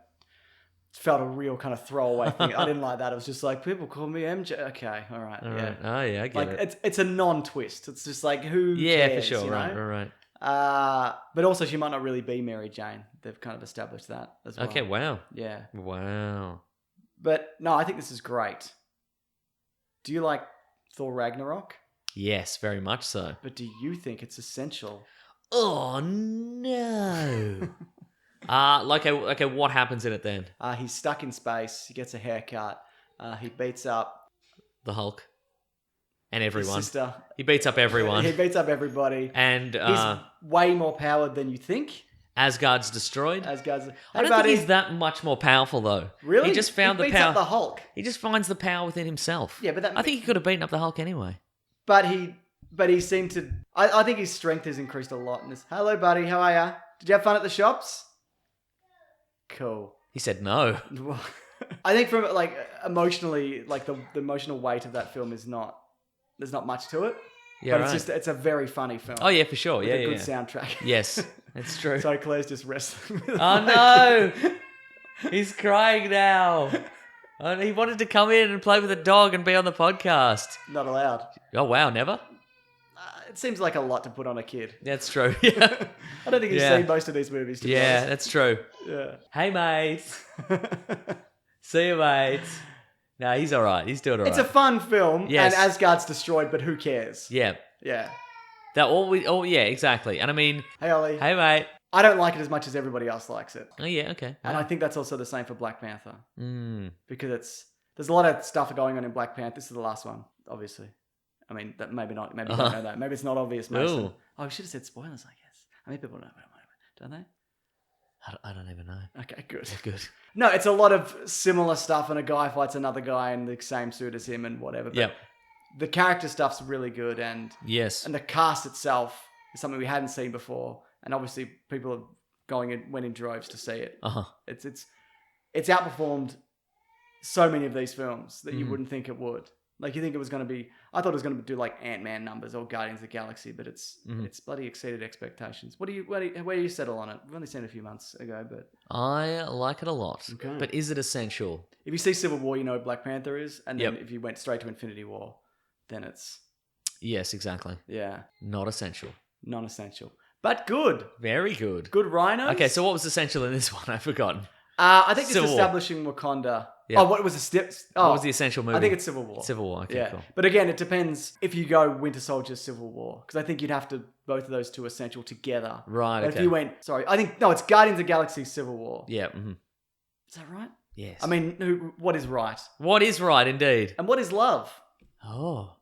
[SPEAKER 1] felt a real kind of throwaway thing. I didn't like that. It was just like, people call me MJ. Okay, all right.
[SPEAKER 2] All
[SPEAKER 1] yeah.
[SPEAKER 2] right. Oh, yeah, I get
[SPEAKER 1] Like
[SPEAKER 2] it.
[SPEAKER 1] it's a non-twist. It's just like, who
[SPEAKER 2] Yeah,
[SPEAKER 1] cares,
[SPEAKER 2] for sure.
[SPEAKER 1] you
[SPEAKER 2] Right,
[SPEAKER 1] know?
[SPEAKER 2] right.
[SPEAKER 1] But also she might not really be Mary Jane. They've kind of established that as well.
[SPEAKER 2] Okay, wow.
[SPEAKER 1] Yeah.
[SPEAKER 2] Wow.
[SPEAKER 1] But no, I think this is great. Do you like Thor Ragnarok?
[SPEAKER 2] Yes, very much so.
[SPEAKER 1] But do you think it's essential?
[SPEAKER 2] Oh, no. Okay, what happens in it then?
[SPEAKER 1] He's stuck in space. He gets a haircut. He beats up
[SPEAKER 2] The Hulk. And
[SPEAKER 1] his
[SPEAKER 2] everyone.
[SPEAKER 1] sister.
[SPEAKER 2] He beats up everyone.
[SPEAKER 1] He beats up everybody.
[SPEAKER 2] And
[SPEAKER 1] He's way more powered than you think.
[SPEAKER 2] Asgard's destroyed.
[SPEAKER 1] Asgard's.
[SPEAKER 2] I don't think he's that much more powerful, though.
[SPEAKER 1] Really?
[SPEAKER 2] He just found
[SPEAKER 1] he
[SPEAKER 2] the
[SPEAKER 1] beats
[SPEAKER 2] power.
[SPEAKER 1] up the Hulk.
[SPEAKER 2] He just finds the power within himself.
[SPEAKER 1] Yeah, but that.
[SPEAKER 2] I think he could have beaten up the Hulk anyway.
[SPEAKER 1] But he seemed to. I think his strength has increased a lot in this. Hello, buddy. How are ya? Did you have fun at the shops? Cool.
[SPEAKER 2] He said no.
[SPEAKER 1] I think from like emotionally, like the emotional weight of that film is not. There's not much to it.
[SPEAKER 2] Yeah,
[SPEAKER 1] but
[SPEAKER 2] right.
[SPEAKER 1] it's a very funny film.
[SPEAKER 2] Oh yeah, for sure.
[SPEAKER 1] With
[SPEAKER 2] Yeah,
[SPEAKER 1] a
[SPEAKER 2] yeah.
[SPEAKER 1] good
[SPEAKER 2] yeah.
[SPEAKER 1] soundtrack.
[SPEAKER 2] Yes, that's true.
[SPEAKER 1] So Claire's just wrestling. With
[SPEAKER 2] Oh no, he's crying now. Oh, he wanted to come in and play with a dog and be on the podcast.
[SPEAKER 1] Not allowed.
[SPEAKER 2] Oh wow, never.
[SPEAKER 1] It seems like a lot to put on a kid.
[SPEAKER 2] That's true. Yeah,
[SPEAKER 1] I don't think he's
[SPEAKER 2] Yeah.
[SPEAKER 1] seen most of these movies. To be
[SPEAKER 2] yeah,
[SPEAKER 1] honest.
[SPEAKER 2] that's true.
[SPEAKER 1] Yeah.
[SPEAKER 2] Hey mates, see you mates. No, he's all right. He's doing all
[SPEAKER 1] It's
[SPEAKER 2] right.
[SPEAKER 1] a fun film,
[SPEAKER 2] Yes.
[SPEAKER 1] and Asgard's destroyed, but who cares?
[SPEAKER 2] Yeah,
[SPEAKER 1] Yeah.
[SPEAKER 2] that all we. Oh yeah, exactly. And I mean,
[SPEAKER 1] Hey, Ollie.
[SPEAKER 2] hey mate.
[SPEAKER 1] I don't like it as much as everybody else likes it.
[SPEAKER 2] Oh yeah, okay.
[SPEAKER 1] And I think that's also the same for Black Panther.
[SPEAKER 2] Mm.
[SPEAKER 1] Because there's a lot of stuff going on in Black Panther. This is the last one, obviously. I mean, that maybe not. Maybe you don't know that. Maybe it's not obvious, Mason.
[SPEAKER 2] Ooh.
[SPEAKER 1] Oh, we should have said spoilers, I guess. I mean, people know, don't they?
[SPEAKER 2] I don't even know.
[SPEAKER 1] Okay, good.
[SPEAKER 2] Good.
[SPEAKER 1] No, it's a lot of similar stuff, and a guy fights another guy in the same suit as him and whatever. But
[SPEAKER 2] Yep.
[SPEAKER 1] the character stuff's really good, and
[SPEAKER 2] Yes.
[SPEAKER 1] the cast itself is something we hadn't seen before. And obviously, people went in droves to see it.
[SPEAKER 2] Uh huh.
[SPEAKER 1] It's outperformed so many of these films that you
[SPEAKER 2] Mm.
[SPEAKER 1] wouldn't think it would. Like you think it was going to be, I thought it was going to do like Ant-Man numbers or Guardians of the Galaxy, but it's bloody exceeded expectations. Where do you settle on it? We've only seen it a few months ago, but
[SPEAKER 2] I like it a lot.
[SPEAKER 1] Okay.
[SPEAKER 2] But is it essential?
[SPEAKER 1] if you see Civil War, you know what Black Panther is, and then
[SPEAKER 2] Yep.
[SPEAKER 1] if you went straight to Infinity War, then it's
[SPEAKER 2] Yes, exactly. Not essential.
[SPEAKER 1] non-essential, but good.
[SPEAKER 2] Very good.
[SPEAKER 1] Good rhinos.
[SPEAKER 2] Okay, so what was essential in this one? I've forgotten.
[SPEAKER 1] I think just
[SPEAKER 2] Civil War.
[SPEAKER 1] establishing Wakanda.
[SPEAKER 2] Yeah.
[SPEAKER 1] Oh, what was the steps? Oh,
[SPEAKER 2] What was the essential movie?
[SPEAKER 1] I think it's Civil War.
[SPEAKER 2] Civil War. Okay,
[SPEAKER 1] Yeah,
[SPEAKER 2] cool.
[SPEAKER 1] but again, it depends if you go Winter Soldier, Civil War, because I think you'd have to both of those two essential together.
[SPEAKER 2] Right,
[SPEAKER 1] But
[SPEAKER 2] okay.
[SPEAKER 1] if you went, I think no, it's Guardians of the Galaxy, Civil War.
[SPEAKER 2] Yeah. Mm-hmm.
[SPEAKER 1] Is that right?
[SPEAKER 2] Yes.
[SPEAKER 1] I mean, what is right
[SPEAKER 2] what is right, indeed?
[SPEAKER 1] and what is love?
[SPEAKER 2] Oh,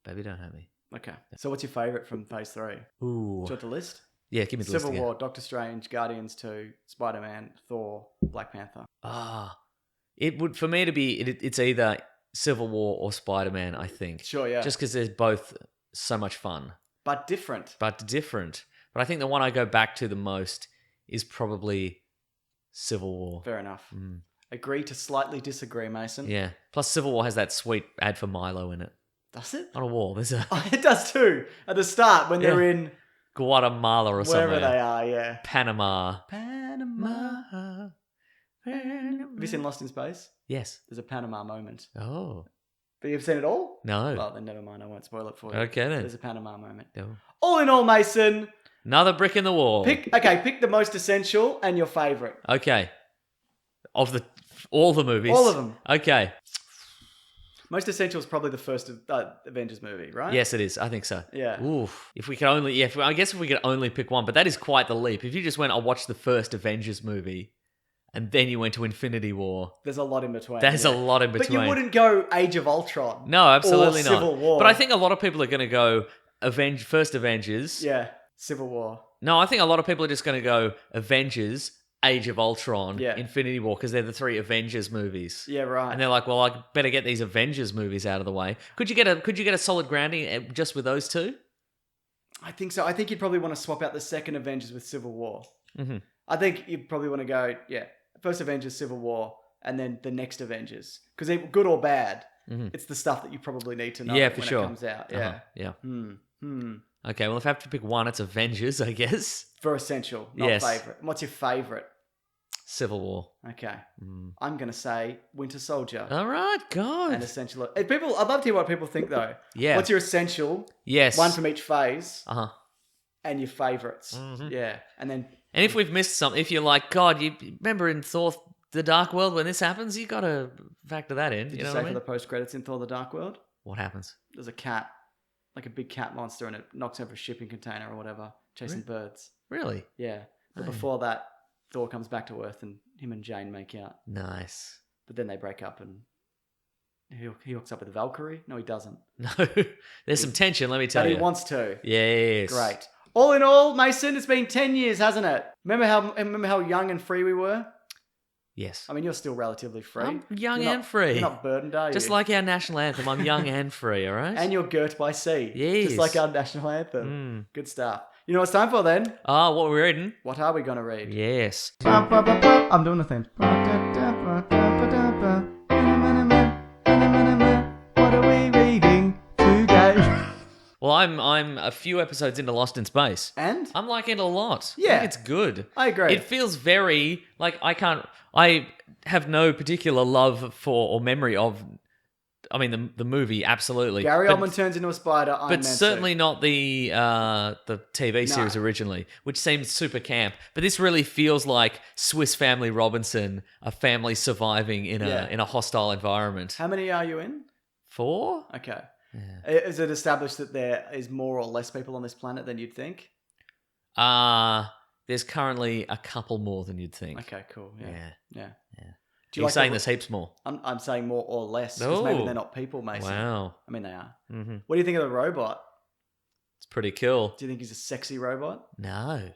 [SPEAKER 2] baby, don't hurt me.
[SPEAKER 1] Okay, so what's your favorite from Phase 3?
[SPEAKER 2] Ooh.
[SPEAKER 1] Do you want the list?
[SPEAKER 2] Yeah, give me the list
[SPEAKER 1] Civil
[SPEAKER 2] again.
[SPEAKER 1] War, Doctor Strange, Guardians 2, Spider-Man, Thor, Black Panther.
[SPEAKER 2] It would, for me to be, it's either Civil War or Spider-Man, I think.
[SPEAKER 1] Sure, yeah,
[SPEAKER 2] Just because they're both so much fun,
[SPEAKER 1] but different.
[SPEAKER 2] but different. But I think the one I go back to the most is probably Civil War.
[SPEAKER 1] Fair enough.
[SPEAKER 2] Mm.
[SPEAKER 1] Agree to slightly disagree, Mason.
[SPEAKER 2] Yeah. Plus, Civil War has that sweet ad for Milo in it.
[SPEAKER 1] Does it?
[SPEAKER 2] On a wall. There's a
[SPEAKER 1] Oh, it does too. At the start when they're in
[SPEAKER 2] Guatemala or
[SPEAKER 1] wherever
[SPEAKER 2] somewhere.
[SPEAKER 1] they are, yeah.
[SPEAKER 2] Panama.
[SPEAKER 1] Panama. Have you seen Lost in Space?
[SPEAKER 2] Yes.
[SPEAKER 1] There's a Panama moment.
[SPEAKER 2] Oh.
[SPEAKER 1] But you've seen it all?
[SPEAKER 2] No.
[SPEAKER 1] Well, then never mind. I won't spoil it for you.
[SPEAKER 2] Okay, then.
[SPEAKER 1] There's a Panama moment.
[SPEAKER 2] No.
[SPEAKER 1] All in all, Mason,
[SPEAKER 2] Another brick in the wall.
[SPEAKER 1] pick the most essential and your favourite.
[SPEAKER 2] Okay. Of all the movies.
[SPEAKER 1] All of them.
[SPEAKER 2] Okay.
[SPEAKER 1] Most essential is probably the first Avengers movie, right?
[SPEAKER 2] Yes, it is. I think so.
[SPEAKER 1] Yeah.
[SPEAKER 2] Oof. If we could only, I guess if we could only pick one, but that is quite the leap. If you just went, I'll watch the first Avengers movie, and then you went to Infinity War,
[SPEAKER 1] There's a lot in between.
[SPEAKER 2] there's a lot in
[SPEAKER 1] But
[SPEAKER 2] between.
[SPEAKER 1] you wouldn't go Age of Ultron.
[SPEAKER 2] No, absolutely
[SPEAKER 1] or
[SPEAKER 2] not.
[SPEAKER 1] Civil War.
[SPEAKER 2] But I think a lot of people are going to go first Avengers.
[SPEAKER 1] Yeah, Civil War.
[SPEAKER 2] No, I think a lot of people are just going to go Avengers, Age of Ultron,
[SPEAKER 1] Yeah.
[SPEAKER 2] Infinity War, because they're the three Avengers movies.
[SPEAKER 1] Yeah, right.
[SPEAKER 2] And they're like, well, I better get these Avengers movies out of the way. Could you get a solid grounding just with those two?
[SPEAKER 1] I think so. I think you'd probably want to swap out the second Avengers with Civil War.
[SPEAKER 2] Mm-hmm.
[SPEAKER 1] I think you'd probably want to go, first Avengers, Civil War, and then the next Avengers. Because good or bad, It's the stuff that you probably need to know
[SPEAKER 2] Yeah,
[SPEAKER 1] when
[SPEAKER 2] for
[SPEAKER 1] it
[SPEAKER 2] sure.
[SPEAKER 1] comes out. Yeah.
[SPEAKER 2] Yeah.
[SPEAKER 1] Hmm.
[SPEAKER 2] Okay, well, if I have to pick one, it's Avengers, I guess.
[SPEAKER 1] For essential, not
[SPEAKER 2] Yes.
[SPEAKER 1] favourite. What's your favourite?
[SPEAKER 2] Civil War.
[SPEAKER 1] Okay. I'm going to say Winter Soldier.
[SPEAKER 2] All right, God.
[SPEAKER 1] And essential. I'd love to hear what people think, though.
[SPEAKER 2] Yeah.
[SPEAKER 1] What's your essential?
[SPEAKER 2] Yes.
[SPEAKER 1] One from each phase.
[SPEAKER 2] Uh-huh.
[SPEAKER 1] And your favourites.
[SPEAKER 2] Mm-hmm.
[SPEAKER 1] Yeah. And then...
[SPEAKER 2] And if we've missed something, if you're like, God, you remember in Thor The Dark World when this happens, you got to factor that in.
[SPEAKER 1] Did
[SPEAKER 2] you know
[SPEAKER 1] say
[SPEAKER 2] what I
[SPEAKER 1] for
[SPEAKER 2] mean?
[SPEAKER 1] the post-credits in Thor the Dark World?
[SPEAKER 2] What happens?
[SPEAKER 1] There's a cat, like a big cat monster, and it knocks over a shipping container or whatever, chasing birds.
[SPEAKER 2] Really?
[SPEAKER 1] Yeah. But
[SPEAKER 2] Oh.
[SPEAKER 1] before that, Thor comes back to Earth and him and Jane make out.
[SPEAKER 2] Nice.
[SPEAKER 1] But then they break up and he hooks up with Valkyrie. No, he doesn't.
[SPEAKER 2] No, there's some tension, let me tell
[SPEAKER 1] But
[SPEAKER 2] you.
[SPEAKER 1] he wants to.
[SPEAKER 2] Yes.
[SPEAKER 1] Great. All in all, Mason, it's been 10 years, hasn't it? Remember how young and free we were?
[SPEAKER 2] Yes.
[SPEAKER 1] I mean, you're still relatively free.
[SPEAKER 2] I'm young
[SPEAKER 1] You're
[SPEAKER 2] and free.
[SPEAKER 1] You're not burdened, are you?
[SPEAKER 2] Just like our national anthem, I'm young and free, all right?
[SPEAKER 1] And you're girt by sea.
[SPEAKER 2] Yes.
[SPEAKER 1] Just like our national anthem. Good stuff. You know what it's time for then?
[SPEAKER 2] Ah, what we're reading?
[SPEAKER 1] What are we going to read?
[SPEAKER 2] Yes.
[SPEAKER 1] I'm doing the thing. What are we reading today?
[SPEAKER 2] Well, I'm a few episodes into Lost in Space.
[SPEAKER 1] And?
[SPEAKER 2] I'm liking it a lot.
[SPEAKER 1] Yeah.
[SPEAKER 2] I think it's good.
[SPEAKER 1] I agree.
[SPEAKER 2] It feels very, like, I have no particular love for or memory of, I mean, the movie, absolutely.
[SPEAKER 1] Gary
[SPEAKER 2] But-
[SPEAKER 1] Oldman turns into a spider. Iron
[SPEAKER 2] But
[SPEAKER 1] Man
[SPEAKER 2] certainly
[SPEAKER 1] suit.
[SPEAKER 2] not the TV series originally, which seems super camp. But this really feels like Swiss Family Robinson, a family surviving in a hostile environment.
[SPEAKER 1] How many are you in?
[SPEAKER 2] 4?
[SPEAKER 1] Okay. Is it established that there is more or less people on this planet than you'd think?
[SPEAKER 2] There's currently a couple more than you'd think.
[SPEAKER 1] Okay, cool. Yeah.
[SPEAKER 2] Yeah.
[SPEAKER 1] Do
[SPEAKER 2] You're
[SPEAKER 1] like
[SPEAKER 2] saying
[SPEAKER 1] the-
[SPEAKER 2] there's heaps more.
[SPEAKER 1] I'm saying more or less because maybe
[SPEAKER 2] Oh.
[SPEAKER 1] they're not people, Mason.
[SPEAKER 2] Wow.
[SPEAKER 1] I mean, they are.
[SPEAKER 2] Mm-hmm.
[SPEAKER 1] What do you think of the robot?
[SPEAKER 2] It's pretty cool.
[SPEAKER 1] Do you think he's a sexy robot?
[SPEAKER 2] No.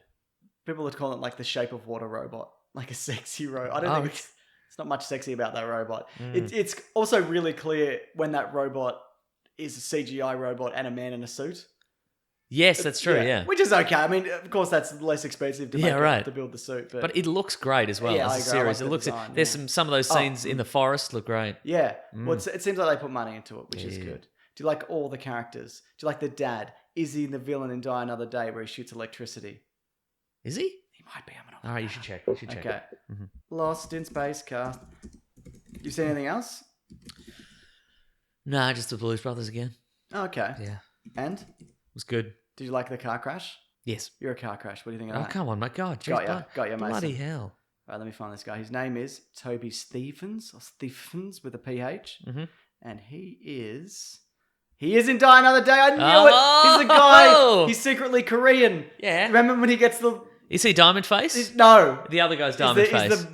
[SPEAKER 1] People would call it like the Shape of Water robot, like a sexy robot. I don't think it's not much sexy about that robot. It's also really clear when that robot is a CGI robot and a man in a suit.
[SPEAKER 2] Yes, that's true, yeah.
[SPEAKER 1] Which is okay. I mean, of course, that's less expensive to to build the suit. But
[SPEAKER 2] But it looks great as well
[SPEAKER 1] Yeah, I
[SPEAKER 2] as a
[SPEAKER 1] agree. I
[SPEAKER 2] series.
[SPEAKER 1] like
[SPEAKER 2] It
[SPEAKER 1] the
[SPEAKER 2] looks
[SPEAKER 1] design,
[SPEAKER 2] there's
[SPEAKER 1] yeah.
[SPEAKER 2] some of those scenes in the forest look great.
[SPEAKER 1] yeah, well, it seems like they put money into it, which is
[SPEAKER 2] Yeah.
[SPEAKER 1] good. Do you like all the characters? Do you like the dad? Is he the villain in Die Another Day where he shoots electricity?
[SPEAKER 2] Is he?
[SPEAKER 1] He might be. I'm not.
[SPEAKER 2] All right, you should check. You should check.
[SPEAKER 1] Okay. Lost in Space cast. You seen anything else?
[SPEAKER 2] Nah, just the Blues Brothers again.
[SPEAKER 1] Oh, okay.
[SPEAKER 2] Yeah,
[SPEAKER 1] And
[SPEAKER 2] it was good.
[SPEAKER 1] did you like the car crash?
[SPEAKER 2] Yes.
[SPEAKER 1] You're a car crash. What do you think of
[SPEAKER 2] Oh,
[SPEAKER 1] that?
[SPEAKER 2] come on, my God. Jeez,
[SPEAKER 1] Got ya, Mason.
[SPEAKER 2] bloody hell.
[SPEAKER 1] All right, let me find this guy. His name is Toby Stephens, or Stephens with a PH.
[SPEAKER 2] Mm-hmm.
[SPEAKER 1] And he is in Die Another Day. I knew
[SPEAKER 2] Oh!
[SPEAKER 1] it. He's the guy. He's secretly Korean.
[SPEAKER 2] Yeah.
[SPEAKER 1] Remember when he gets the...
[SPEAKER 2] Is he Diamond Face?
[SPEAKER 1] No.
[SPEAKER 2] The other guy's Diamond Face.
[SPEAKER 1] He's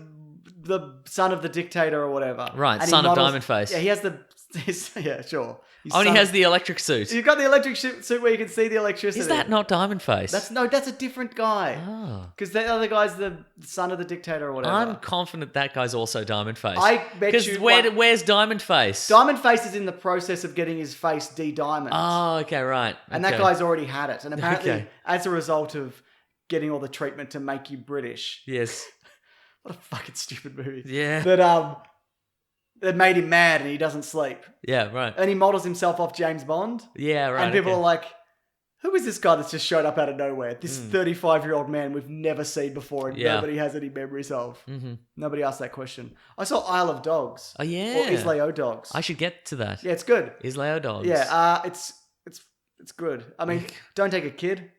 [SPEAKER 1] the son of the dictator or whatever.
[SPEAKER 2] Right,
[SPEAKER 1] And he
[SPEAKER 2] son of
[SPEAKER 1] models-
[SPEAKER 2] Diamond Face.
[SPEAKER 1] Yeah, he has yeah, sure. He's
[SPEAKER 2] Oh, and he
[SPEAKER 1] son
[SPEAKER 2] has
[SPEAKER 1] of-
[SPEAKER 2] the electric suit.
[SPEAKER 1] You've got the electric suit where you can see the electricity.
[SPEAKER 2] Is that not Diamond Face?
[SPEAKER 1] That's a different guy.
[SPEAKER 2] Oh.
[SPEAKER 1] Because the other guy's the son of the dictator or whatever.
[SPEAKER 2] I'm confident that guy's also Diamond Face.
[SPEAKER 1] I bet you-
[SPEAKER 2] where's Diamond Face?
[SPEAKER 1] Diamond Face is in the process of getting his face de-diamond.
[SPEAKER 2] Oh, okay, right.
[SPEAKER 1] And
[SPEAKER 2] okay.
[SPEAKER 1] that guy's already had it. And apparently,
[SPEAKER 2] Okay.
[SPEAKER 1] as a result of getting all the treatment to make you British.
[SPEAKER 2] Yes.
[SPEAKER 1] What a fucking stupid movie.
[SPEAKER 2] Yeah.
[SPEAKER 1] That made him mad and he doesn't sleep.
[SPEAKER 2] Yeah, right.
[SPEAKER 1] And he models himself off James Bond.
[SPEAKER 2] Yeah, right.
[SPEAKER 1] And people
[SPEAKER 2] okay.
[SPEAKER 1] are like, who is this guy that's just showed up out of nowhere? This 35-year-old man we've never seen before and
[SPEAKER 2] Yeah.
[SPEAKER 1] nobody has any memories of.
[SPEAKER 2] Mm-hmm.
[SPEAKER 1] Nobody asked that question. I saw Isle of Dogs.
[SPEAKER 2] Oh, yeah.
[SPEAKER 1] Or Islay Dogs.
[SPEAKER 2] I should get to that.
[SPEAKER 1] Yeah, it's good.
[SPEAKER 2] Islay Dogs.
[SPEAKER 1] Yeah, it's good. I mean, don't take a kid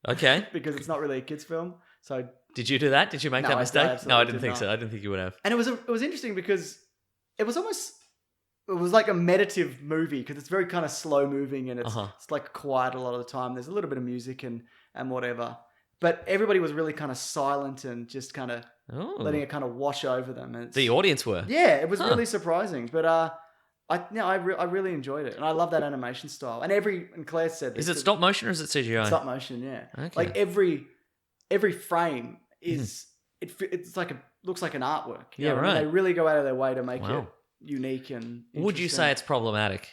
[SPEAKER 2] Okay.
[SPEAKER 1] because it's not really a kid's film. So,
[SPEAKER 2] Did you do that? Did you make
[SPEAKER 1] No,
[SPEAKER 2] that
[SPEAKER 1] I
[SPEAKER 2] mistake?
[SPEAKER 1] absolutely
[SPEAKER 2] No, I didn't
[SPEAKER 1] did
[SPEAKER 2] think
[SPEAKER 1] not.
[SPEAKER 2] so. I didn't think you would have.
[SPEAKER 1] and it was interesting because it was like a meditative movie because it's very kind of slow moving and it's like quiet a lot of the time. There's a little bit of music and whatever, but everybody was really kind of silent and just kind of
[SPEAKER 2] Oh.
[SPEAKER 1] letting it kind of wash over them. And
[SPEAKER 2] The audience were.
[SPEAKER 1] yeah, it was really surprising. But I really enjoyed it, and I love that animation style. And Claire said this.
[SPEAKER 2] Is it stop motion or is it CGI?
[SPEAKER 1] Stop motion, yeah.
[SPEAKER 2] Okay.
[SPEAKER 1] Like every frame is it's like looks like an artwork. You
[SPEAKER 2] Yeah,
[SPEAKER 1] know what I mean?
[SPEAKER 2] right.
[SPEAKER 1] They really go out of their way to make it
[SPEAKER 2] Wow.
[SPEAKER 1] unique and.
[SPEAKER 2] Would you
[SPEAKER 1] interesting.
[SPEAKER 2] say it's problematic?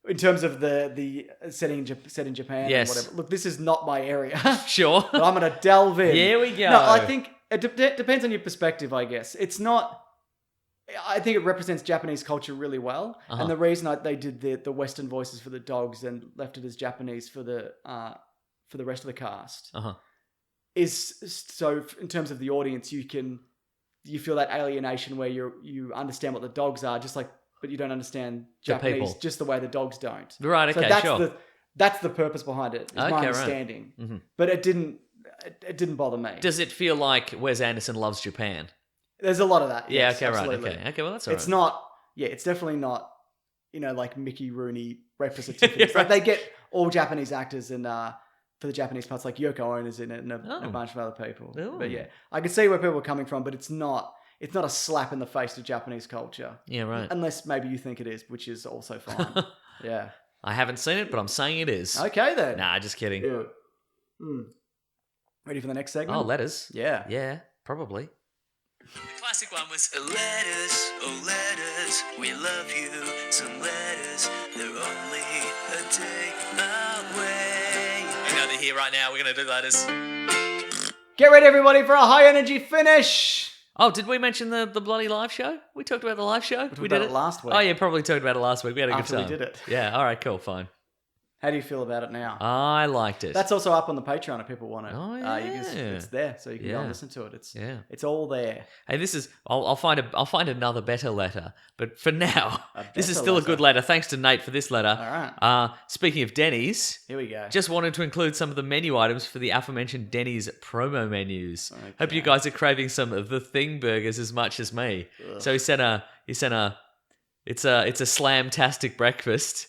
[SPEAKER 1] In terms of the setting set in Japan
[SPEAKER 2] Yes.
[SPEAKER 1] and whatever? Look, this is not my area,
[SPEAKER 2] Sure.
[SPEAKER 1] but I'm going to delve in.
[SPEAKER 2] Here we go.
[SPEAKER 1] No, I think it depends on your perspective. I guess it's not. I think it represents Japanese culture really well.
[SPEAKER 2] Uh-huh.
[SPEAKER 1] And the reason they did the Western voices for the dogs and left it as Japanese for the rest of the cast is so in terms of the audience, you feel that alienation where you understand what the dogs are, but you don't understand Japanese
[SPEAKER 2] people.
[SPEAKER 1] just the way the dogs don't.
[SPEAKER 2] Right, okay,
[SPEAKER 1] so
[SPEAKER 2] sure.
[SPEAKER 1] That's the purpose behind it, is my
[SPEAKER 2] right.
[SPEAKER 1] understanding.
[SPEAKER 2] Mm-hmm.
[SPEAKER 1] But it didn't bother me.
[SPEAKER 2] Does it feel like Wes Anderson loves Japan?
[SPEAKER 1] There's a lot of that.
[SPEAKER 2] Yeah,
[SPEAKER 1] yes,
[SPEAKER 2] okay,
[SPEAKER 1] absolutely.
[SPEAKER 2] right. Okay, well, that's all right.
[SPEAKER 1] It's not, it's definitely not, like Mickey Rooney representative. Like they get all Japanese actors and for the Japanese parts, like Yoko Ono's in it and a bunch of other people.
[SPEAKER 2] Oh.
[SPEAKER 1] But yeah, I can see where people are coming from, but it's not a slap in the face to Japanese culture.
[SPEAKER 2] Yeah, right.
[SPEAKER 1] Unless maybe you think it is, which is also fine. Yeah.
[SPEAKER 2] I haven't seen it, but I'm saying it is.
[SPEAKER 1] Okay then.
[SPEAKER 2] Nah, just kidding.
[SPEAKER 1] Yeah. Ready for the next segment?
[SPEAKER 2] Oh, letters.
[SPEAKER 1] Yeah.
[SPEAKER 2] Yeah, probably.
[SPEAKER 3] The classic one was letters, oh letters, we love you. Some letters, they're only a day away. You know they're here right now. We're gonna do letters.
[SPEAKER 1] Get ready, everybody, for a high energy finish.
[SPEAKER 2] Oh, did we mention the bloody live show? We talked about the live show?
[SPEAKER 1] We did it last week.
[SPEAKER 2] Oh, yeah, probably talked about it last week. We had a
[SPEAKER 1] After
[SPEAKER 2] good
[SPEAKER 1] we
[SPEAKER 2] time.
[SPEAKER 1] did it.
[SPEAKER 2] Yeah, all right, cool, fine.
[SPEAKER 1] How do you feel about it now?
[SPEAKER 2] I liked it.
[SPEAKER 1] That's also up on the Patreon if people want it.
[SPEAKER 2] Oh, yeah.
[SPEAKER 1] It's there, so you can go and listen to it. It's all there.
[SPEAKER 2] Hey, this is. I'll find another better letter, but for now, this is
[SPEAKER 1] better
[SPEAKER 2] still a
[SPEAKER 1] letter.
[SPEAKER 2] good letter. Thanks to Nate for this letter.
[SPEAKER 1] All right.
[SPEAKER 2] Speaking of Denny's,
[SPEAKER 1] Here we go.
[SPEAKER 2] just wanted to include some of the menu items for the aforementioned Denny's promo menus. Hope you guys are craving some of the Thing burgers as much as me.
[SPEAKER 1] Ugh.
[SPEAKER 2] So it's a slam-tastic breakfast.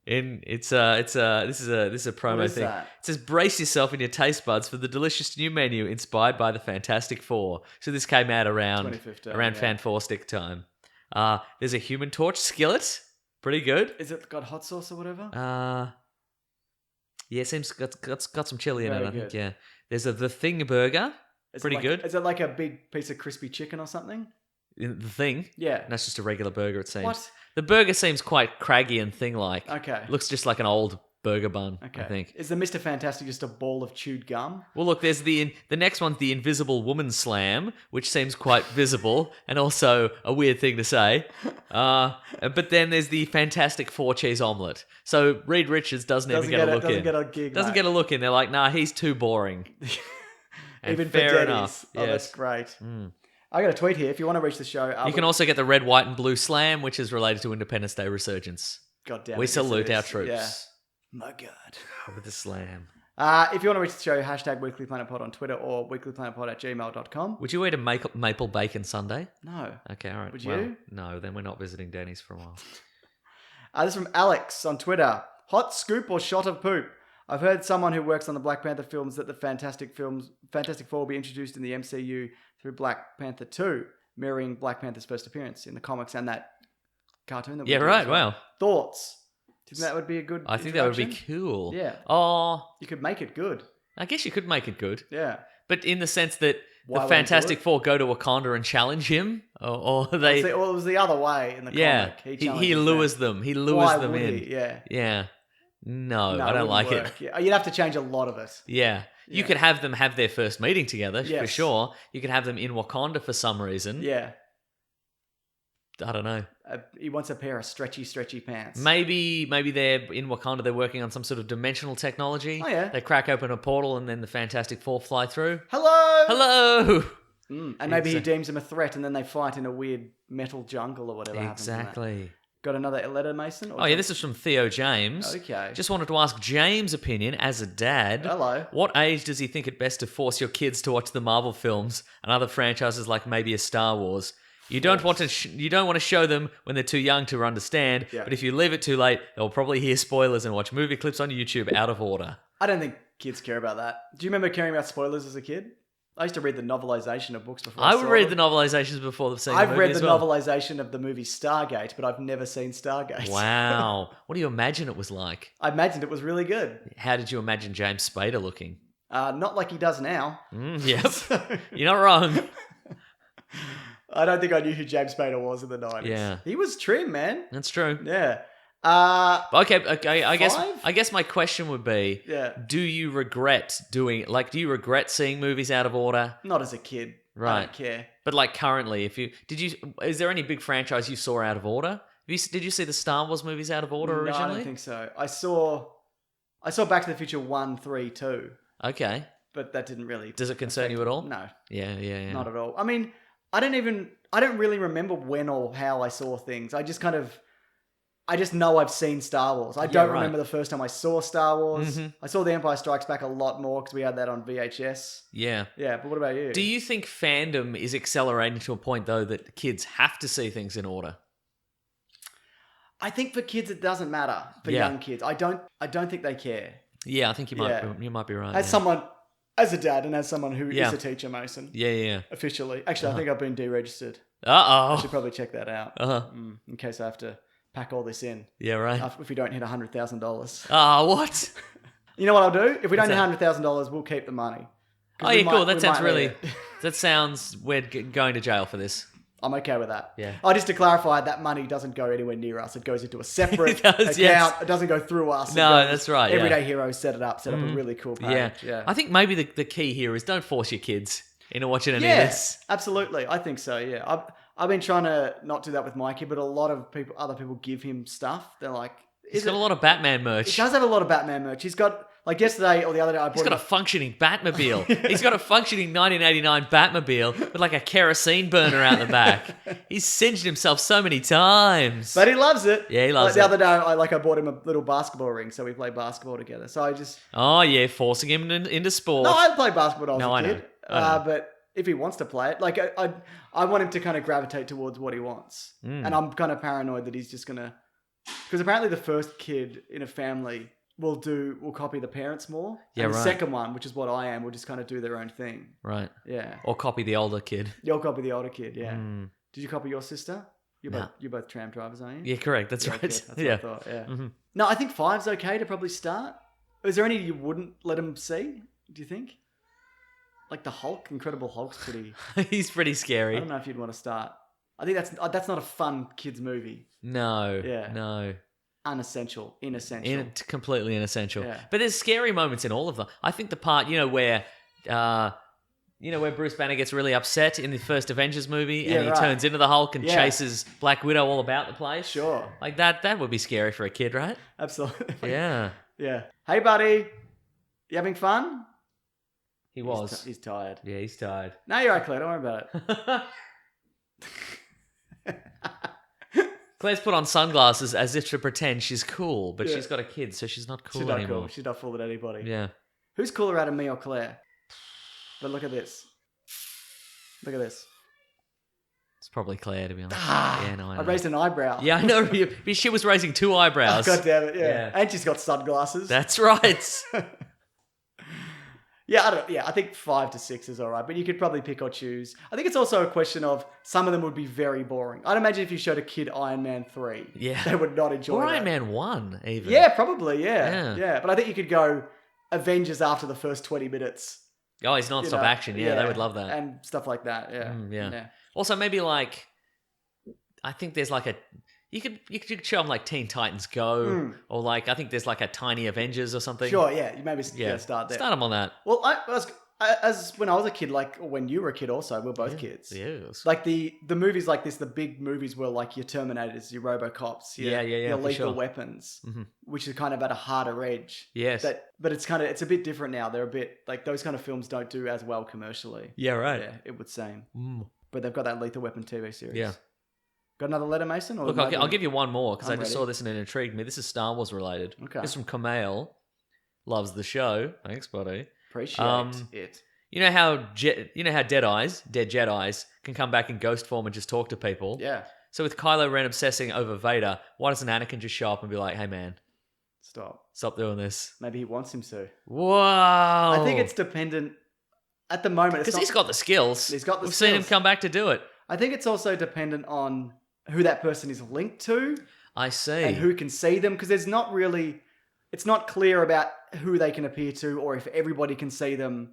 [SPEAKER 2] This is a promo
[SPEAKER 1] What is
[SPEAKER 2] thing.
[SPEAKER 1] that?
[SPEAKER 2] It says brace yourself in your taste buds for the delicious new menu inspired by the Fantastic Four. So this came out around
[SPEAKER 1] 2015,
[SPEAKER 2] around
[SPEAKER 1] yeah.
[SPEAKER 2] Fan Four stick time. There's a Human Torch skillet, pretty good.
[SPEAKER 1] Is it got hot sauce or whatever?
[SPEAKER 2] Yeah, it seems got some chili in it.
[SPEAKER 1] Very
[SPEAKER 2] I think.
[SPEAKER 1] good.
[SPEAKER 2] Yeah. There's the Thing burger, pretty good.
[SPEAKER 1] Is it like a big piece of crispy chicken or something?
[SPEAKER 2] The Thing.
[SPEAKER 1] Yeah.
[SPEAKER 2] That's just a regular burger. It seems.
[SPEAKER 1] What?
[SPEAKER 2] The burger seems quite craggy and thing-like.
[SPEAKER 1] Okay.
[SPEAKER 2] Looks just like an old burger bun.
[SPEAKER 1] Okay.
[SPEAKER 2] I think.
[SPEAKER 1] Is the Mr. Fantastic just a ball of chewed gum?
[SPEAKER 2] Well, look, there's the next one's the Invisible Woman Slam, which seems quite visible and also a weird thing to say. But then there's the Fantastic Four cheese omelette. So Reed Richards doesn't even get a look in.
[SPEAKER 1] Doesn't get a gig.
[SPEAKER 2] Doesn't
[SPEAKER 1] mate.
[SPEAKER 2] get a look in. They're like, nah, he's too boring. And
[SPEAKER 1] Even
[SPEAKER 2] fair
[SPEAKER 1] for Denny's.
[SPEAKER 2] enough.
[SPEAKER 1] Oh,
[SPEAKER 2] Yes.
[SPEAKER 1] that's great. I got a tweet here. If you want to reach the show,
[SPEAKER 2] You can also get the Red, White, and Blue Slam, which is related to Independence Day Resurgence.
[SPEAKER 1] God damn
[SPEAKER 2] We
[SPEAKER 1] it, yes,
[SPEAKER 2] salute
[SPEAKER 1] it
[SPEAKER 2] our
[SPEAKER 1] is.
[SPEAKER 2] troops.
[SPEAKER 1] Yeah. My God.
[SPEAKER 2] With the slam.
[SPEAKER 1] If you want to reach the show, #WeeklyPlanetPod on Twitter or weeklyplanetpod@gmail.com.
[SPEAKER 2] Would you eat a maple bacon sundae?
[SPEAKER 1] No.
[SPEAKER 2] Okay, all right.
[SPEAKER 1] Would
[SPEAKER 2] Well,
[SPEAKER 1] you?
[SPEAKER 2] No, then we're not visiting Denny's for a while.
[SPEAKER 1] This is from Alex on Twitter. Hot scoop or shot of poop? I've heard someone who works on the Black Panther films that the Fantastic Four will be introduced in the MCU through Black Panther 2, mirroring Black Panther's first appearance in the comics and that cartoon that we
[SPEAKER 2] Yeah,
[SPEAKER 1] did
[SPEAKER 2] right.
[SPEAKER 1] as well.
[SPEAKER 2] Wow.
[SPEAKER 1] Thoughts? Do you think that would be a good
[SPEAKER 2] I think that would be
[SPEAKER 1] introduction?
[SPEAKER 2] cool.
[SPEAKER 1] Yeah.
[SPEAKER 2] Oh,
[SPEAKER 1] You could make it good.
[SPEAKER 2] I guess you could make it good.
[SPEAKER 1] Yeah.
[SPEAKER 2] But in the sense that
[SPEAKER 1] Why
[SPEAKER 2] the
[SPEAKER 1] would he do
[SPEAKER 2] Fantastic
[SPEAKER 1] it?
[SPEAKER 2] Four go to Wakanda and challenge him, or they,
[SPEAKER 1] Well, it was the other way in the
[SPEAKER 2] yeah,
[SPEAKER 1] comic.
[SPEAKER 2] he
[SPEAKER 1] challenges
[SPEAKER 2] lures them. He lures
[SPEAKER 1] Why
[SPEAKER 2] them
[SPEAKER 1] would
[SPEAKER 2] in.
[SPEAKER 1] he? Yeah.
[SPEAKER 2] Yeah. No,
[SPEAKER 1] No,
[SPEAKER 2] I don't
[SPEAKER 1] wouldn't
[SPEAKER 2] like
[SPEAKER 1] work. Yeah. You'd have to change a lot of it.
[SPEAKER 2] Yeah. You
[SPEAKER 1] Yeah.
[SPEAKER 2] could have them have their first meeting together, for
[SPEAKER 1] Yes.
[SPEAKER 2] sure. You could have them in Wakanda for some reason.
[SPEAKER 1] Yeah.
[SPEAKER 2] I don't know.
[SPEAKER 1] He wants a pair of stretchy pants.
[SPEAKER 2] Maybe they're in Wakanda, they're working on some sort of dimensional technology.
[SPEAKER 1] Oh, yeah.
[SPEAKER 2] They crack open a portal and then the Fantastic Four fly through.
[SPEAKER 1] Hello!
[SPEAKER 2] Hello!
[SPEAKER 1] And maybe he
[SPEAKER 2] Exact-
[SPEAKER 1] deems him a threat and then they fight in a weird metal jungle or whatever happens in that.
[SPEAKER 2] Exactly.
[SPEAKER 1] Got another letter, Mason?
[SPEAKER 2] Oh, yeah, this is from Theo James.
[SPEAKER 1] Okay.
[SPEAKER 2] Just wanted to ask James' opinion as a dad.
[SPEAKER 1] Hello.
[SPEAKER 2] What age does he think it best to force your kids to watch the Marvel films and other franchises like maybe a Star Wars? You don't want to show them when they're too young to understand,
[SPEAKER 1] Yeah.
[SPEAKER 2] but if you leave it too late, they'll probably hear spoilers and watch movie clips on YouTube out of order.
[SPEAKER 1] I don't think kids care about that. Do you remember caring about spoilers as a kid? I used to read the novelization of books before
[SPEAKER 2] I would
[SPEAKER 1] saw
[SPEAKER 2] read
[SPEAKER 1] them.
[SPEAKER 2] the novelizations before they've seen
[SPEAKER 1] I've
[SPEAKER 2] the movie
[SPEAKER 1] read
[SPEAKER 2] as
[SPEAKER 1] the
[SPEAKER 2] well.
[SPEAKER 1] novelization of the movie Stargate, but I've never seen Stargate.
[SPEAKER 2] Wow. What do you imagine it was like?
[SPEAKER 1] I imagined it was really good.
[SPEAKER 2] How did you imagine James Spader looking?
[SPEAKER 1] Not like he does now.
[SPEAKER 2] Yep. You're not wrong.
[SPEAKER 1] I don't think I knew who James Spader was in the 90s.
[SPEAKER 2] Yeah.
[SPEAKER 1] He was trim, man.
[SPEAKER 2] That's true.
[SPEAKER 1] Yeah.
[SPEAKER 2] Okay. I
[SPEAKER 1] Five?
[SPEAKER 2] guess my question would be:
[SPEAKER 1] Yeah.
[SPEAKER 2] do you regret seeing movies out of order?
[SPEAKER 1] Not as a kid. I
[SPEAKER 2] Right.
[SPEAKER 1] don't care.
[SPEAKER 2] But like currently, is there any big franchise you saw out of order? Did you see the Star Wars movies out of order originally?
[SPEAKER 1] No, I don't think so. I saw Back to the Future 1, 3, 2.
[SPEAKER 2] Okay.
[SPEAKER 1] But that didn't really...
[SPEAKER 2] Does it concern you at all?
[SPEAKER 1] No.
[SPEAKER 2] Yeah.
[SPEAKER 1] Not at all. I mean, I don't really remember when or how I saw things. I just know I've seen Star Wars. I don't remember the first time I saw Star Wars.
[SPEAKER 2] Mm-hmm.
[SPEAKER 1] I saw The Empire Strikes Back a lot more because we had that on VHS.
[SPEAKER 2] Yeah.
[SPEAKER 1] Yeah, but what about you?
[SPEAKER 2] Do you think fandom is accelerating to a point, though, that kids have to see things in order?
[SPEAKER 1] I think for kids it doesn't matter. For young kids, I don't think they care.
[SPEAKER 2] Yeah, I think you might be right.
[SPEAKER 1] As a dad and as someone who is a teacher, Mason.
[SPEAKER 2] Yeah.
[SPEAKER 1] Officially. Actually, I think I've been deregistered.
[SPEAKER 2] Uh-oh.
[SPEAKER 1] I should probably check that out. In case I have to pack all this in.
[SPEAKER 2] Yeah, right.
[SPEAKER 1] If we don't hit $100,000.
[SPEAKER 2] What?
[SPEAKER 1] You know what I'll do? If we don't hit $100,000, we'll keep the money.
[SPEAKER 2] Oh, yeah, cool. That sounds we're going to jail for this.
[SPEAKER 1] I'm okay with that.
[SPEAKER 2] Yeah.
[SPEAKER 1] Oh, just to clarify, that money doesn't go anywhere near us. It goes into a separate
[SPEAKER 2] It does,
[SPEAKER 1] account.
[SPEAKER 2] yes.
[SPEAKER 1] It doesn't go through us.
[SPEAKER 2] No, that's right.
[SPEAKER 1] Everyday Heroes set up a really cool page. Yeah.
[SPEAKER 2] I think maybe the key here is don't force your kids into watching any of this.
[SPEAKER 1] Absolutely. I think so, yeah. I've been trying to not do that with my kid, but a lot of other people give him stuff. They're like...
[SPEAKER 2] He's got a lot of Batman merch.
[SPEAKER 1] He does have a lot of Batman merch. He's got... Like yesterday or the other day,
[SPEAKER 2] He's got a functioning Batmobile. He's got a functioning 1989 Batmobile with like a kerosene burner out the back. He's singed himself so many times.
[SPEAKER 1] But he loves it.
[SPEAKER 2] Yeah, he loves
[SPEAKER 1] it. The other day, I bought him a little basketball ring, so we play basketball together. So I just...
[SPEAKER 2] Oh, yeah, forcing him into sport.
[SPEAKER 1] No, I played basketball when I was a kid.
[SPEAKER 2] I know.
[SPEAKER 1] But if he wants to play it, like I want him to kind of gravitate towards what he wants. And I'm kind of paranoid that he's just going to... Because apparently the first kid in a family... will copy the parents more.
[SPEAKER 2] Yeah,
[SPEAKER 1] and the
[SPEAKER 2] right.
[SPEAKER 1] second one, which is what I am, will just kind of do their own thing.
[SPEAKER 2] Right.
[SPEAKER 1] Yeah.
[SPEAKER 2] Or copy the older kid.
[SPEAKER 1] You'll copy the older kid, yeah. Did you copy your sister? You're both tram drivers, aren't you?
[SPEAKER 2] Yeah, correct. That's right.
[SPEAKER 1] Good. That's what I thought, yeah. No, I think 5's okay to probably start. Is there any you wouldn't let them see, do you think? Like the Hulk, Incredible Hulk's pretty...
[SPEAKER 2] He's pretty scary.
[SPEAKER 1] I don't know if you'd want to start. I think that's not a fun kids movie.
[SPEAKER 2] No.
[SPEAKER 1] Yeah.
[SPEAKER 2] No.
[SPEAKER 1] Inessential.
[SPEAKER 2] Completely inessential.
[SPEAKER 1] Yeah.
[SPEAKER 2] But there's scary moments in all of them. I think the part, where Bruce Banner gets really upset in the first Avengers movie and he turns into the Hulk and chases Black Widow all about the place.
[SPEAKER 1] Sure.
[SPEAKER 2] Like that would be scary for a kid, right?
[SPEAKER 1] Absolutely.
[SPEAKER 2] Yeah.
[SPEAKER 1] Yeah. Hey, buddy. You having fun?
[SPEAKER 2] He was.
[SPEAKER 1] He's tired.
[SPEAKER 2] Yeah, he's tired.
[SPEAKER 1] No, you're right, Claire. Don't worry about it.
[SPEAKER 2] Claire's put on sunglasses as if to pretend she's cool, but she's got a kid, so she's not cool anymore.
[SPEAKER 1] Cool. She's not fooling anybody.
[SPEAKER 2] Yeah.
[SPEAKER 1] Who's cooler out of me or Claire? But look at this. Look at this.
[SPEAKER 2] It's probably Claire, to be honest. Yeah, no, I know.
[SPEAKER 1] I raised an eyebrow.
[SPEAKER 2] Yeah, I know. She was raising 2 eyebrows.
[SPEAKER 1] God damn it, yeah. And she's got sunglasses.
[SPEAKER 2] That's right.
[SPEAKER 1] I think 5 to 6 is all right, but you could probably pick or choose. I think it's also a question of some of them would be very boring. I'd imagine if you showed a kid Iron Man 3, they would not enjoy
[SPEAKER 2] or
[SPEAKER 1] that.
[SPEAKER 2] Iron Man 1, even.
[SPEAKER 1] Yeah, probably, yeah. But I think you could go Avengers after the first 20 minutes.
[SPEAKER 2] Oh, it's non-stop action. Yeah, they would love that.
[SPEAKER 1] And stuff like that, yeah.
[SPEAKER 2] Yeah. Also, maybe like, I think there's like a... You could show them like Teen Titans Go, or like I think there's like a Tiny Avengers or something.
[SPEAKER 1] Sure, yeah, you maybe start there.
[SPEAKER 2] Start them on that.
[SPEAKER 1] Well, as when I was a kid, like when you were a kid, also we're both kids.
[SPEAKER 2] Yes.
[SPEAKER 1] Like the movies like this, the big movies were like your Terminators, your RoboCops, your Lethal Weapons, which is kind of at a harder edge.
[SPEAKER 2] Yes.
[SPEAKER 1] But it's a bit different now. They're a bit like those kind of films don't do as well commercially.
[SPEAKER 2] Yeah, right.
[SPEAKER 1] Yeah, it would seem. But they've got that Lethal Weapon TV series.
[SPEAKER 2] Yeah.
[SPEAKER 1] Got another letter, Mason? Or
[SPEAKER 2] Look, I'll give you one more because I just
[SPEAKER 1] ready.
[SPEAKER 2] saw this and it intrigued me. This is Star Wars related.
[SPEAKER 1] Okay.
[SPEAKER 2] This is from Kamal. Loves the show. Thanks, buddy.
[SPEAKER 1] Appreciate it.
[SPEAKER 2] You know how dead Jedis can come back in ghost form and just talk to people?
[SPEAKER 1] Yeah.
[SPEAKER 2] So with Kylo Ren obsessing over Vader, why doesn't Anakin just show up and be like, hey man, stop doing this?
[SPEAKER 1] Maybe he wants him to.
[SPEAKER 2] Whoa.
[SPEAKER 1] I think it's dependent at the moment.
[SPEAKER 2] Because he's got the skills.
[SPEAKER 1] He's got the
[SPEAKER 2] We've
[SPEAKER 1] skills.
[SPEAKER 2] seen him come back to do it.
[SPEAKER 1] I think it's also dependent on who that person is linked to.
[SPEAKER 2] I see.
[SPEAKER 1] And who can see them, because it's not clear about who they can appear to or if everybody can see them.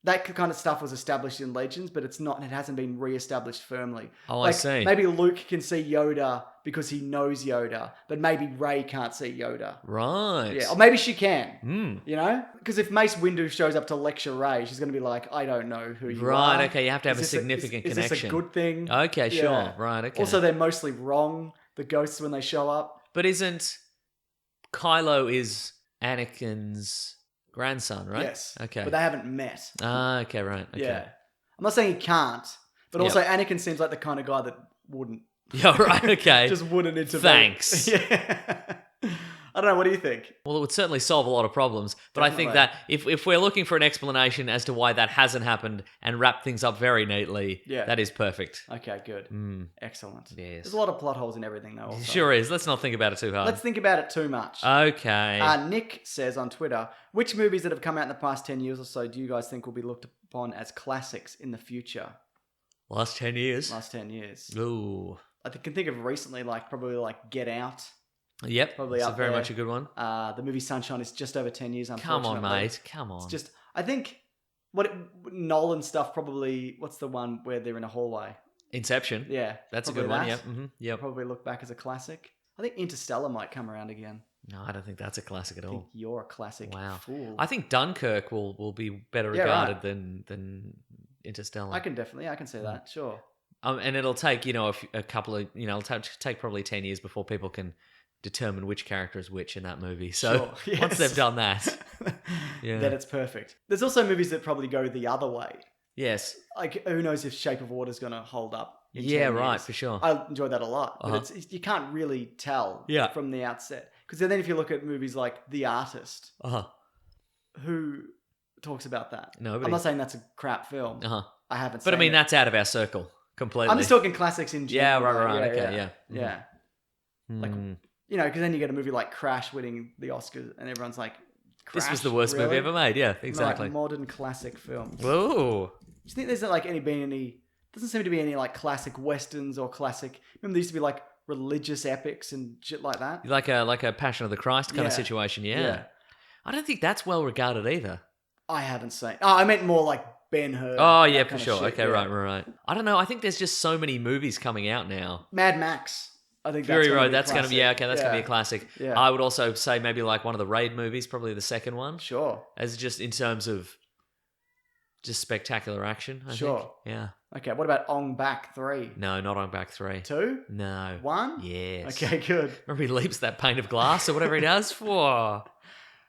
[SPEAKER 1] that kind of stuff was established in Legends, but it hasn't been re-established firmly.
[SPEAKER 2] Oh, I see.
[SPEAKER 1] Maybe Luke can see Yoda because he knows Yoda, but maybe Rey can't see Yoda.
[SPEAKER 2] Right.
[SPEAKER 1] Yeah, or maybe she can.
[SPEAKER 2] Mm.
[SPEAKER 1] You know? Because if Mace Windu shows up to lecture Rey, she's going to be like, I don't know who you are.
[SPEAKER 2] Right, okay, you have to have a
[SPEAKER 1] Is this
[SPEAKER 2] significant
[SPEAKER 1] is
[SPEAKER 2] connection.
[SPEAKER 1] this a good thing?
[SPEAKER 2] Okay,
[SPEAKER 1] Yeah.
[SPEAKER 2] sure. Right, okay.
[SPEAKER 1] Also, they're mostly wrong, the ghosts, when they show up.
[SPEAKER 2] But isn't Kylo is Anakin's grandson, right?
[SPEAKER 1] Yes.
[SPEAKER 2] Okay.
[SPEAKER 1] But they haven't met.
[SPEAKER 2] Ah, okay, right. Okay.
[SPEAKER 1] Yeah. I'm not saying he can't, but also Anakin seems like the kind of guy that wouldn't.
[SPEAKER 2] Yeah, right, okay.
[SPEAKER 1] Just wouldn't intervene.
[SPEAKER 2] Thanks.
[SPEAKER 1] Yeah. I don't know. What do you think?
[SPEAKER 2] Well, it would certainly solve a lot of problems, but I think
[SPEAKER 1] Definitely.
[SPEAKER 2] that if we're looking for an explanation as to why that hasn't happened and wrap things up very neatly,
[SPEAKER 1] Yeah.
[SPEAKER 2] that is perfect.
[SPEAKER 1] Okay, good.
[SPEAKER 2] Mm.
[SPEAKER 1] Excellent.
[SPEAKER 2] Yes.
[SPEAKER 1] There's a lot of plot holes in everything, though. Also.
[SPEAKER 2] Sure is. Let's not think about it too hard.
[SPEAKER 1] Let's think about it too much.
[SPEAKER 2] Okay.
[SPEAKER 1] Nick says on Twitter, which movies that have come out in the past 10 years or so do you guys think will be looked upon as classics in the future?
[SPEAKER 2] Last 10 years.
[SPEAKER 1] Last 10 years.
[SPEAKER 2] Ooh.
[SPEAKER 1] I can think of recently, probably Get Out.
[SPEAKER 2] Yep.
[SPEAKER 1] Probably
[SPEAKER 2] It's
[SPEAKER 1] up
[SPEAKER 2] very
[SPEAKER 1] there.
[SPEAKER 2] much a good one.
[SPEAKER 1] The movie Sunshine is just over 10 years,
[SPEAKER 2] Come
[SPEAKER 1] unfortunately.
[SPEAKER 2] on, mate. Come on.
[SPEAKER 1] It's just, I think, Nolan stuff probably, what's the one where they're in a hallway?
[SPEAKER 2] Inception.
[SPEAKER 1] Yeah.
[SPEAKER 2] That's a
[SPEAKER 1] probably
[SPEAKER 2] good one.
[SPEAKER 1] that.
[SPEAKER 2] Yep. Mm-hmm. Yep.
[SPEAKER 1] Probably look back as a classic. I think Interstellar might come around again.
[SPEAKER 2] No, I don't think that's a classic at
[SPEAKER 1] I think
[SPEAKER 2] all.
[SPEAKER 1] you're a classic
[SPEAKER 2] Wow.
[SPEAKER 1] fool.
[SPEAKER 2] I think Dunkirk will be better
[SPEAKER 1] Yeah,
[SPEAKER 2] regarded
[SPEAKER 1] right.
[SPEAKER 2] than Interstellar.
[SPEAKER 1] I can see that, sure.
[SPEAKER 2] And it'll take, a couple of, it'll take probably 10 years before people can determine which character is which in that movie. So
[SPEAKER 1] Sure,
[SPEAKER 2] once
[SPEAKER 1] yes.
[SPEAKER 2] they've done that, yeah.
[SPEAKER 1] Then it's perfect. There's also movies that probably go the other way.
[SPEAKER 2] Yes.
[SPEAKER 1] Who knows if Shape of Water is going to hold up in 10
[SPEAKER 2] Yeah, right,
[SPEAKER 1] years.
[SPEAKER 2] for sure.
[SPEAKER 1] I enjoyed that a lot. But
[SPEAKER 2] Uh-huh.
[SPEAKER 1] you can't really tell
[SPEAKER 2] Yeah.
[SPEAKER 1] from the outset. Because then if you look at movies like The Artist,
[SPEAKER 2] Uh-huh.
[SPEAKER 1] who talks about that?
[SPEAKER 2] Nobody.
[SPEAKER 1] I'm not saying that's a crap film.
[SPEAKER 2] Uh-huh.
[SPEAKER 1] I haven't
[SPEAKER 2] But I
[SPEAKER 1] seen
[SPEAKER 2] mean,
[SPEAKER 1] it.
[SPEAKER 2] that's out of our circle completely.
[SPEAKER 1] I'm just talking classics in
[SPEAKER 2] Yeah,
[SPEAKER 1] general.
[SPEAKER 2] right,
[SPEAKER 1] though.
[SPEAKER 2] okay, yeah.
[SPEAKER 1] Yeah. Like,
[SPEAKER 2] Hmm.
[SPEAKER 1] because then you get a movie like Crash winning the Oscars and everyone's like,
[SPEAKER 2] This was
[SPEAKER 1] Crash?
[SPEAKER 2] the worst movie
[SPEAKER 1] Really?
[SPEAKER 2] ever made. Yeah,
[SPEAKER 1] Like
[SPEAKER 2] exactly.
[SPEAKER 1] modern classic films.
[SPEAKER 2] Whoa.
[SPEAKER 1] Do you think there's doesn't seem to be any classic westerns or classic, remember there used to be religious epics and shit like that?
[SPEAKER 2] Like a Passion of the Christ kind of
[SPEAKER 1] Yeah.
[SPEAKER 2] situation, yeah.
[SPEAKER 1] Yeah.
[SPEAKER 2] I don't think that's well regarded either.
[SPEAKER 1] I haven't seen. Oh, I meant more like Ben-Hur.
[SPEAKER 2] Oh, yeah,
[SPEAKER 1] that
[SPEAKER 2] for
[SPEAKER 1] kind of
[SPEAKER 2] sure.
[SPEAKER 1] shit,
[SPEAKER 2] Okay,
[SPEAKER 1] yeah.
[SPEAKER 2] right. I don't know. I think there's just so many movies coming out now.
[SPEAKER 1] Mad Max. I think
[SPEAKER 2] Fury
[SPEAKER 1] that's gonna
[SPEAKER 2] Road,
[SPEAKER 1] be
[SPEAKER 2] that's going to be,
[SPEAKER 1] classic.
[SPEAKER 2] that's going to be a classic.
[SPEAKER 1] Yeah.
[SPEAKER 2] I would also say maybe like one of the Raid movies, probably the second one,
[SPEAKER 1] Sure.
[SPEAKER 2] as just in terms of just spectacular action, I think.
[SPEAKER 1] Sure.
[SPEAKER 2] Yeah.
[SPEAKER 1] Okay, what about Ong Bak 3?
[SPEAKER 2] No, not on Back 3.
[SPEAKER 1] 2?
[SPEAKER 2] No.
[SPEAKER 1] 1?
[SPEAKER 2] Yes.
[SPEAKER 1] Okay, good.
[SPEAKER 2] Remember he leaps that pane of glass or whatever he does? Whoa.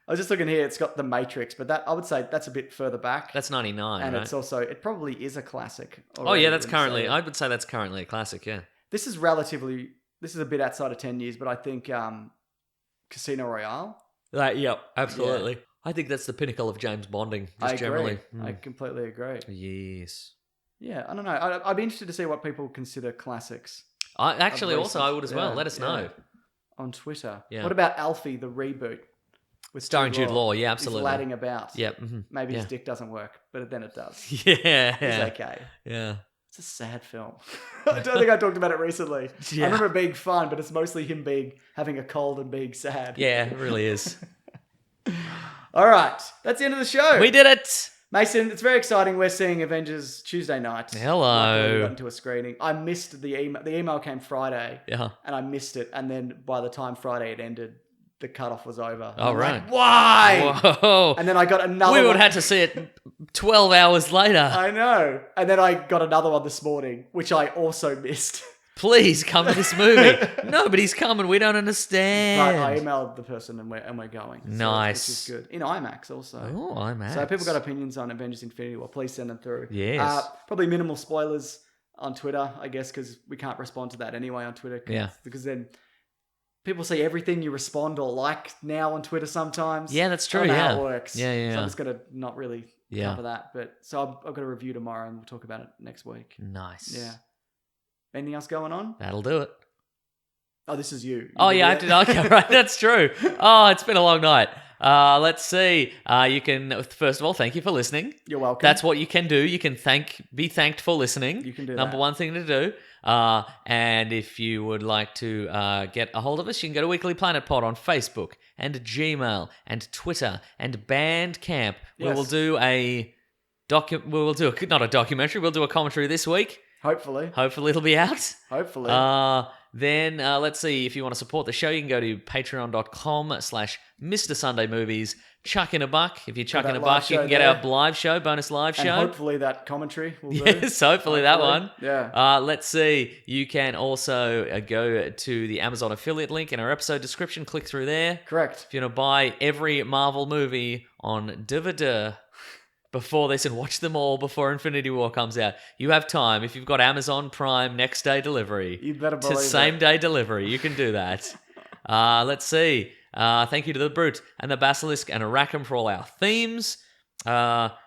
[SPEAKER 1] I was just looking here, it's got The Matrix, but that I would say that's a bit further back.
[SPEAKER 2] That's 99,
[SPEAKER 1] and
[SPEAKER 2] right?
[SPEAKER 1] it's also, it probably is a classic.
[SPEAKER 2] Oh, yeah, that's
[SPEAKER 1] currently.
[SPEAKER 2] currently, I would say that's currently a classic, yeah.
[SPEAKER 1] This is a bit outside of 10 years, but I think Casino Royale.
[SPEAKER 2] Yep, absolutely. I think that's the pinnacle of James Bonding, just
[SPEAKER 1] I agree.
[SPEAKER 2] generally.
[SPEAKER 1] I completely agree.
[SPEAKER 2] Yes.
[SPEAKER 1] Yeah, I don't know. I'd be interested to see what people consider classics
[SPEAKER 2] I actually
[SPEAKER 1] of
[SPEAKER 2] also
[SPEAKER 1] recent.
[SPEAKER 2] I would as well.
[SPEAKER 1] Yeah,
[SPEAKER 2] Let us
[SPEAKER 1] yeah.
[SPEAKER 2] know.
[SPEAKER 1] On Twitter.
[SPEAKER 2] Yeah.
[SPEAKER 1] What about Alfie, the reboot? With
[SPEAKER 2] Starring Jude Law, yeah, absolutely.
[SPEAKER 1] He's ladding about.
[SPEAKER 2] Yep. Mm-hmm.
[SPEAKER 1] Maybe his
[SPEAKER 2] yeah.
[SPEAKER 1] dick doesn't work, but then it does.
[SPEAKER 2] Yeah.
[SPEAKER 1] It's okay.
[SPEAKER 2] Yeah.
[SPEAKER 1] It's a sad film. I don't think I talked about it recently.
[SPEAKER 2] Yeah.
[SPEAKER 1] I remember it being fun, but it's mostly him having a cold and being sad.
[SPEAKER 2] Yeah, it really is.
[SPEAKER 1] All right. That's the end of the show.
[SPEAKER 2] We did it.
[SPEAKER 1] Mason, it's very exciting. We're seeing Avengers Tuesday night.
[SPEAKER 2] Hello.
[SPEAKER 1] Luckily, we got into a screening. I missed the email. The email came Friday,
[SPEAKER 2] Yeah.
[SPEAKER 1] and I missed it. And then by the time Friday had ended, the cutoff was over.
[SPEAKER 2] Oh,
[SPEAKER 1] I'm
[SPEAKER 2] right.
[SPEAKER 1] like, why?
[SPEAKER 2] Whoa.
[SPEAKER 1] And then I got another
[SPEAKER 2] We would
[SPEAKER 1] one.
[SPEAKER 2] have had to see it 12 hours later.
[SPEAKER 1] I know. And then I got another one this morning, which I also missed.
[SPEAKER 2] Please come to this movie. Nobody's coming. We don't understand.
[SPEAKER 1] But I emailed the person and we're going. So,
[SPEAKER 2] Nice.
[SPEAKER 1] Which is good. In IMAX also.
[SPEAKER 2] Oh, IMAX.
[SPEAKER 1] So if people got opinions on Avengers Infinity War, please send them through.
[SPEAKER 2] Yes.
[SPEAKER 1] Probably minimal spoilers on Twitter, I guess, because we can't respond to that anyway on Twitter.
[SPEAKER 2] Yeah.
[SPEAKER 1] Because then people see everything you respond or like now on Twitter sometimes.
[SPEAKER 2] Yeah, that's true,
[SPEAKER 1] I don't know
[SPEAKER 2] yeah.
[SPEAKER 1] how it works.
[SPEAKER 2] Yeah.
[SPEAKER 1] So I'm just going to not really
[SPEAKER 2] Yeah.
[SPEAKER 1] cover that. But so I've got a review tomorrow and we'll talk about it next week.
[SPEAKER 2] Nice.
[SPEAKER 1] Yeah. Anything else going on?
[SPEAKER 2] That'll do it.
[SPEAKER 1] Oh, this is you.
[SPEAKER 2] Oh, yeah, I did. Okay, right. That's true. Oh, it's been a long night. Let's see. You can, first of all, thank you for listening.
[SPEAKER 1] You're welcome.
[SPEAKER 2] That's what you can do. You can be thanked for listening.
[SPEAKER 1] You can do
[SPEAKER 2] Number
[SPEAKER 1] that.
[SPEAKER 2] one thing to do. And if you would like to get a hold of us, you can go to Weekly Planet Pod on Facebook and Gmail and Twitter and Bandcamp, where
[SPEAKER 1] Yes.
[SPEAKER 2] we'll do a we'll do not a documentary. We'll do a commentary this week.
[SPEAKER 1] Hopefully.
[SPEAKER 2] Hopefully it'll be out.
[SPEAKER 1] Hopefully.
[SPEAKER 2] Then let's see, if you want to support the show, you can go to patreon.com/Mr. Sunday Movies. Chuck in a buck. If you chuck in a buck, you can get our live show, bonus live show.
[SPEAKER 1] And hopefully that commentary will do.
[SPEAKER 2] Yes, hopefully that one.
[SPEAKER 1] Yeah.
[SPEAKER 2] Let's see. You can also go to the Amazon affiliate link in our episode description. Click through there.
[SPEAKER 1] Correct.
[SPEAKER 2] If you want to buy every Marvel movie on DVD before this and watch them all before Infinity War comes out, you have time. If you've got Amazon Prime next day delivery,
[SPEAKER 1] You better believe it.
[SPEAKER 2] same day delivery, you can do that. Let's see. Thank you to the Brute and the Basilisk and Arachim for all our themes.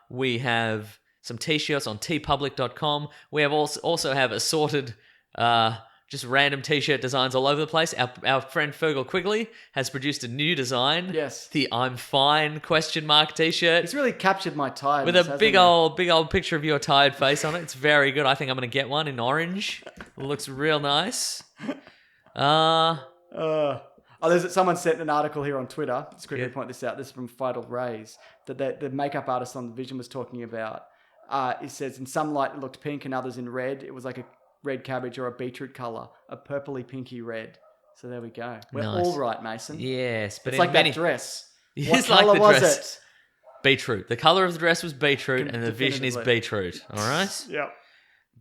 [SPEAKER 2] We have some t-shirts on tpublic.com. We have also have assorted just random t-shirt designs all over the place. Our friend Fergal Quigley has produced a new design.
[SPEAKER 1] Yes.
[SPEAKER 2] The I'm Fine ? T-shirt.
[SPEAKER 1] He's really captured my tiredness,
[SPEAKER 2] With a
[SPEAKER 1] hasn't
[SPEAKER 2] big
[SPEAKER 1] he?
[SPEAKER 2] old picture of your tired face on it. It's very good. I think I'm going to get one in orange. It looks real nice.
[SPEAKER 1] Someone sent an article here on Twitter. Let's quickly
[SPEAKER 2] Yeah.
[SPEAKER 1] point this out. This is from Fidel Rays, that the makeup artist on The Vision was talking about. It says, in some light it looked pink and others in red. It was like a red cabbage or a beetroot colour, a purpley pinky red. So there we go. We're
[SPEAKER 2] Nice.
[SPEAKER 1] all right, Mason.
[SPEAKER 2] Yes, but
[SPEAKER 1] It's
[SPEAKER 2] in
[SPEAKER 1] like
[SPEAKER 2] many...
[SPEAKER 1] that dress.
[SPEAKER 2] It's
[SPEAKER 1] What
[SPEAKER 2] like
[SPEAKER 1] colour
[SPEAKER 2] the
[SPEAKER 1] was
[SPEAKER 2] dress.
[SPEAKER 1] it?
[SPEAKER 2] Beetroot. The colour of the dress was beetroot, and the vision is
[SPEAKER 1] Definitively.
[SPEAKER 2] beetroot. All right?
[SPEAKER 1] Yep.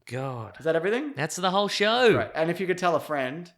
[SPEAKER 2] God.
[SPEAKER 1] Is that everything?
[SPEAKER 2] That's the whole show.
[SPEAKER 1] Right. And if you could tell a friend,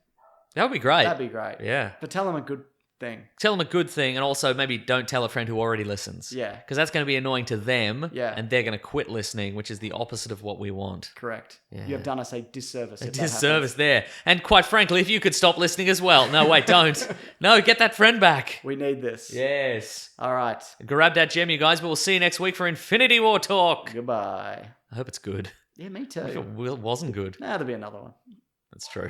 [SPEAKER 2] That would be great.
[SPEAKER 1] that'd be great.
[SPEAKER 2] Yeah.
[SPEAKER 1] But tell them a good thing.
[SPEAKER 2] Tell them a good thing, and also maybe don't tell a friend who already listens.
[SPEAKER 1] Yeah.
[SPEAKER 2] Because that's going to be annoying to them,
[SPEAKER 1] Yeah.
[SPEAKER 2] and they're going to quit listening, which is the opposite of what we want.
[SPEAKER 1] Correct.
[SPEAKER 2] Yeah.
[SPEAKER 1] You have done us a disservice.
[SPEAKER 2] A
[SPEAKER 1] if that
[SPEAKER 2] disservice
[SPEAKER 1] happens.
[SPEAKER 2] there. And quite frankly, if you could stop listening as well. No, wait, don't. No, get that friend back.
[SPEAKER 1] We need this.
[SPEAKER 2] Yes.
[SPEAKER 1] All right.
[SPEAKER 2] Grab that gem, you guys, but we'll see you next week for Infinity War talk.
[SPEAKER 1] Goodbye.
[SPEAKER 2] I hope it's good.
[SPEAKER 1] Yeah, me
[SPEAKER 2] If it
[SPEAKER 1] too.
[SPEAKER 2] wasn't good.
[SPEAKER 1] Nah, there'll be another one.
[SPEAKER 2] That's true.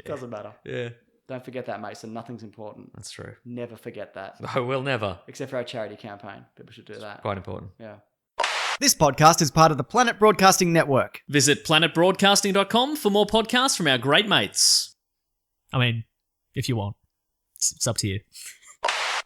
[SPEAKER 1] Doesn't matter.
[SPEAKER 2] Yeah,
[SPEAKER 1] Don't forget that, Mason. Nothing's important.
[SPEAKER 2] that's true.
[SPEAKER 1] Never forget that.
[SPEAKER 2] I will never.
[SPEAKER 1] Except for our charity campaign. People should do that.
[SPEAKER 2] Quite important.
[SPEAKER 1] Yeah.
[SPEAKER 4] This podcast is part of the Planet Broadcasting Network.
[SPEAKER 5] Visit planetbroadcasting.com for more podcasts from our great mates. I mean, if you want. It's up to you.